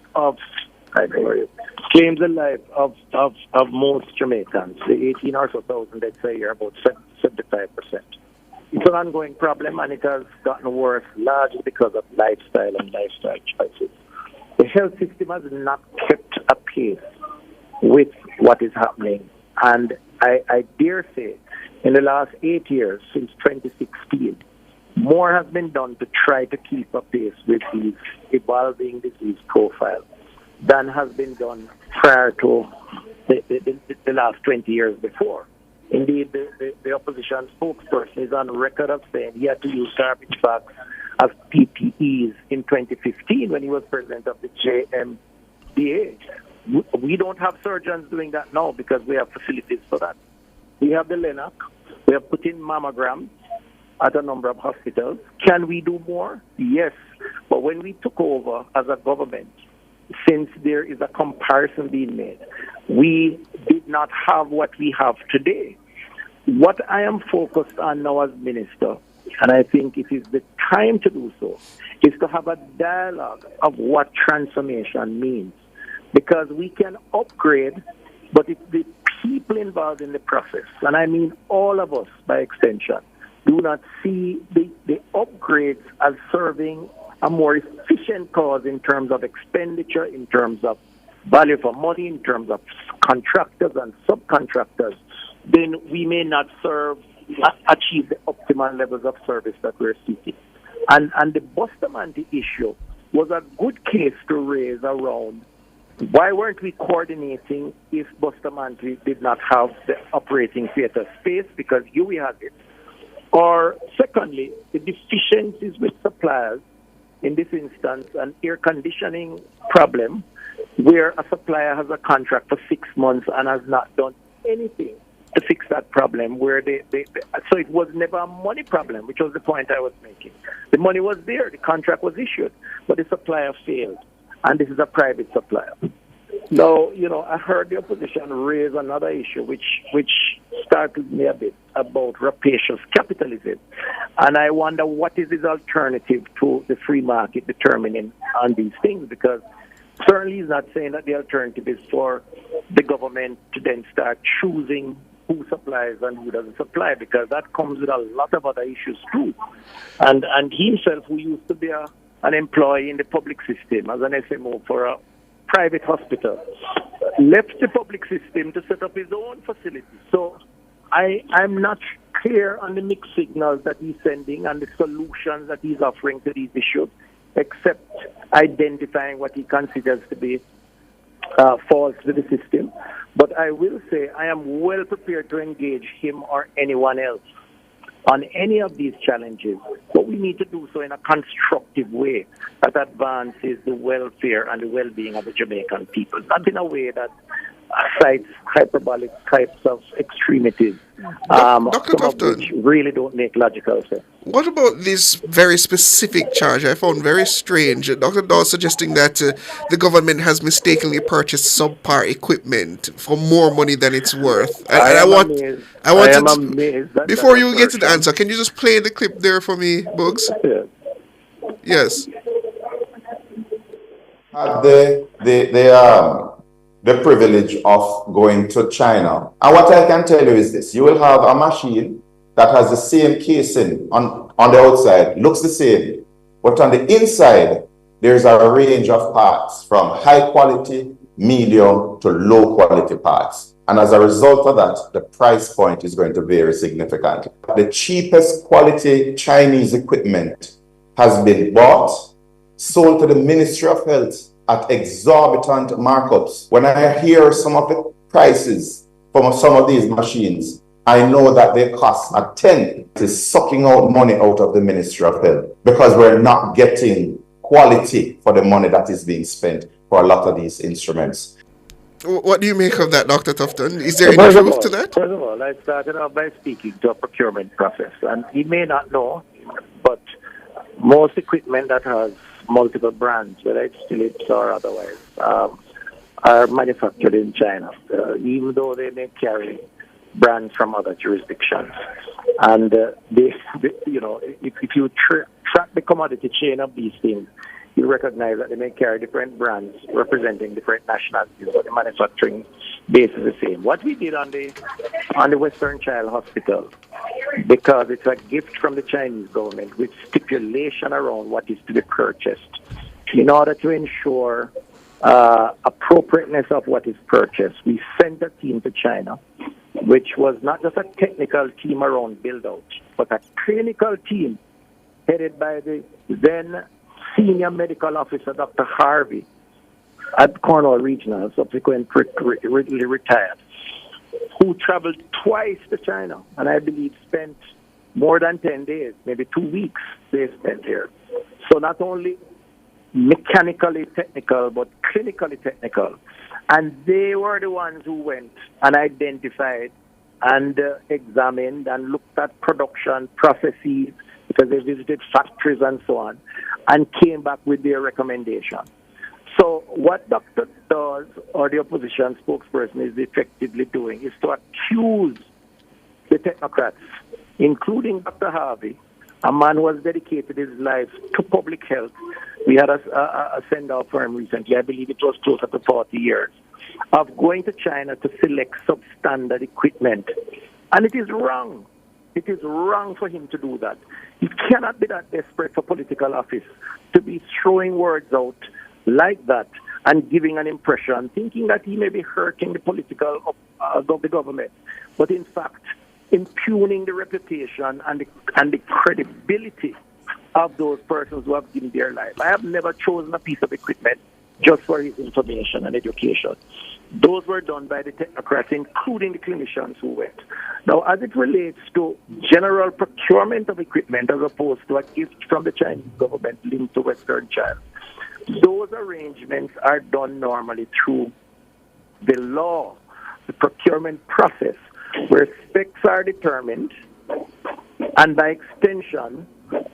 Jamaicans, the 18 or so thousand deaths a year, about 75%. It's an ongoing problem, and it has gotten worse largely because of lifestyle and lifestyle choices. The health system has not kept a pace with what is happening, and I dare say in the last 8 years, since 2016, more has been done to try to keep a pace with these evolving disease profiles than has been done prior to the last 20 years before. Indeed, the opposition spokesperson is on record of saying he had to use garbage bags as PPEs in 2015 when he was president of the JMDA. We don't have surgeons doing that now because we have facilities for that. We have the LENOC. We have put in mammograms at a number of hospitals. Can we do more? Yes. But when we took over as a government, since there is a comparison being made, we did not have what we have today. What I am focused on now as minister, and I think it is the time to do so, is to have a dialogue of what transformation means. Because we can upgrade, but it's the people involved in the process, and I mean all of us by extension, do not see the upgrades as serving a more efficient cause in terms of expenditure, in terms of value for money, in terms of contractors and subcontractors, then we may not achieve the optimal levels of service that we're seeking. And the Bustamante issue was a good case to raise around why weren't we coordinating if Bustamante did not have the operating theater space, because we had it. Or secondly, the deficiencies with suppliers, in this instance, an air conditioning problem where a supplier has a contract for 6 months and has not done anything to fix that problem, where so it was never a money problem, which was the point I was making. The money was there, the contract was issued, but the supplier failed, and this is a private supplier. Now, I heard the opposition raise another issue which startled me a bit about rapacious capitalism, and I wonder what is his alternative to the free market determining on these things, because certainly he's not saying that the alternative is for the government to then start choosing who supplies and who doesn't supply, because that comes with a lot of other issues too. And he himself, who used to be an employee in the public system as an SMO for a private hospital, left the public system to set up his own facility. So I'm not clear on the mixed signals that he's sending and the solutions that he's offering to these issues. except identifying what he considers to be faults with the system. But I will say I am well prepared to engage him or anyone else on any of these challenges, but we need to do so in a constructive way that advances the welfare and the well-being of the Jamaican people, not in a way that cites hyperbolic types of extremities, some of which really don't make logical sense. What about this very specific charge I found very strange? Dr. Dawes suggesting that the government has mistakenly purchased subpar equipment for more money than it's worth. Before you get to the answer, can you just play the clip there for me, Bugs? Yes. The privilege of going to China. And what I can tell you is this. You will have a machine that has the same casing on the outside, looks the same. But on the inside, there's a range of parts from high quality, medium to low quality parts. And as a result of that, the price point is going to vary significantly. The cheapest quality Chinese equipment has been bought, sold to the Ministry of Health at exorbitant markups. When I hear some of the prices from some of these machines, I know that they cost a tenth. It is sucking out money out of the Ministry of Health because we're not getting quality for the money that is being spent for a lot of these instruments. What do you make of that, Dr. Tufton? Is there any truth to that? First of all, I started off by speaking to a procurement process, and he may not know, but most equipment that has multiple brands, whether it's Philips or otherwise, are manufactured in China, even though they may carry brands from other jurisdictions. And if you track the commodity chain of these things, you recognize that they may carry different brands representing different nationalities, but the manufacturing base is the same. What we did on the Western Child Hospital, because it's a gift from the Chinese government with stipulation around what is to be purchased, in order to ensure appropriateness of what is purchased, we sent a team to China, which was not just a technical team around build-out, but a clinical team headed by the then Senior Medical Officer, Dr. Harvey, at Cornwall Regional, subsequently retired, who traveled twice to China, and I believe spent more than 10 days, maybe 2 weeks they spent here. So not only mechanically technical, but clinically technical. And they were the ones who went and identified and examined and looked at production processes, because they visited factories and so on, and came back with their recommendation. So what Dr. Dawes, or the opposition spokesperson, is effectively doing is to accuse the technocrats, including Dr. Harvey, a man who has dedicated his life to public health. We had a send-off for him recently, I believe it was closer to 40 years, of going to China to select substandard equipment. And it is wrong. It is wrong for him to do that. He cannot be that desperate for political office to be throwing words out like that and giving an impression, thinking that he may be hurting the political of the government, but in fact impugning the reputation and the credibility of those persons who have given their life. I have never chosen a piece of equipment just for his information and education. Those were done by the technocrats, including the clinicians who went. Now, as it relates to general procurement of equipment as opposed to a gift from the Chinese government linked to Western Child, those arrangements are done normally through the law, the procurement process, where specs are determined, and by extension,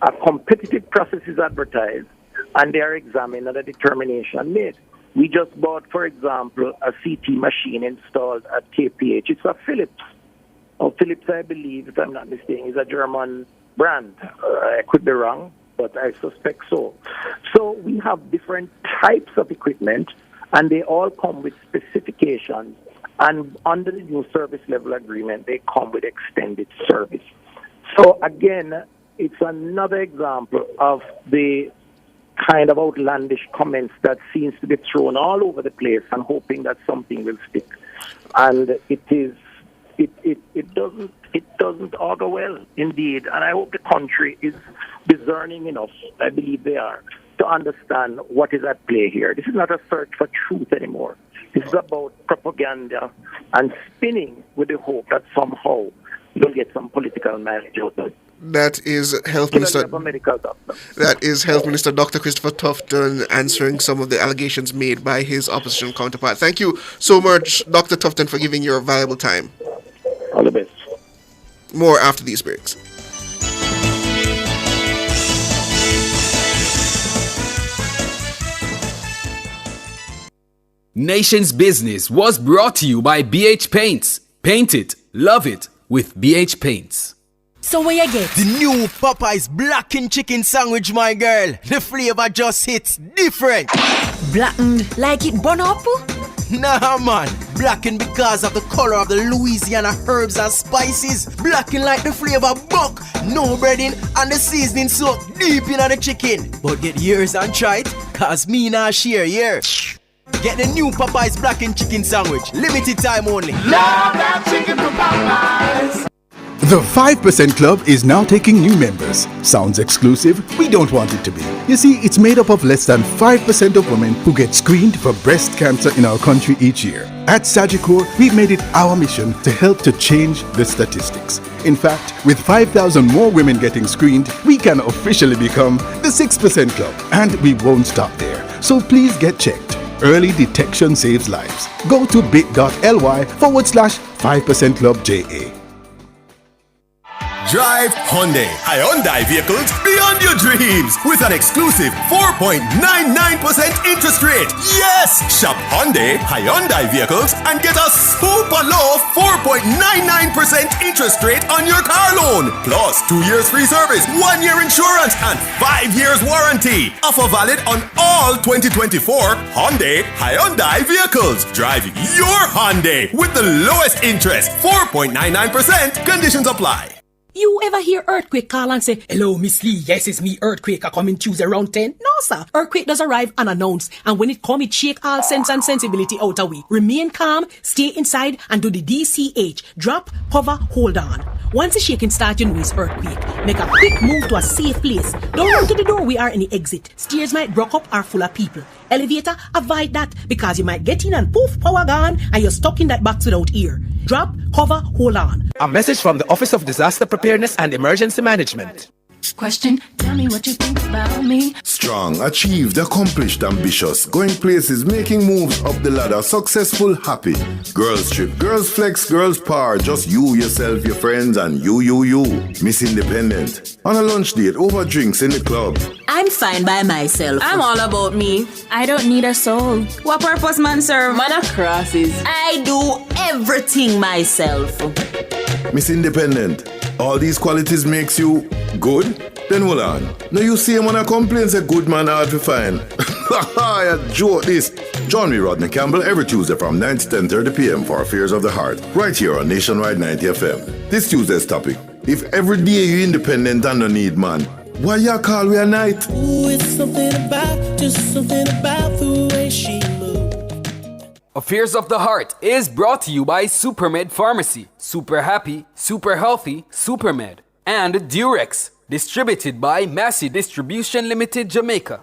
a competitive process is advertised, and they are examined and a determination made. We just bought, for example, a CT machine installed at KPH. It's a Philips. Philips, I believe, if I'm not mistaken, is a German brand. I could be wrong, but I suspect so. So we have different types of equipment, and they all come with specifications. And under the new service level agreement, they come with extended service. So again, it's another example of the kind of outlandish comments that seems to be thrown all over the place and hoping that something will stick. And it doesn't augur well, indeed. And I hope the country is discerning enough, I believe they are, to understand what is at play here. This is not a search for truth anymore. This is about propaganda and spinning with the hope that somehow you'll get some political mileage out of it. That is Health Minister. That is Health Minister Dr. Christopher Tufton answering some of the allegations made by his opposition counterpart. Thank you so much, Dr. Tufton, for giving your valuable time. All the best. More after these breaks. Nation's Business was brought to you by BH Paints. Paint it, love it with BH Paints. So where you get? The new Popeye's blackened chicken sandwich, my girl. The flavor just hits different. Blackened like it burn up? Nah, man. Blackened because of the color of the Louisiana herbs and spices. Blackened like the flavor buck. No breading and the seasoning soaked deep in the chicken. But get yours and try it, cause me nah share yours. Get the new Popeye's blackened chicken sandwich. Limited time only. Love that chicken from Popeyes. The 5% Club is now taking new members. Sounds exclusive? We don't want it to be. You see, it's made up of less than 5% of women who get screened for breast cancer in our country each year. At Sagicor, we've made it our mission to help to change the statistics. In fact, with 5,000 more women getting screened, we can officially become the 6% Club. And we won't stop there. So please get checked. Early detection saves lives. Go to bit.ly/5% Club JA. Drive Hyundai vehicles beyond your dreams with an exclusive 4.99% interest rate. Yes! Shop Hyundai vehicles and get a super low 4.99% interest rate on your car loan. Plus 2 years free service, 1 year insurance, and 5 years warranty. Offer valid on all 2024 Hyundai vehicles. Drive your Hyundai with the lowest interest, 4.99%. Conditions apply. You ever hear earthquake call and say, "Hello, Miss Lee, yes, it's me, earthquake, I come in Tuesday around 10? No, sir. Earthquake does arrive unannounced, and when it come, it shake all sense and sensibility out of we. Remain calm, stay inside, and do the DCH. Drop, cover, hold on. Once the shaking starts, you know it's earthquake. Make a quick move to a safe place. Don't run to the door, we are in the exit. Stairs might block up or full of people. Elevator, avoid that, because you might get in and poof, power gone, and you're stuck in that box without ear. Drop, cover, hold on. A message from the Office of Disaster Preparedness and Emergency Management. Question, tell me what you think about me. Strong, achieved, accomplished, ambitious, going places, making moves up the ladder, successful, happy. Girls trip, girls flex, girls power, just you, yourself, your friends, and you. Miss Independent. On a lunch date, over drinks in the club. I'm fine by myself. I'm all about me. I don't need a soul. What purpose man serve? Man of crosses. I do everything myself. Miss Independent. All these qualities makes you good? Then hold on. Now you see him when I complain say good man hard to find. I joke this. Join me, Rodney Campbell, every Tuesday from 9 to 10:30 p.m. for Affairs of the Heart, right here on Nationwide 90 FM. This Tuesday's topic: if every day you independent and no need man, why you call we a night? Ooh, it's something about the way she moves. Affairs of the Heart is brought to you by Supermed Pharmacy. Super happy, super healthy, Supermed. And Durex, distributed by Massey Distribution Limited, Jamaica.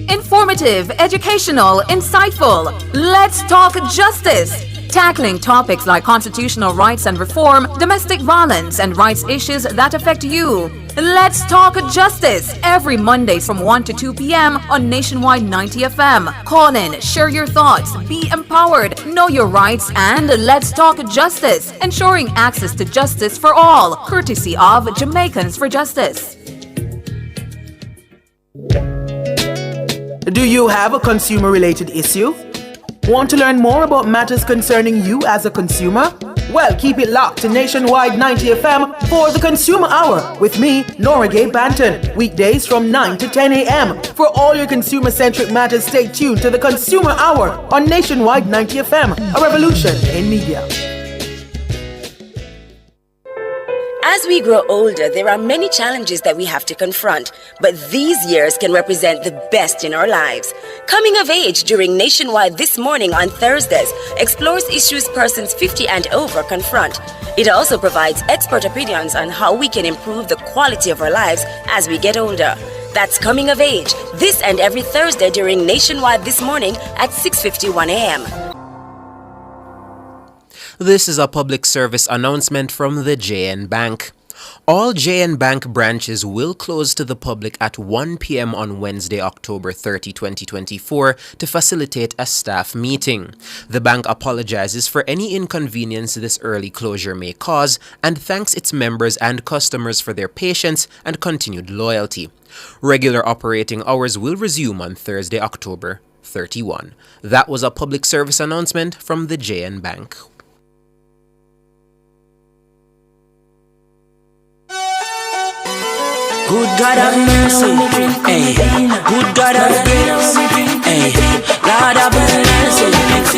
Informative, educational, insightful. Let's talk justice. Tackling topics like constitutional rights and reform, domestic violence, and rights issues that affect you. Let's talk justice every Monday from 1 to 2 p.m. on Nationwide 90 FM. Call in, share your thoughts, be empowered, know your rights, and let's talk justice, ensuring access to justice for all, courtesy of Jamaicans for Justice. Do you have a consumer-related issue? Want to learn more about matters concerning you as a consumer? Well, keep it locked to Nationwide 90 FM for the Consumer Hour with me, Nora Gay Banton. Weekdays from 9 to 10 a.m. For all your consumer-centric matters, stay tuned to the Consumer Hour on Nationwide 90 FM, a revolution in media. As we grow older, there are many challenges that we have to confront, but these years can represent the best in our lives. Coming of Age during Nationwide This Morning on Thursdays explores issues persons 50 and over confront. It also provides expert opinions on how we can improve the quality of our lives as we get older. That's Coming of Age, this and every Thursday during Nationwide This Morning at 6:51 a.m. This is a public service announcement from the JN Bank. All JN Bank branches will close to the public at 1 p.m. on Wednesday, October 30, 2024 to facilitate a staff meeting. The bank apologizes for any inconvenience this early closure may cause and thanks its members and customers for their patience and continued loyalty. Regular operating hours will resume on Thursday, October 31. That was a public service announcement from the JN Bank. Good God of mercy, hey. Good God of grace, hey. Lord of mercy, hey.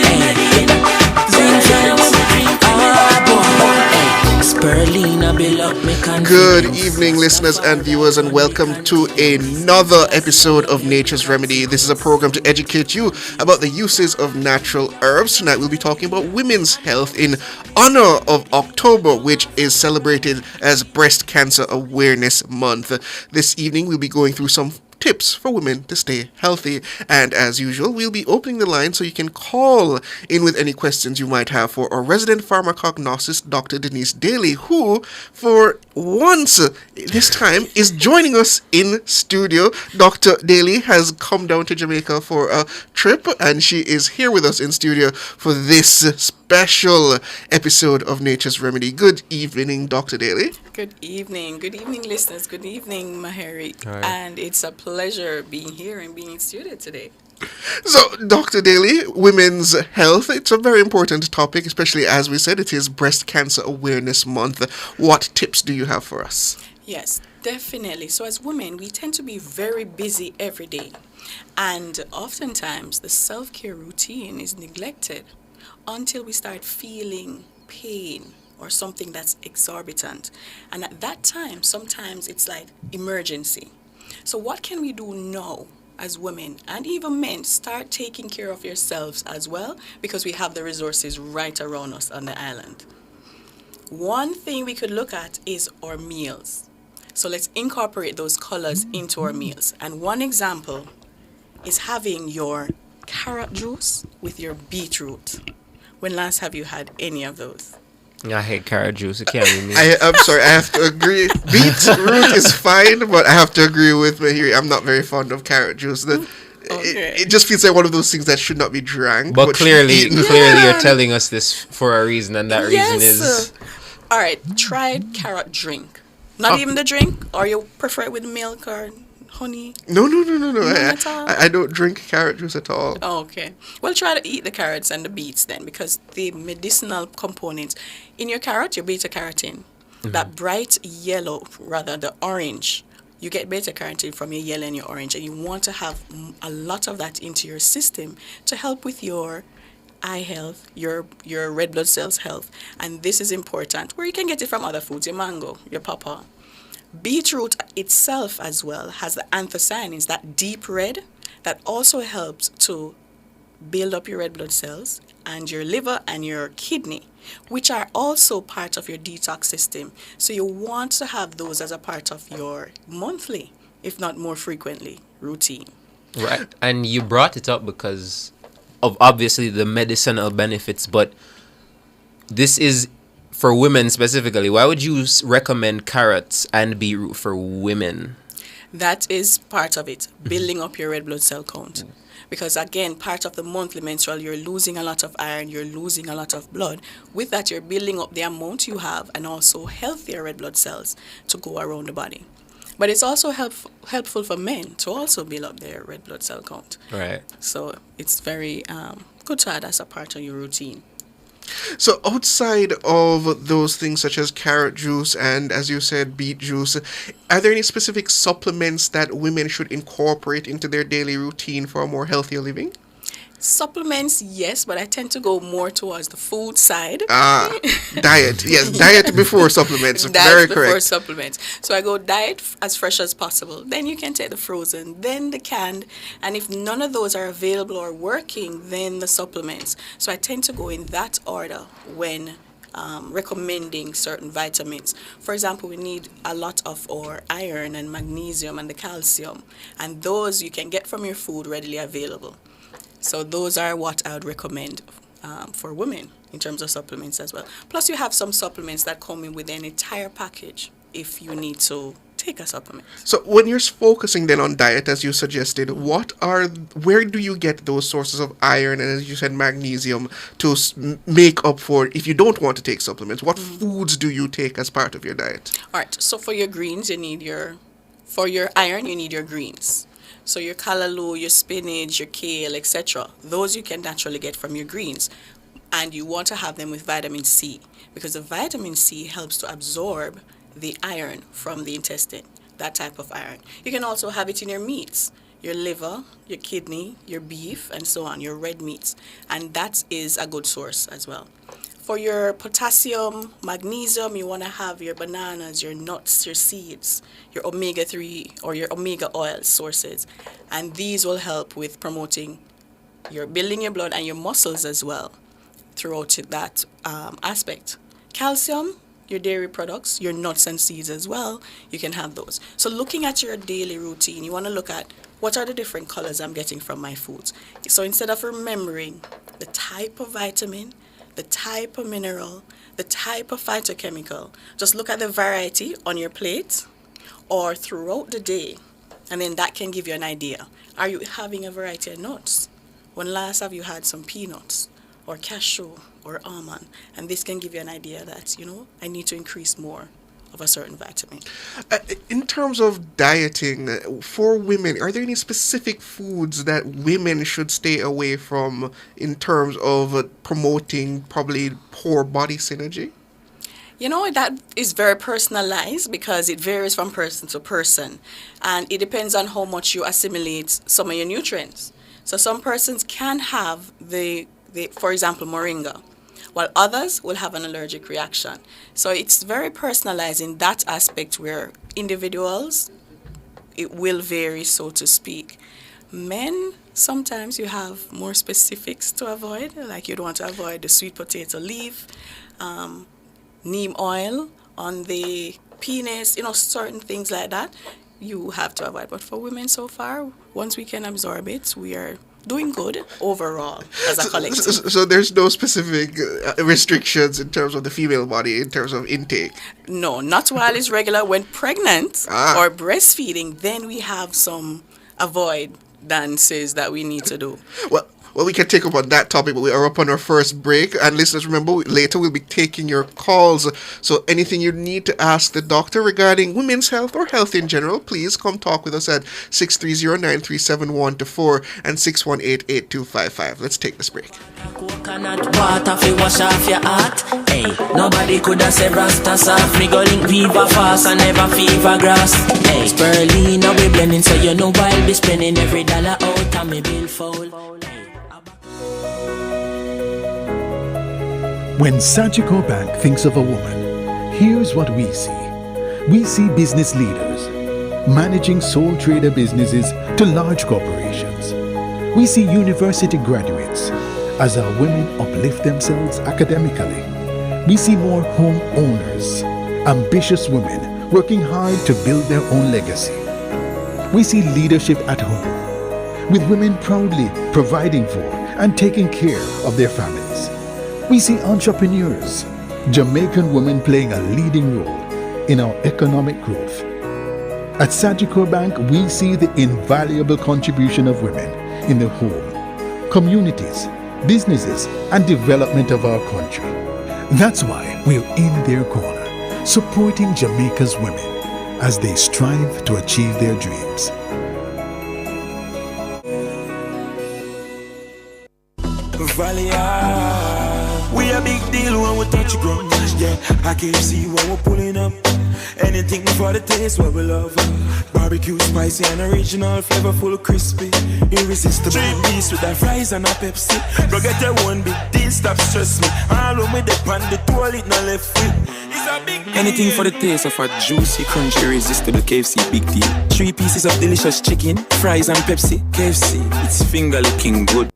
Good evening, listeners and viewers, and welcome to another episode of Nature's Remedy. This is a program to educate you about the uses of natural herbs. Tonight we'll be talking about women's health in honor of October, which is celebrated as Breast Cancer Awareness Month. This evening we'll be going through some tips for women to stay healthy, and as usual we'll be opening the line so you can call in with any questions you might have for our resident pharmacognosist, Dr. Denise Daly, who for once this time is joining us in studio. Dr. Daly has come down to Jamaica for a trip and she is here with us in studio for this special episode of Nature's Remedy. Good evening, Dr. Daly. Good evening, listeners. Good evening, Mahari. Hi. And it's a pleasure being here and being in studio today. So, Dr. Daly, women's health, it's a very important topic, especially as we said, it is Breast Cancer Awareness Month. What tips do you have for us? Yes, definitely. So as women, we tend to be very busy every day. And oftentimes, the self-care routine is neglected until we start feeling pain or something that's exorbitant. And at that time, sometimes it's like emergency. So what can we do now as women and even men? Start taking care of yourselves as well, because we have the resources right around us on the island. One thing we could look at is our meals. So let's incorporate those colors into our meals. And one example is having your carrot juice with your beetroot. When last have you had any of those? I hate carrot juice. It can't be me. I'm sorry, I have to agree. Beetroot is fine, but I have to agree with Mahiri. I'm not very fond of carrot juice. It just feels like one of those things that should not be drank. But clearly you're telling us this for a reason, and that reason is... All right, try carrot drink. Not even the drink? Or you prefer it with milk or honey? No. At all? I don't drink carrot juice at all. Oh, okay. Well, try to eat the carrots and the beets then, because the medicinal components in your carrot, your beta carotene, that bright yellow, rather the orange, you get beta carotene from your yellow and your orange, and you want to have a lot of that into your system to help with your eye health, your red blood cells health. And this is important, where you can get it from other foods, your mango, your pawpaw. Beetroot itself as well has the anthocyanins, that deep red, that also helps to build up your red blood cells and your liver and your kidney, which are also part of your detox system. So you want to have those as a part of your monthly, if not more frequently, routine. Right. And you brought it up because of obviously the medicinal benefits, but this is for women specifically. Why would you recommend carrots and beetroot for women? That is part of it, building up your red blood cell count. Because again, part of the monthly menstrual, you're losing a lot of iron, you're losing a lot of blood. With that, you're building up the amount you have and also healthier red blood cells to go around the body. But it's also helpful for men to also build up their red blood cell count. Right. So it's very good to add as a part of your routine. So outside of those things such as carrot juice and, as you said, beet juice, are there any specific supplements that women should incorporate into their daily routine for a more healthier living? Supplements, yes, but I tend to go more towards the food side. Diet. Yes, diet before supplements. Diet Very before correct. supplements. So I go diet as fresh as possible. Then you can take the frozen, then the canned, and if none of those are available or working, then the supplements. So I tend to go in that order when recommending certain vitamins. For example, we need a lot of our iron and magnesium and the calcium, and those you can get from your food readily available. So those are what I would recommend for women in terms of supplements as well. Plus, you have some supplements that come in with an entire package if you need to take a supplement. So when you're focusing then on diet, as you suggested, where do you get those sources of iron and, as you said, magnesium to make up for if you don't want to take supplements? What foods do you take as part of your diet? All right. So for your greens, for your iron, you need your greens. So your callaloo, your spinach, your kale, etc. Those you can naturally get from your greens. And you want to have them with vitamin C, because the vitamin C helps to absorb the iron from the intestine, that type of iron. You can also have it in your meats, your liver, your kidney, your beef, and so on, your red meats. And that is a good source as well. For your potassium, magnesium, you want to have your bananas, your nuts, your seeds, your omega-3 or your omega oil sources. And these will help with promoting building your blood and your muscles as well throughout that aspect. Calcium, your dairy products, your nuts and seeds as well, you can have those. So looking at your daily routine, you want to look at what are the different colors I'm getting from my foods. So instead of remembering the type of vitamin, the type of mineral, the type of phytochemical, just look at the variety on your plate or throughout the day, and then that can give you an idea. Are you having a variety of nuts? When last have you had some peanuts or cashew or almond? And this can give you an idea that, I need to increase more of a certain vitamin. In terms of dieting, for women, are there any specific foods that women should stay away from in terms of promoting probably poor body synergy? That is very personalized because it varies from person to person. And it depends on how much you assimilate some of your nutrients. So some persons can have for example, moringa, while others will have an allergic reaction. So it's very personalized in that aspect where individuals, it will vary, so to speak. Men, sometimes you have more specifics to avoid, like you'd want to avoid the sweet potato leaf, neem oil on the penis, certain things like that you have to avoid. But for women so far, once we can absorb it, we are doing good overall as a collective. So there's no specific restrictions in terms of the female body, in terms of intake? No, not while it's regular. When pregnant or breastfeeding, then we have some avoidances that we need to do. Well, we can take up on that topic, but we are up on our first break. And listeners, remember, later we'll be taking your calls. So anything you need to ask the doctor regarding women's health or health in general, please come talk with us at 630-937-124 and 618-8255. Let's take this break. Coconut water fi wash off your heart. Hey, nobody could have said Rasta soft. Me go link Viva fast and never fever grass. Hey, Spirulina we blending, so you know I'll be spending every dollar out and me bill fold. When Sagicor Bank thinks of a woman, here's what we see. We see business leaders managing sole trader businesses to large corporations. We see university graduates as our women uplift themselves academically. We see more home owners, ambitious women working hard to build their own legacy. We see leadership at home, with women proudly providing for and taking care of their families. We see entrepreneurs, Jamaican women playing a leading role in our economic growth. At Sagicor Bank, we see the invaluable contribution of women in the home, communities, businesses, and development of our country. That's why we're in their corner, supporting Jamaica's women as they strive to achieve their dreams. We a big deal when we touch ground. Yeah, I can see when we're pulling up. Anything for the taste what we love. Barbecue, spicy and original, flavorful, crispy, irresistible. 3 piece with the fries and a Pepsi. Go get your one big deal, stop stress me. All when we dip on the toilet, no left foot. Anything for the taste of a juicy, crunchy, irresistible KFC big deal. 3 pieces of delicious chicken, fries and Pepsi. KFC, it's finger licking good.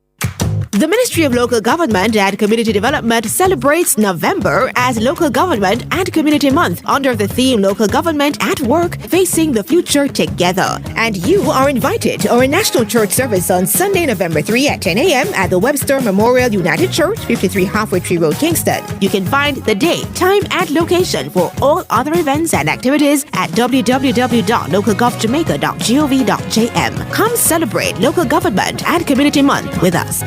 The Ministry of Local Government and Community Development celebrates November as Local Government and Community Month under the theme Local Government at Work, Facing the Future Together. And you are invited to our National Church service on Sunday, November 3 at 10 a.m. at the Webster Memorial United Church, 53 Halfway Tree Road, Kingston. You can find the date, time, and location for all other events and activities at www.localgovjamaica.gov.jm. Come celebrate Local Government and Community Month with us.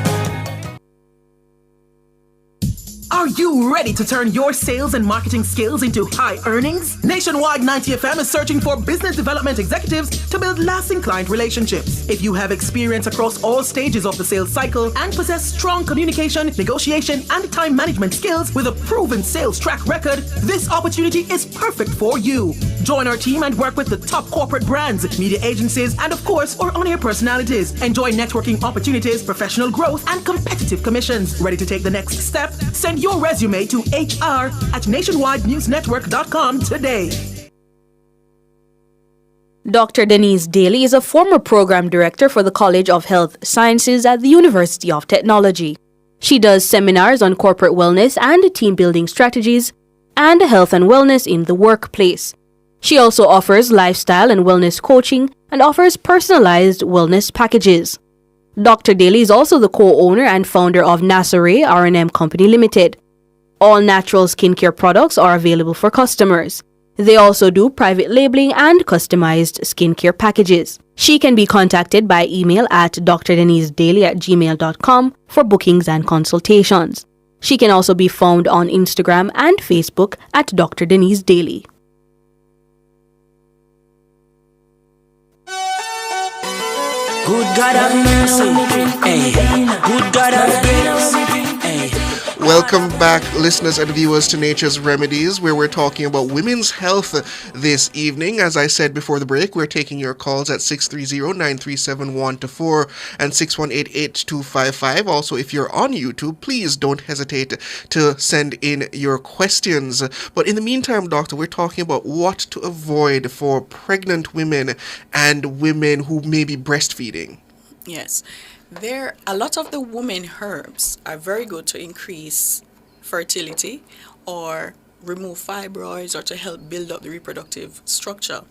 Are you ready to turn your sales and marketing skills into high earnings? Nationwide 90 FM is searching for business development executives to build lasting client relationships. If you have experience across all stages of the sales cycle and possess strong communication, negotiation, and time management skills with a proven sales track record, this opportunity is perfect for you. Join our team and work with the top corporate brands, media agencies, and of course, our on-air personalities. Enjoy networking opportunities, professional growth, and competitive commissions. Ready to take the next step? Send your resume to hr@nationwidenewsnetwork.com today. Dr. Denise Daly is a former program director for the College of Health Sciences at the University of Technology. She does seminars on corporate wellness and team building strategies and health and wellness in the workplace. She also offers lifestyle and wellness coaching and offers personalized wellness packages. Dr. Daly is also the co-owner and founder of Nasare R&M Company Limited. All natural skincare products are available for customers. They also do private labeling and customized skincare packages. She can be contacted by email at drdenisedaily@gmail.com for bookings and consultations. She can also be found on Instagram and Facebook at Dr. Denise Daly. Good God have mercy, hey. Good God have grace, hey. Welcome back, listeners and viewers, to Nature's Remedies, where we're talking about women's health this evening. As I said before the break, we're taking your calls at 630-937-124 and 618-8255. Also, if you're on YouTube, please don't hesitate to send in your questions. But in the meantime, Doctor, we're talking about what to avoid for pregnant women and women who may be breastfeeding. Yes. A lot of the women herbs are very good to increase fertility or remove fibroids or to help build up the reproductive structure.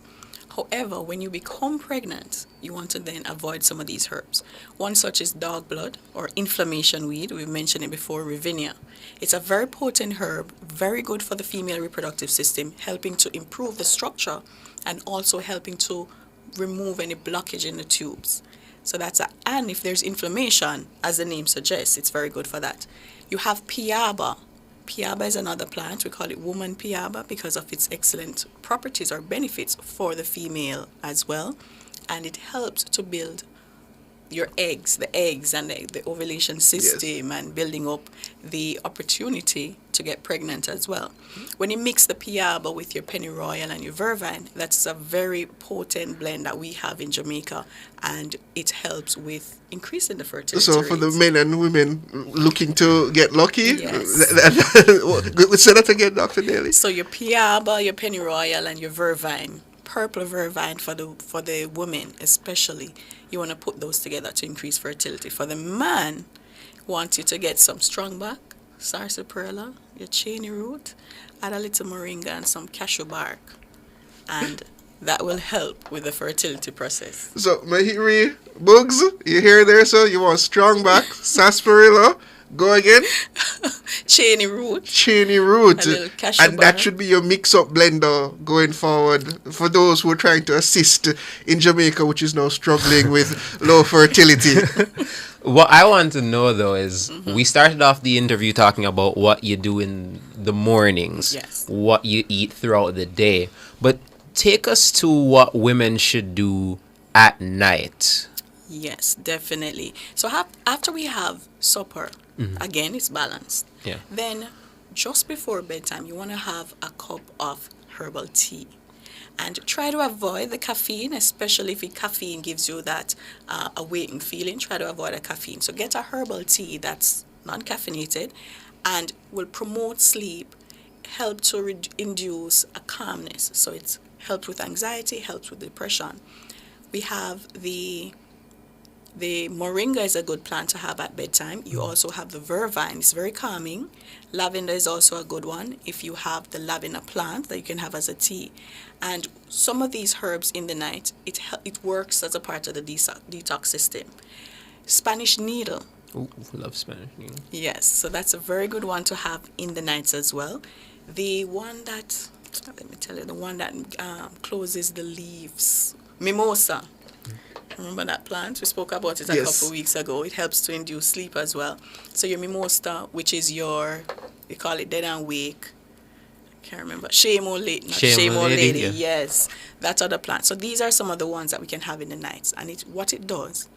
However, when you become pregnant, you want to then avoid some of these herbs. One such is dog blood or inflammation weed. We've mentioned it before, Rivinia. It's a very potent herb, very good for the female reproductive system, helping to improve the structure and also helping to remove any blockage in the tubes. So and if there's inflammation, as the name suggests, it's very good for that. You have piaba. Piaba is another plant. We call it woman piaba because of its excellent properties or benefits for the female as well. And it helps to build your eggs and the ovulation system, yes, and building up the opportunity to get pregnant as well. When you mix the piaba with your pennyroyal and your vervine, that's a very potent blend that we have in Jamaica, and it helps with increasing the fertility So rates. for the men and women looking to get lucky, yes. Say that again, Dr. Daly. So your piaba, your pennyroyal, and your vervine, purple vervine for the women especially, you want to put those together to increase fertility. For the man, want you to get some strong back, sarsaparilla, your cheney root, add a little moringa and some cashew bark, and that will help with the fertility process. So Mahiri Bugs, you hear there, so you want strong back, sarsaparilla, go again? Cheney root. Cheney root. A little cashew and that should be your mix-up blender going forward for those who are trying to assist in Jamaica, which is now struggling with low fertility. What I want to know, though, is we started off the interview talking about what you do in the mornings, yes, what you eat throughout the day. But take us to what women should do at night. Yes, definitely. So after we have supper, again, it's balanced. Yeah. Then just before bedtime, you want to have a cup of herbal tea. And try to avoid the caffeine, especially if caffeine gives you that awakened feeling. Try to avoid the caffeine. So get a herbal tea that's non-caffeinated and will promote sleep, help to induce a calmness. So it helps with anxiety, helps with depression. We have the The moringa is a good plant to have at bedtime. You also have the vervine. It's very calming. Lavender is also a good one if you have the lavender plant that you can have as a tea. And some of these herbs in the night, it works as a part of the detox system. Spanish needle. Ooh, love Spanish needle. Yes, so that's a very good one to have in the nights as well. The one that, let me tell you, the one that closes the leaves. Mimosa. Remember that plant? We spoke about it a couple of weeks ago. It helps to induce sleep as well. So your mimosa, which is we call it dead and wake. I can't remember. Shame old lady. Shame old lady. Yeah. Yes. That other plant. So these are some of the ones that we can have in the nights. And what it does,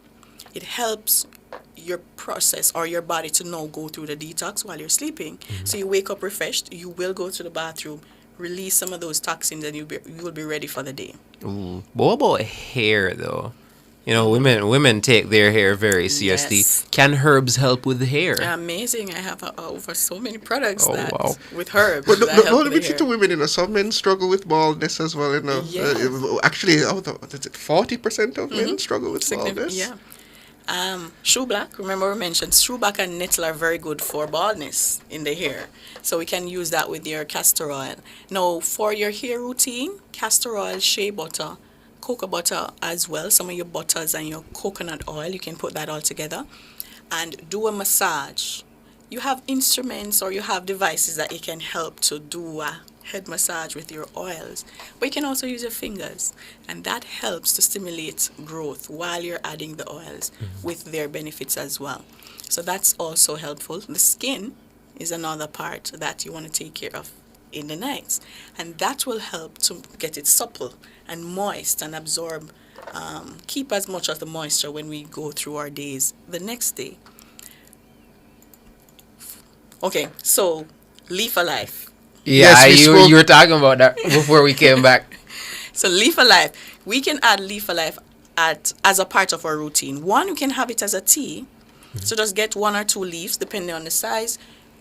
it helps your process or your body to now go through the detox while you're sleeping. So you wake up refreshed. You will go to the bathroom, release some of those toxins, and you will be ready for the day. Ooh. But what about hair, though? You know, women take their hair very seriously. Yes. Can herbs help with the hair? Amazing. I have over so many products wow. with herbs. But that help not with limited the to hair. women, some men struggle with baldness as well, Actually, 40% of men struggle with baldness? Yeah. Shoe black, remember we mentioned shoe black and nettle are very good for baldness in the hair. So we can use that with your castor oil. Now, for your hair routine, castor oil, shea butter, cocoa butter as well, some of your butters and your coconut oil, you can put that all together and do a massage. You have instruments or you have devices that you can help to do a head massage with your oils, but you can also use your fingers, and that helps to stimulate growth while you're adding the oils with their benefits as well. So that's also helpful. The skin is another part that you want to take care of in the nights, and that will help to get it supple and moist and absorb, keep as much of the moisture when we go through our days the next day. Okay, so Leaf Alive. Yeah, you were talking about that before we came back. So Leaf Alive, we can add Leaf Alive as a part of our routine. One, you can have it as a tea. So just get 1 or 2 leaves depending on the size.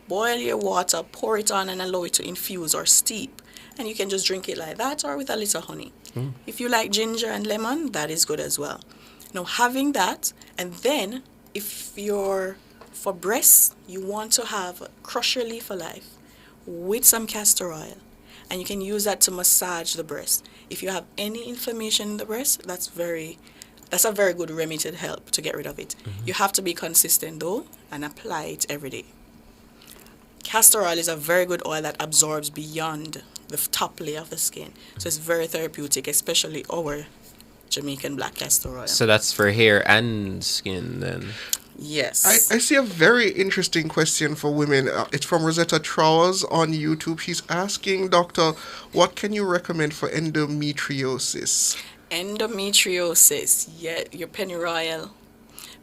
Boil your water, pour it on and allow it to infuse or steep. And you can just drink it like that or with a little honey. If you like ginger and lemon, that is good as well. Now having that, and then if for breasts, you want to crush your Leaf Alive with some castor oil. And you can use that to massage the breast. If you have any inflammation in the breast, that's a very good remedy to help to get rid of it. You have to be consistent though and apply it every day. Castor oil is a very good oil that absorbs beyond the top layer of the skin. So it's very therapeutic, especially our Jamaican black castor oil. So that's for hair and skin then? Yes. I see a very interesting question for women. It's from Rosetta Trowers on YouTube. She's asking, Doctor, what can you recommend for endometriosis? Endometriosis, yeah, your pennyroyal.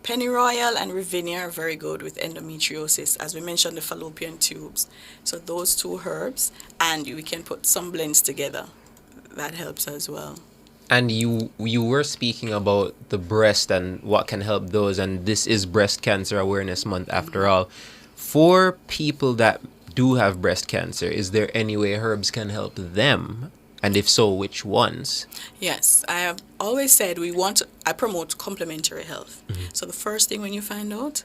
Pennyroyal and Ravinia are very good with endometriosis. As we mentioned, the fallopian tubes. So those 2 herbs, and we can put some blends together. That helps as well. And you were speaking about the breast and what can help those, and this is Breast Cancer Awareness Month after all. For people that do have breast cancer, is there any way herbs can help them? And if so, which ones? Yes, I have always said I promote complementary health. So the first thing when you find out,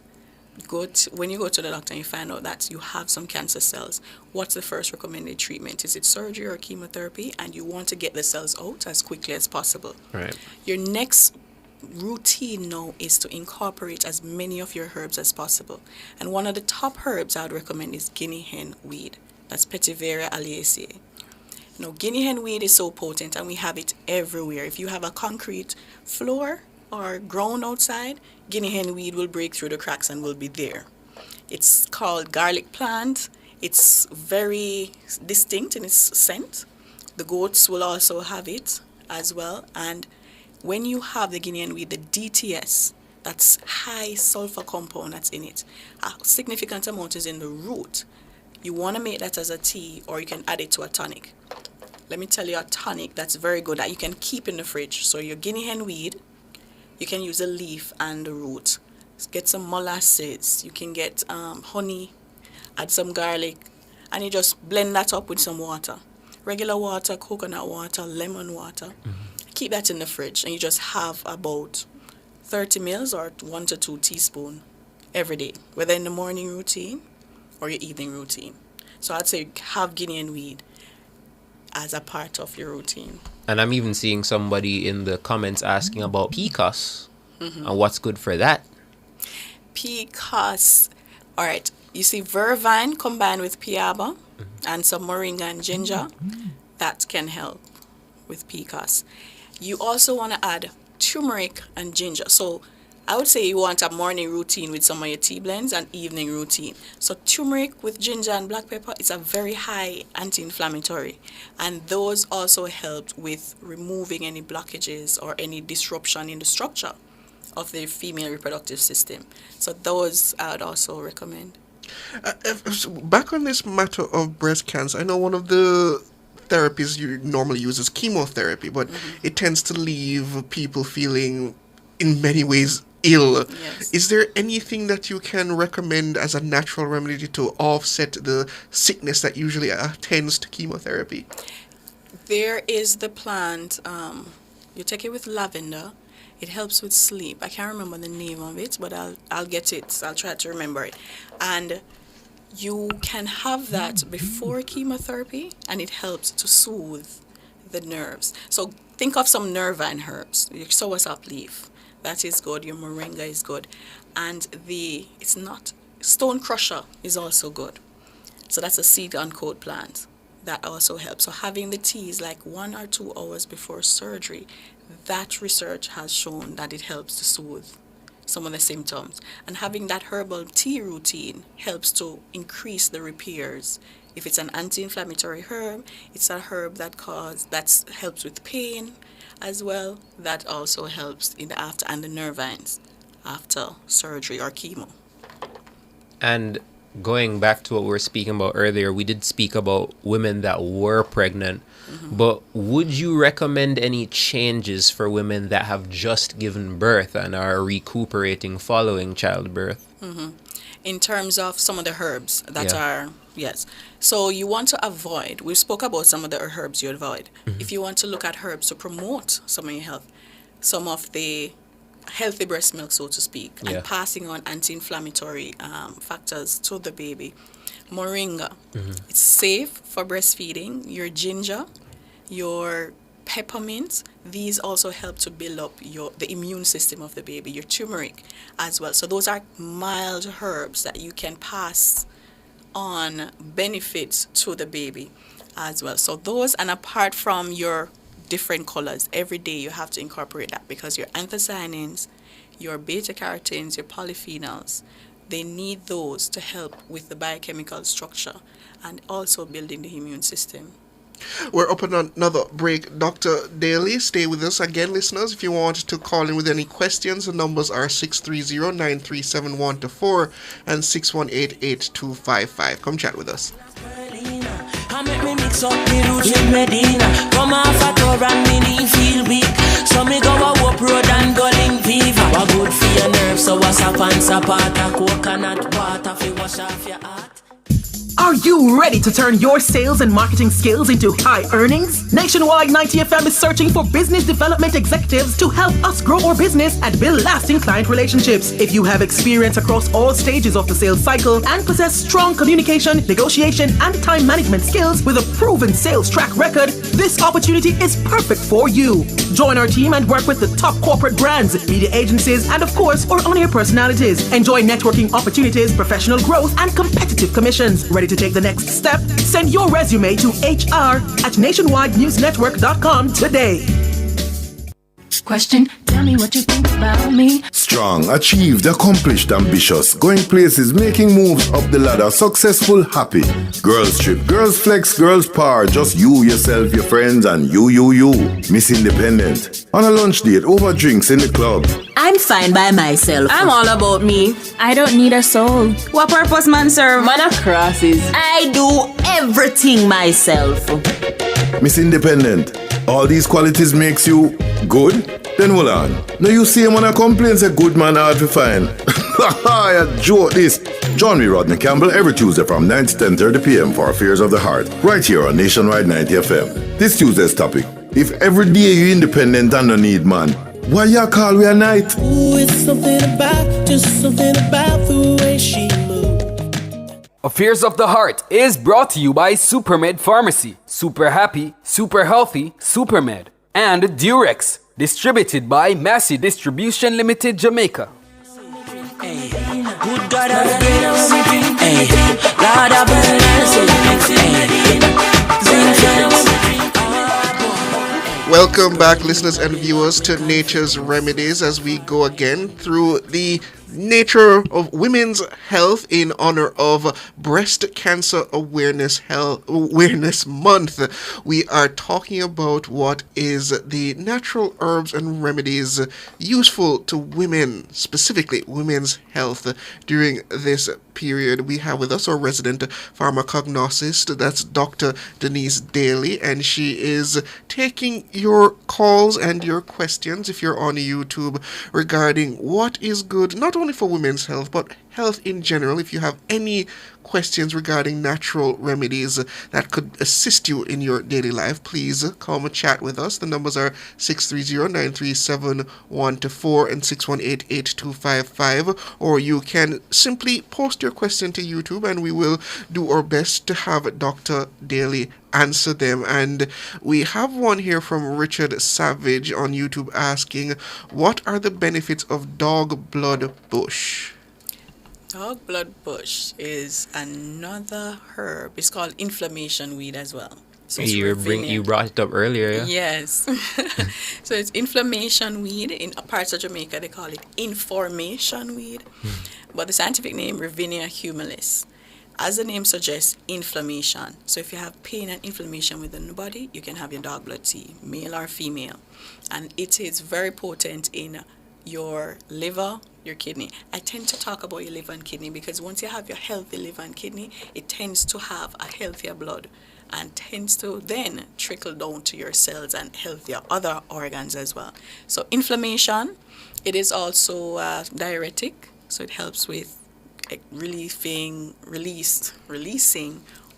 when you go to the doctor and you find out that you have some cancer cells, what's the first recommended treatment? Is it surgery or chemotherapy? And you want to get the cells out as quickly as possible. Right. Your next routine now is to incorporate as many of your herbs as possible. And one of the top herbs I would recommend is guinea hen weed. That's Petiveria alliaceae. Now, guinea hen weed is so potent and we have it everywhere. If you have a concrete floor or ground outside, guinea hen weed will break through the cracks and will be there. It's called garlic plant. It's very distinct in its scent. The goats will also have it as well. And when you have the guinea hen weed, the DTS, that's high sulfur compound that's in it, a significant amount is in the root. You want to make that as a tea or you can add it to a tonic. Let me tell you a tonic that's very good that you can keep in the fridge. So your guinea hen weed, you can use the leaf and the root. Get some molasses. You can get honey, add some garlic, and you just blend that up with some water. Regular water, coconut water, lemon water. Keep that in the fridge, and you just have about 30 mils or 1 to 2 teaspoons every day, whether in the morning routine or your evening routine. So I'd say have Guinean weed as a part of your routine. And I'm even seeing somebody in the comments asking about PCOS and what's good for that. PCOS, all right, you see vervine combined with piaba and some moringa and ginger, that can help with PCOS. You also want to add turmeric and ginger. So I would say you want a morning routine with some of your tea blends and evening routine. So turmeric with ginger and black pepper is a very high anti-inflammatory. And those also help with removing any blockages or any disruption in the structure of the female reproductive system. So those I would also recommend. Back on this matter of breast cancer, I know one of the therapies you normally use is chemotherapy, but it tends to leave people feeling in many ways ill. Yes. Is there anything that you can recommend as a natural remedy to offset the sickness that usually attends to chemotherapy? There is the plant, you take it with lavender. It helps with sleep. I can't remember the name of it, but I'll get it. I'll try to remember it. And you can have that before chemotherapy, and it helps to soothe the nerves. So think of some nervine herbs. Your soursop leaf, that is good. Your moringa is good. And it's not, stone crusher is also good. So that's a seed uncoat plant. That also helps. So having the teas like 1 or 2 hours before surgery, that research has shown that it helps to soothe some of the symptoms. And having that herbal tea routine helps to increase the repairs. If it's an anti-inflammatory herb, it's a herb that helps with pain as well. That also helps in the after, and the nervines after surgery or chemo. And going back to what we were speaking about earlier, we did speak about women that were pregnant. But would you recommend any changes for women that have just given birth and are recuperating following childbirth? In terms of some of the herbs that are, yes. So you want to avoid, we spoke about some of the herbs you avoid. If you want to look at herbs to promote some of your health, some of the healthy breast milk, so to speak, and passing on anti-inflammatory factors to the baby. Moringa, it's safe for breastfeeding. Your ginger, your peppermint, these also help to build up the immune system of the baby. Your turmeric as well. So those are mild herbs that you can pass on benefits to the baby as well. So those, and apart from your different colors, every day you have to incorporate that, because your anthocyanins, your beta carotenes, your polyphenols, they need those to help with the biochemical structure and also building the immune system. We're up on another break. Dr. Daly, stay with us again, listeners. If you want to call in with any questions, the numbers are 630-9371-4 and 618-8255. Come chat with us. I make me mix up me roots with Medina. Come off a tour and me knee feel weak. So me go a up road and go link fever. What good for your nerves, so what's up and sapata. Coconut water fi wash off your heart. Are you ready to turn your sales and marketing skills into high earnings? Nationwide 90 FM is searching for business development executives to help us grow our business and build lasting client relationships. If you have experience across all stages of the sales cycle and possess strong communication, negotiation, and time management skills with a proven sales track record, this opportunity is perfect for you. Join our team and work with the top corporate brands, media agencies, and of course, our on-air personalities. Enjoy networking opportunities, professional growth, and competitive commissions. Ready to take the next step? Send your resume to hr@nationwidenewsnetwork.com today. Question, tell me what you think about me. Strong, achieved, accomplished, ambitious, going places, making moves up the ladder, successful, happy. Girls trip, girls flex, girls power, just you, yourself, your friends, and you. Miss Independent. On a lunch date, over drinks in the club. I'm fine by myself. I'm all about me. I don't need a soul. What purpose man serve? Man of crosses. I do everything myself. Miss Independent. All these qualities makes you good? Then hold on. Now you see him when I complain, say good man hard to find. I joke this. Join me, Rodney Campbell, every Tuesday from 9 to 10:30 p.m. for Affairs of the Heart, right here on Nationwide 90 FM. This Tuesday's topic: if every day you independent and no need man, Why you call we a night? Ooh, it's something about, just something about the way she moves. Affairs of the Heart is brought to you by Supermed Pharmacy, Super Happy, Super Healthy, Supermed, and Durex, distributed by Massey Distribution Limited, Jamaica. Good God of grace, Lord of mercy, Welcome back, listeners and viewers, to Nature's Remedies as we go again through the nature of women's health in honor of Breast Cancer Awareness Month. We are talking about what is the natural herbs and remedies useful to women, specifically women's health during this period. We have with us our resident pharmacognosist, that's Dr. Denise Daly, and she is taking your calls and your questions if you're on YouTube regarding what is good not only for women's health but health in general. If you have any questions regarding natural remedies that could assist you in your daily life, please come and chat with us. The numbers are 630-937-124 and 618-8255, or you can simply post your question to YouTube and we will do our best to have Dr. Daly answer them. And we have one here from Richard Savage on YouTube asking, what are the benefits of dog blood bush? Dog blood bush is another herb. It's called inflammation weed as well. So You brought it up earlier, yeah? Yes. So it's inflammation weed. In parts of Jamaica, they call it information weed. But the scientific name, Ravinia humilis. As the name suggests, inflammation. So if you have pain and inflammation within the body, you can have your dog blood tea, male or female. And it is very potent in your liver, your kidney. I tend to talk about your liver and kidney because once you have your healthy liver and kidney, it tends to have a healthier blood and tends to then trickle down to your cells and healthier other organs as well. So inflammation, it is also diuretic, so it helps with releasing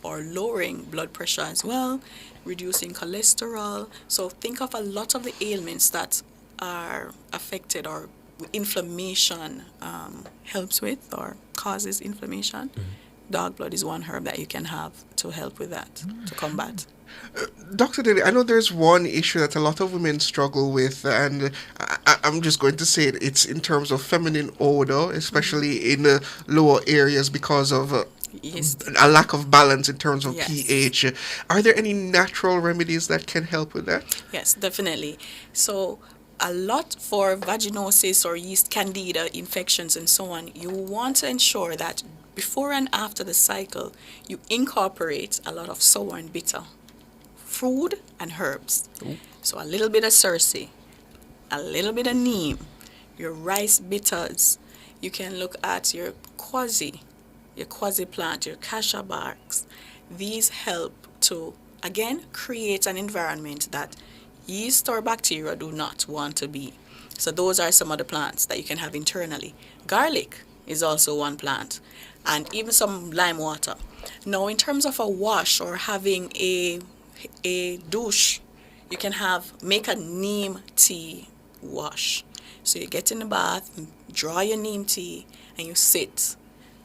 or lowering blood pressure as well, reducing cholesterol. So think of a lot of the ailments that are affected or inflammation helps with or causes inflammation. Dog blood is one herb that you can have to help with that, to combat. Dr. Daly, I know there's one issue that a lot of women struggle with, and I'm just going to say it's in terms of feminine odor, especially in lower areas because of a lack of balance in terms of pH. Are there any natural remedies that can help with that? Yes, definitely. So a lot for vaginosis or yeast candida infections and so on, you want to ensure that before and after the cycle, you incorporate a lot of sour and bitter food and herbs. So a little bit of cerci, a little bit of neem, your rice bitters. You can look at your quasi plant, your cassia barks. These help to, again, create an environment that yeast or bacteria do not want to be. So those are some of the plants that you can have internally. Garlic is also one plant, and even some lime water. Now, in terms of a wash or having a douche, you can make a neem tea wash. So you get in the bath, draw your neem tea, and you sit.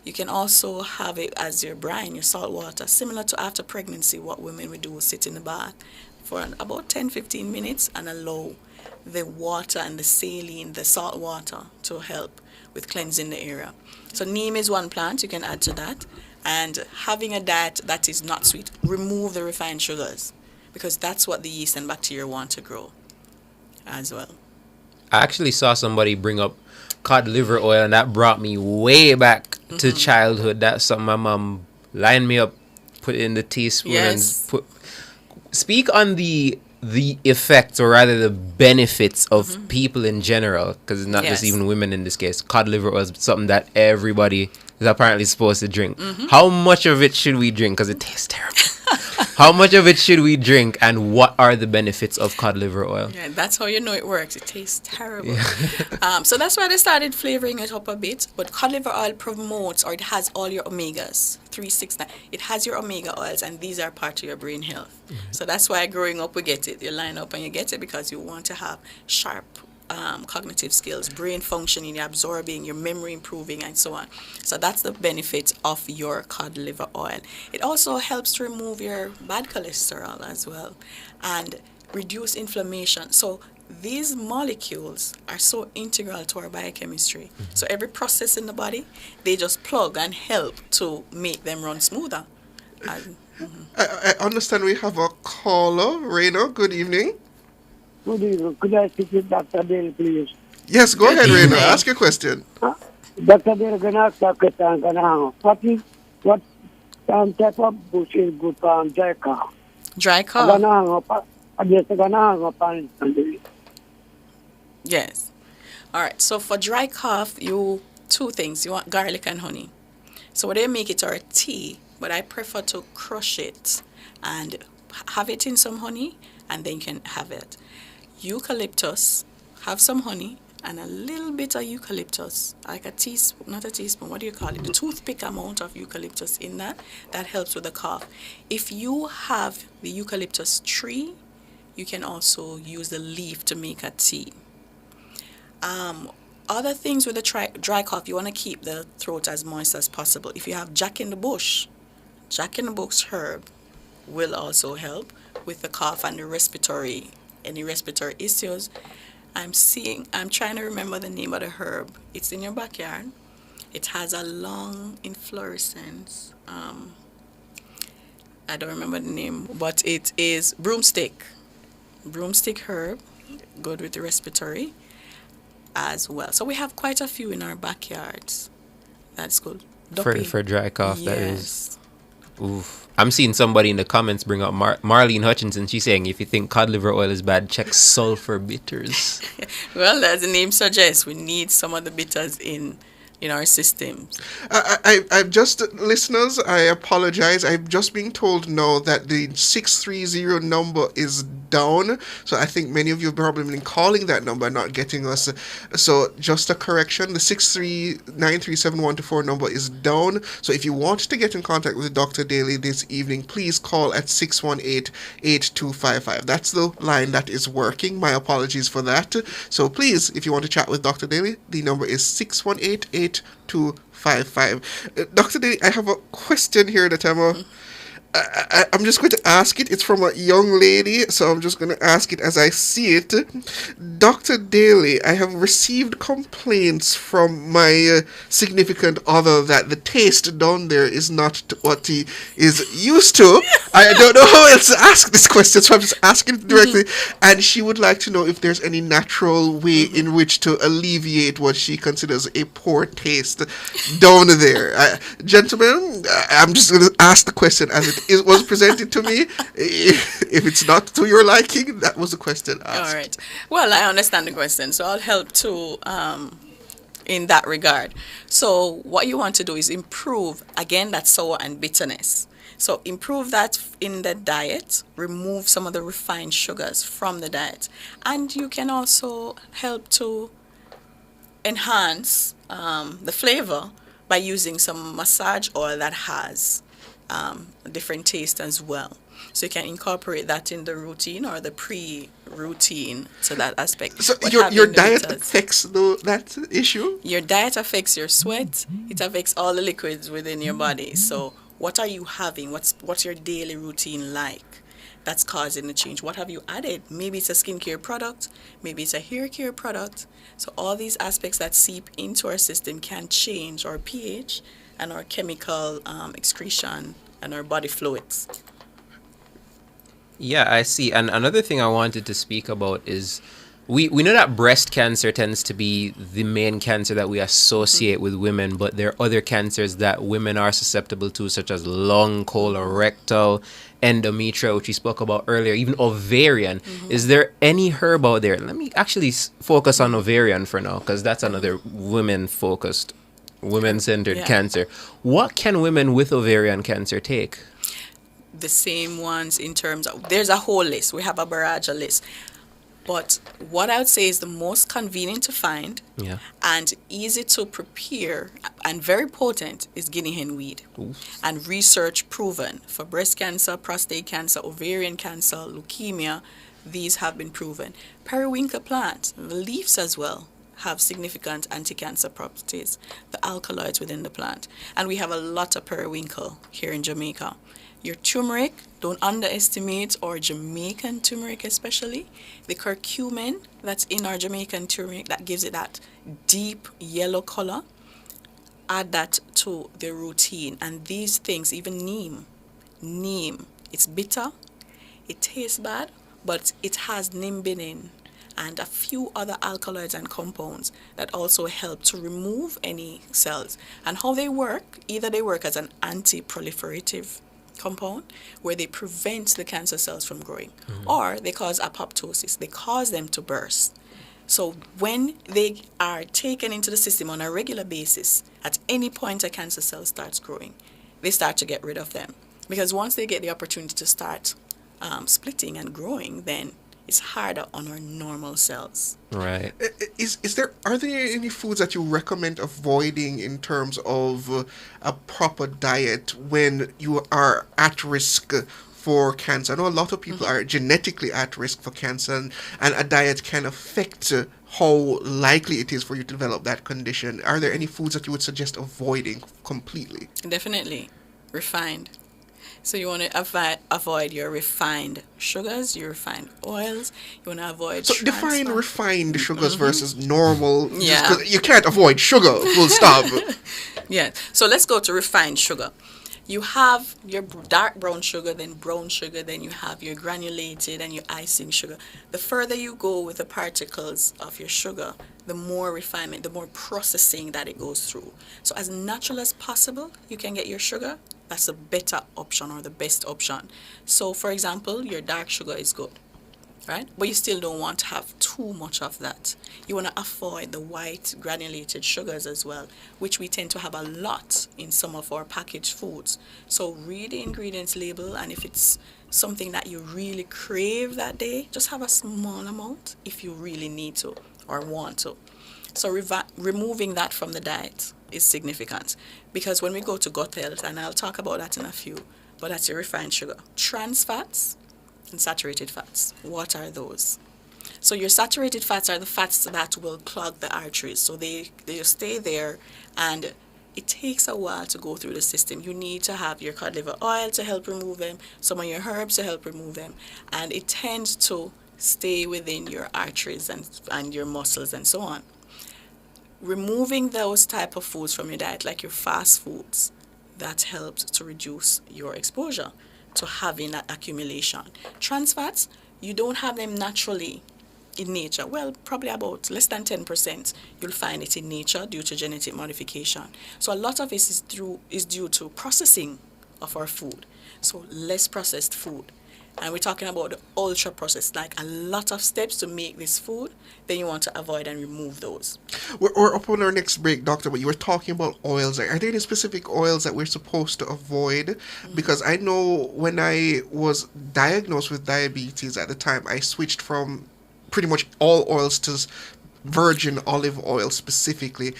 You can also have it as your brine, your salt water, similar to after pregnancy. What women would do is sit in the bath for about 10-15 minutes and allow the water and the saline, the salt water, to help with cleansing the area. So neem is one plant you can add to that. And having a diet that is not sweet, remove the refined sugars, because that's what the yeast and bacteria want to grow as well. I actually saw somebody bring up cod liver oil, and that brought me way back to childhood. That's something my mom lined me up, put it in the teaspoon, and speak on the effects, or rather the benefits of people in general, because it's not just even women in this case. Cod liver oil is something that everybody is apparently supposed to drink. How much of it should we drink? Because it tastes terrible. How much of it should we drink, and what are the benefits of cod liver oil? Yeah, that's how you know it works. It tastes terrible. So that's why they started flavoring it up a bit. But cod liver oil promotes, or it has all your omegas, 3, 6, 9. It has your omega oils, and these are part of your brain health. So that's why growing up we get it. You line up and you get it because you want to have sharp cognitive skills, brain functioning, you're absorbing, your memory improving, and so on. So that's the benefit of your cod liver oil. It also helps to remove your bad cholesterol as well and reduce inflammation. So these molecules are so integral to our biochemistry. So every process in the body, they just plug and help to make them run smoother. I understand we have a caller. Raina, good evening. Good evening. Could I speak with Dr. Dale, please? Yes, go ahead, Raina. Ask your question. Dr. Dale, gonna ask a question. What type of bush is good for dry cough? Dry cough? Yes. Yes. All right. So for dry cough, two things. You want garlic and honey. So whether you make it or a tea, but I prefer to crush it and have it in some honey, and then you can have it. Eucalyptus, have some honey and a little bit of eucalyptus, like a teaspoon, not a teaspoon, what do you call it? The toothpick amount of eucalyptus in that helps with the cough. If you have the eucalyptus tree, you can also use the leaf to make a tea. Other things with the dry cough, you want to keep the throat as moist as possible. If you have Jack in the Bush herb will also help with the cough and the any respiratory issues. I'm trying to remember the name of the herb. It's in your backyard. It has a long inflorescence. I don't remember the name, but it is broomstick. Broomstick herb, good with the respiratory as well. So we have quite a few in our backyards. That's good. For dry cough, yes. That is. Oof. I'm seeing somebody in the comments bring up Marlene Hutchinson. She's saying if you think cod liver oil is bad, check sulfur bitters. Well, as the name suggests, we need some of the bitters in our systems. I'm just, listeners, I apologize. I'm just being told now that the 630 number is down. So I think many of you have probably been calling that number, not getting us. So just a correction, the 6393714 number is down. So if you want to get in contact with Dr. Daly this evening, please call at 618-8255. That's the line that is working. My apologies for that. So please, if you want to chat with Dr. Daly, the number is 618-8255. Dr. Daly, I have a question here that I'm just going to ask it. It's from a young lady, so I'm just going to ask it as I see it. Dr. Daly, I have received complaints from my significant other that the taste down there is not what he is used to. I don't know how else to ask this question, so I'm just asking it directly. And she would like to know if there's any natural way in which to alleviate what she considers a poor taste down there. Gentlemen, I'm just going to ask the question as it was presented to me. If it's not to your liking, that was the question asked. All right. Well, I understand the question, so I'll help to in that regard. So what you want to do is improve, again, that sour and bitterness. So improve that in the diet, remove some of the refined sugars from the diet. And you can also help to enhance the flavor by using some massage oil that has a different taste as well. So you can incorporate that in the routine or the pre-routine to that aspect. So your diet affects that issue? Your diet affects your sweat. It affects all the liquids within your body. So what are you having? What's your daily routine like that's causing the change? What have you added? Maybe it's a skincare product. Maybe it's a hair care product. So all these aspects that seep into our system can change our pH and our chemical excretion and our body fluids. Yeah, I see. And another thing I wanted to speak about is we know that breast cancer tends to be the main cancer that we associate with women, but there are other cancers that women are susceptible to, such as lung, colorectal, endometrial, which we spoke about earlier, even ovarian. Is there any herb out there? Let me actually focus on ovarian for now, because that's another women-centered cancer. What can women with ovarian cancer take? The same ones in terms of, there's a whole list. We have a barrage of lists. But what I would say is the most convenient to find and easy to prepare and very potent is guinea hen weed. And research proven for breast cancer, prostate cancer, ovarian cancer, leukemia, these have been proven. Periwinkle plant, the leaves as well, have significant anti-cancer properties, the alkaloids within the plant. And we have a lot of periwinkle here in Jamaica. Your turmeric, don't underestimate our Jamaican turmeric especially. The curcumin that's in our Jamaican turmeric that gives it that deep yellow color. Add that to the routine. And these things, even neem, it's bitter, it tastes bad, but it has nimbinin and a few other alkaloids and compounds that also help to remove any cells. And how they work, either they work as an anti-proliferative compound where they prevent the cancer cells from growing, or they cause apoptosis, they cause them to burst. So when they are taken into the system on a regular basis, at any point a cancer cell starts growing, they start to get rid of them. Because once they get the opportunity to start splitting and growing, then it's harder on our normal cells. Right. Are there any foods that you recommend avoiding in terms of a proper diet when you are at risk for cancer? I know a lot of people are genetically at risk for cancer, and a diet can affect how likely it is for you to develop that condition. Are there any foods that you would suggest avoiding completely? Definitely. Refined. So you want to avoid your refined sugars, your refined oils. You want to avoid. So define refined sugars versus normal. Yeah. You can't avoid sugar. Full stop. Yeah. So let's go to refined sugar. You have your dark brown sugar, then brown sugar, then you have your granulated and your icing sugar. The further you go with the particles of your sugar, the more refinement, the more processing that it goes through. So as natural as possible, you can get your sugar. That's a better option or the best option. So for example, your dark sugar is good, right? But you still don't want to have too much of that. You want to avoid the white granulated sugars as well, which we tend to have a lot in some of our packaged foods. So read the ingredients label, and if it's something that you really crave that day, just have a small amount if you really need to or want to. So removing that from the diet is significant, because when we go to gut health, and I'll talk about that in a few, but that's your refined sugar. Trans fats and saturated fats. What are those? So your saturated fats are the fats that will clog the arteries. So they stay there, and it takes a while to go through the system. You need to have your cod liver oil to help remove them, some of your herbs to help remove them, and it tends to stay within your arteries and your muscles and so on. Removing those type of foods from your diet, like your fast foods, that helps to reduce your exposure to having that accumulation. Trans fats, you don't have them naturally in nature. Well, probably about less than 10% you'll find it in nature due to genetic modification. So a lot of it is due to processing of our food. So less processed food. And we're talking about the ultra processed, like a lot of steps to make this food, then you want to avoid and remove those. We're up on our next break, Doctor, but you were talking about oils. Are there any specific oils that we're supposed to avoid? Because I know when I was diagnosed with diabetes at the time, I switched from pretty much all oils to virgin olive oil specifically.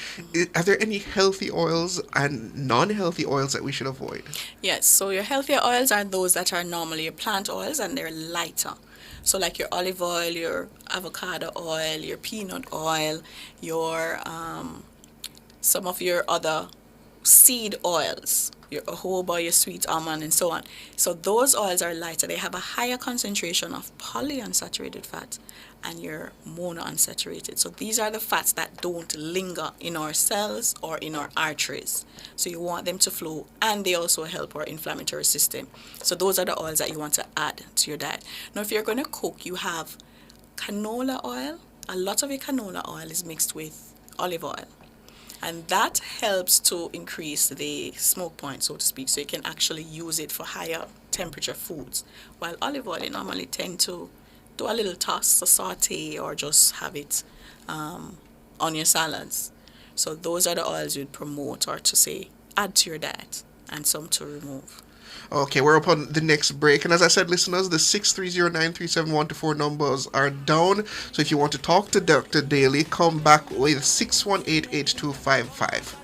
Are there any healthy oils and non-healthy oils that we should avoid? Yes, so your healthier oils are those that are normally your plant oils, and they're lighter. So like your olive oil, your avocado oil, your peanut oil, your some of your other seed oils, your jojoba, your sweet almond, and so on. So those oils are lighter. They have a higher concentration of polyunsaturated fats and your monounsaturated. So these are the fats that don't linger in our cells or in our arteries. So you want them to flow, and they also help our inflammatory system. So those are the oils that you want to add to your diet. Now, if you're going to cook, you have canola oil. A lot of your canola oil is mixed with olive oil. And that helps to increase the smoke point, so to speak, so you can actually use it for higher temperature foods. While olive oil, you normally tend to do a little toss, a saute, or just have it on your salads. So those are the oils you'd promote, or to say add to your diet, and some to remove. Okay, we're up on the next break. And as I said, listeners, the 630-937-124 numbers are down. So if you want to talk to Dr. Daly, come back with 618-8255.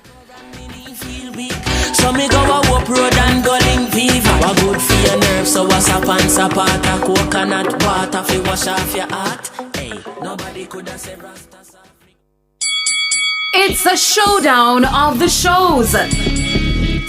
So me go a up road and go link fever. A good fever. your nerves, so what's up and support a coconut water fi wash off your heart. Hey, nobody could have said Rasta. It's a showdown of the shows.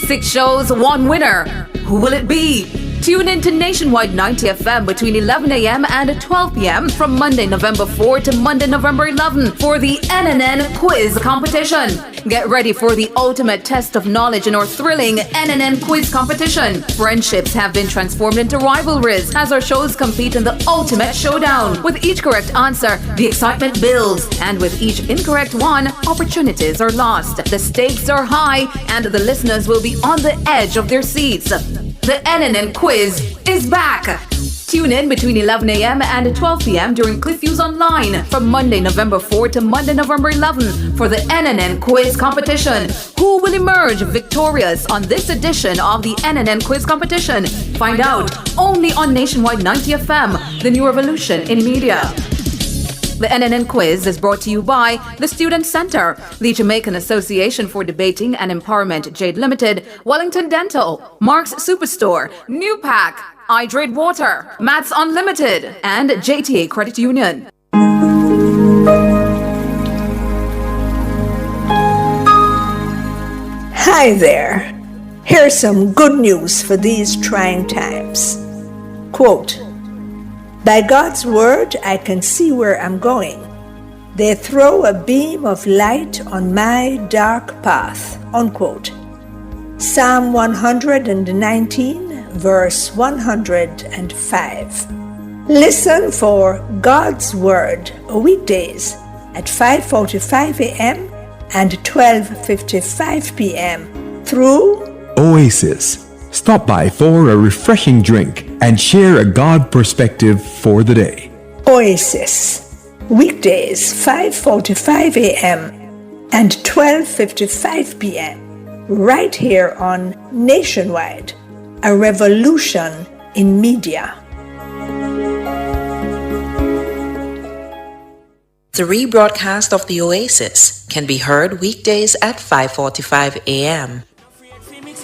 6 shows, 1 winner. Who will it be? Tune in to Nationwide 90 FM between 11 a.m. and 12 p.m. from Monday, November 4 to Monday, November 11 for the NNN Quiz Competition. Get ready for the ultimate test of knowledge in our thrilling NNN Quiz Competition. Friendships have been transformed into rivalries as our shows compete in the ultimate showdown. With each correct answer, the excitement builds, and with each incorrect one, opportunities are lost. The stakes are high, and the listeners will be on the edge of their seats. The NNN Quiz is back. Tune in between 11 a.m. and 12 p.m. during CliffViews Online from Monday, November 4 to Monday, November 11 for the NNN Quiz Competition. Who will emerge victorious on this edition of the NNN Quiz Competition? Find out only on Nationwide 90 FM, the new revolution in media. The NNN Quiz is brought to you by the Student Center, the Jamaican Association for Debating and Empowerment Jade Limited, Wellington Dental, Mark's Superstore, New Pack, Hydrate Water, Mats Unlimited, and JTA Credit Union. Hi there. Here's some good news for these trying times. Quote, "By God's word, I can see where I'm going. They throw a beam of light on my dark path." Unquote. Psalm 119, verse 105. Listen for God's word weekdays at 5:45 a.m. and 12:55 p.m. through Oasis. Stop by for a refreshing drink and share a God perspective for the day. Oasis, weekdays 5:45 a.m. and 12:55 p.m. right here on Nationwide, a revolution in media. The rebroadcast of the Oasis can be heard weekdays at 5:45 a.m.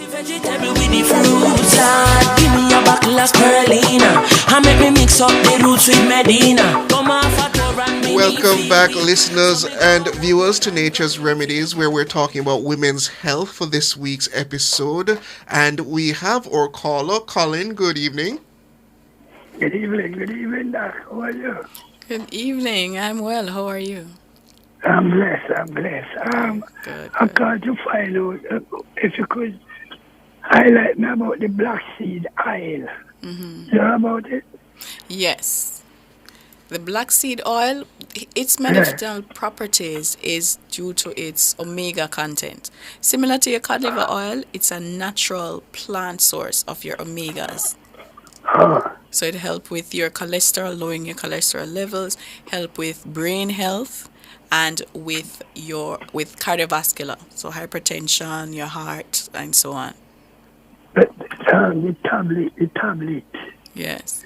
Vegetable with the fruits, Lord. Give me a bottle of spirulina and make me mix up the roots with Medina. Come off a tour and make Welcome back, listeners and viewers, to Nature's Remedies, where we're talking about women's health for this week's episode. And we have our caller, Colin. Good evening. Good evening, Doc. How are you? Good evening. I'm well. How are you? I'm blessed. Good. I called to find out if you could highlight me about the black seed oil. You know about it? Yes. The black seed oil, its medicinal properties is due to its omega content. Similar to your cod liver oil, it's a natural plant source of your omegas. So it helps with your cholesterol, lowering your cholesterol levels, help with brain health, and with cardiovascular, so hypertension, your heart, and so on. But the tablet. Yes.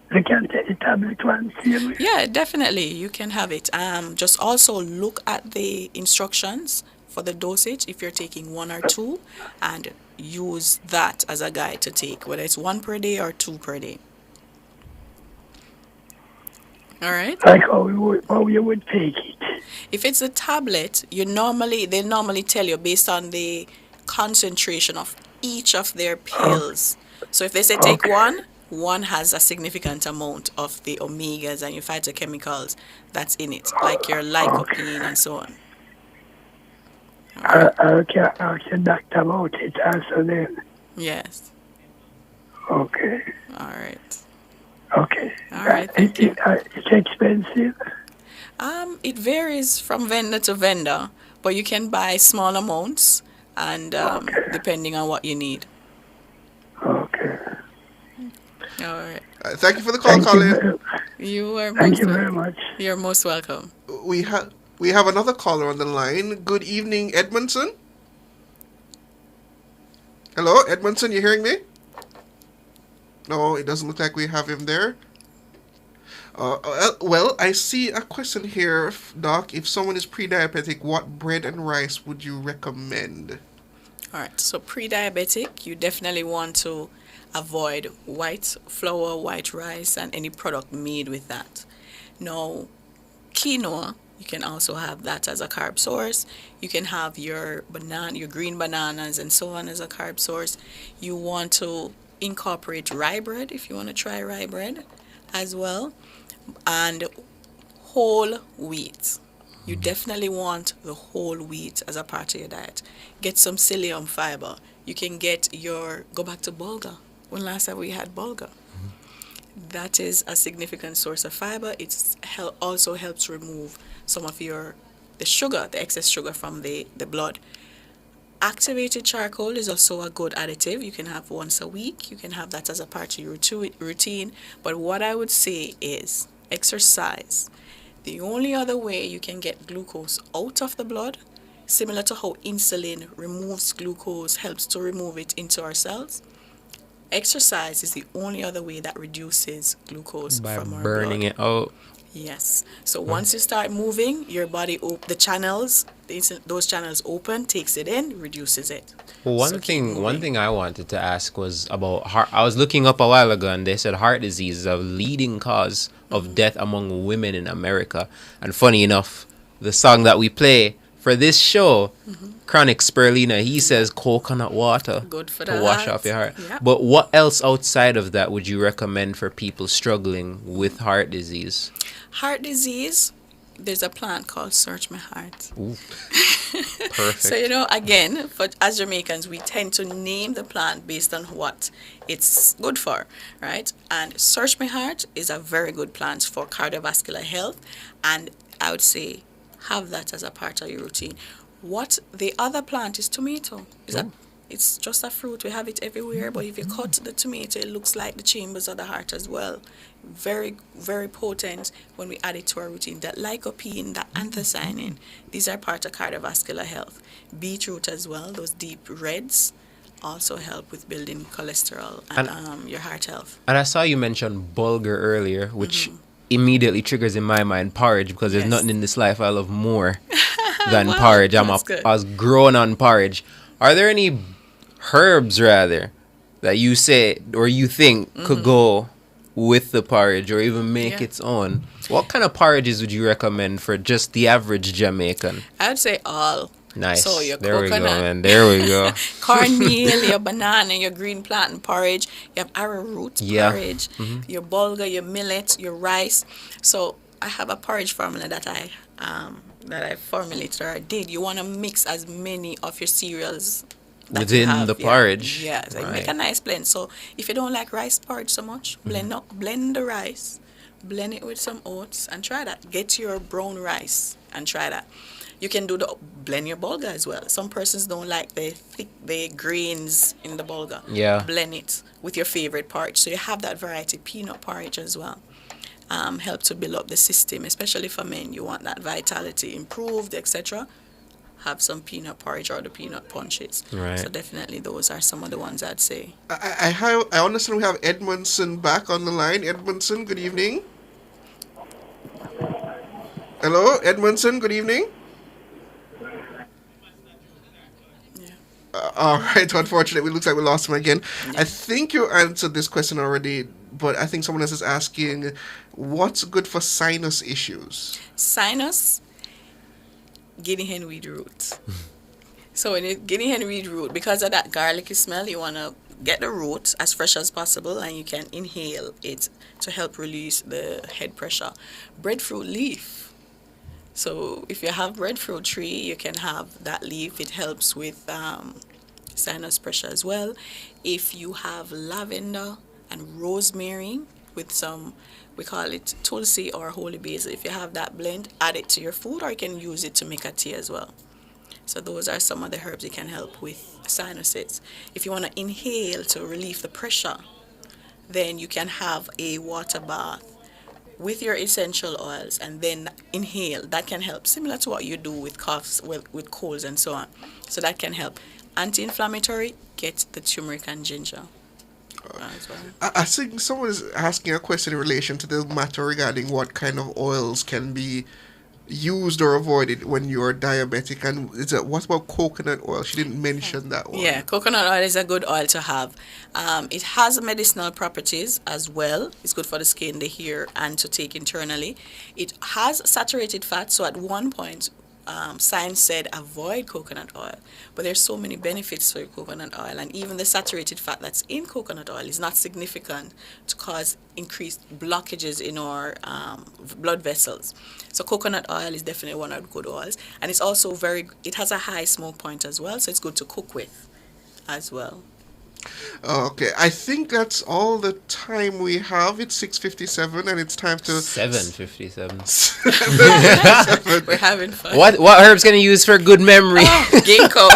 I can take the tablet once. Yeah, definitely. You can have it. Just also look at the instructions for the dosage if you're taking 1 or 2, and use that as a guide to take, whether it's 1 per day or 2 per day. All right. Like how you would take it. If it's a tablet, they normally tell you based on the concentration of each of their pills. So if they say take one has a significant amount of the omegas and your phytochemicals that's in it, like your lycopene and so on. I can ask the doctor about it also then. Yes. Okay. All right. Okay. All right. Thank you. It's expensive. It varies from vendor to vendor, but you can buy small amounts and depending on what you need. Okay. All right. Thank you for the call, Colin. Thank you very much. You're most welcome. We have another caller on the line. Good evening, Edmondson. Hello, Edmondson, you hearing me? No, it doesn't look like we have him there. Well, I see a question here, Doc. If someone is pre-diabetic, what bread and rice would you recommend? All right, so pre-diabetic, you definitely want to avoid white flour, white rice, and any product made with that. Now, quinoa, you can also have that as a carb source. You can have your banana, your green bananas, and so on as a carb source. You want to incorporate rye bread if you want to try rye bread as well, and whole wheat. You definitely want the whole wheat as a part of your diet. Get some psyllium fiber. You can get go back to bulgur. When last time we had bulgur? That is a significant source of fiber. It also helps remove some of the sugar, the excess sugar from the blood. Activated charcoal is also a good additive. You can have once a week. You can have that as a part of your routine. But what I would say is exercise. The only other way you can get glucose out of the blood, similar to how insulin removes glucose, helps to remove it into our cells, exercise is the only other way that reduces glucose By from our burning blood. it out. Yes. So once you start moving, your body, the channels, those channels open, takes it in, reduces it. One thing I wanted to ask was about heart. I was looking up a while ago, and they said heart disease is a leading cause of death among women in America. And funny enough, the song that we play for this show, Chronic Spirulina, he says coconut water good for to wash off your heart. Yep. But what else outside of that would you recommend for people struggling with heart disease? Heart disease, there's a plant called Search My Heart. Ooh. Perfect. So, again, as Jamaicans, we tend to name the plant based on what it's good for, right? And Search My Heart is a very good plant for cardiovascular health, and I would say have that as a part of your routine. What the other plant is tomato. It's just a fruit. We have it everywhere, but if you cut the tomato, it looks like the chambers of the heart as well. Very, very potent when we add it to our routine. That lycopene, that anthocyanin, these are part of cardiovascular health. Beetroot as well, those deep reds also help with building cholesterol and your heart health. And I saw you mention bulgur earlier, which immediately triggers in my mind porridge, because there's nothing in this life I love more than porridge. I was grown on porridge. Are there any herbs rather that you say or you think could go with the porridge or even make its own? What kind of porridges would you recommend for just the average Jamaican? I would say all. Nice. So your there coconut, we go, man. There we go. cornmeal, your banana, your green plantain porridge, you have arrowroot porridge, your bulgur, your millet, your rice. So I have a porridge formula that I formulated or I did. You want to mix as many of your cereals within the porridge. Yeah, so make a nice blend. So if you don't like rice porridge so much, blend the rice, blend it with some oats, and try that. Get your brown rice and try that. You can blend your bulgur as well. Some persons don't like the grains in the bulgur. Yeah. Blend it with your favorite porridge. So you have that variety. Peanut porridge as well. Help to build up the system, especially for men. You want that vitality improved, etc. Have some peanut porridge or the peanut punches. Right. So definitely those are some of the ones I'd say. I understand we have Edmondson back on the line. Edmondson, good evening. Hello, Edmondson, good evening. All right, unfortunately, it looks like we lost him again. I think you answered this question already, but I think someone else is asking, what's good for sinus issues? Sinus, guinea hen weed root. So when you guinea hen weed root, because of that garlicky smell, you want to get the root as fresh as possible, and you can inhale it to help release the head pressure. Breadfruit leaf. So if you have breadfruit tree, you can have that leaf. It helps with sinus pressure as well. If you have lavender and rosemary with some, we call it tulsi or holy basil. If you have that blend, add it to your food, or you can use it to make a tea as well. So those are some of the herbs that can help with sinuses. If you want to inhale to relieve the pressure, then you can have a water bath with your essential oils and then inhale. That can help, similar to what you do with coughs, with colds and so on. So that can help. Anti-inflammatory, get the turmeric and ginger. As well. I think someone is asking a question in relation to the matter regarding what kind of oils can be used or avoided when you're diabetic? And what about coconut oil? She didn't mention that one. Yeah, coconut oil is a good oil to have. It has medicinal properties as well. It's good for the skin, the hair, and to take internally. It has saturated fat, so at one point, science said avoid coconut oil, but there's so many benefits for coconut oil, and even the saturated fat that's in coconut oil is not significant to cause increased blockages in our blood vessels. So coconut oil is definitely one of the good oils, and it's also it has a high smoke point as well, so it's good to cook with as well. Okay, I think that's all the time we have. It's 6:57 and it's time to 7:57. We're having fun. What herbs can you use for good memory? Ginkgo.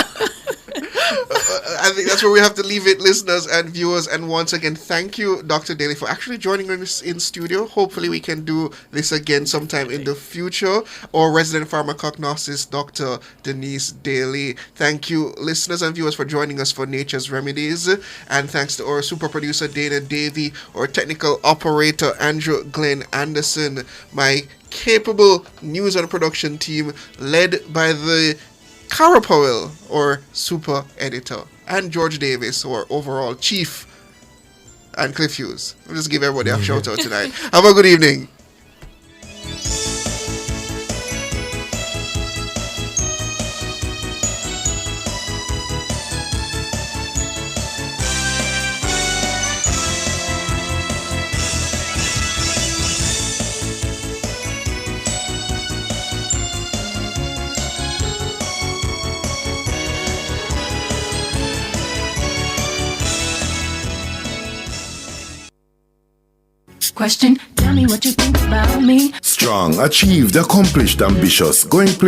I think that's where we have to leave it, listeners and viewers. And once again, thank you, Dr. Daly, for actually joining us in studio. Hopefully we can do this again sometime in the future. Or resident pharmacognosist, Dr. Denise Daly. Thank you, listeners and viewers, for joining us for Nature's Remedies. And thanks to our super producer, Dana Davey, our technical operator, Andrew Glenn Anderson, my capable news and production team, led by the Cara Powell, or super editor, and George Davis, or overall chief, and Cliff Hughes. We'll just give everybody a shout out tonight. Have a good evening. Question, tell me what you think about me. Strong, achieved, accomplished, ambitious, going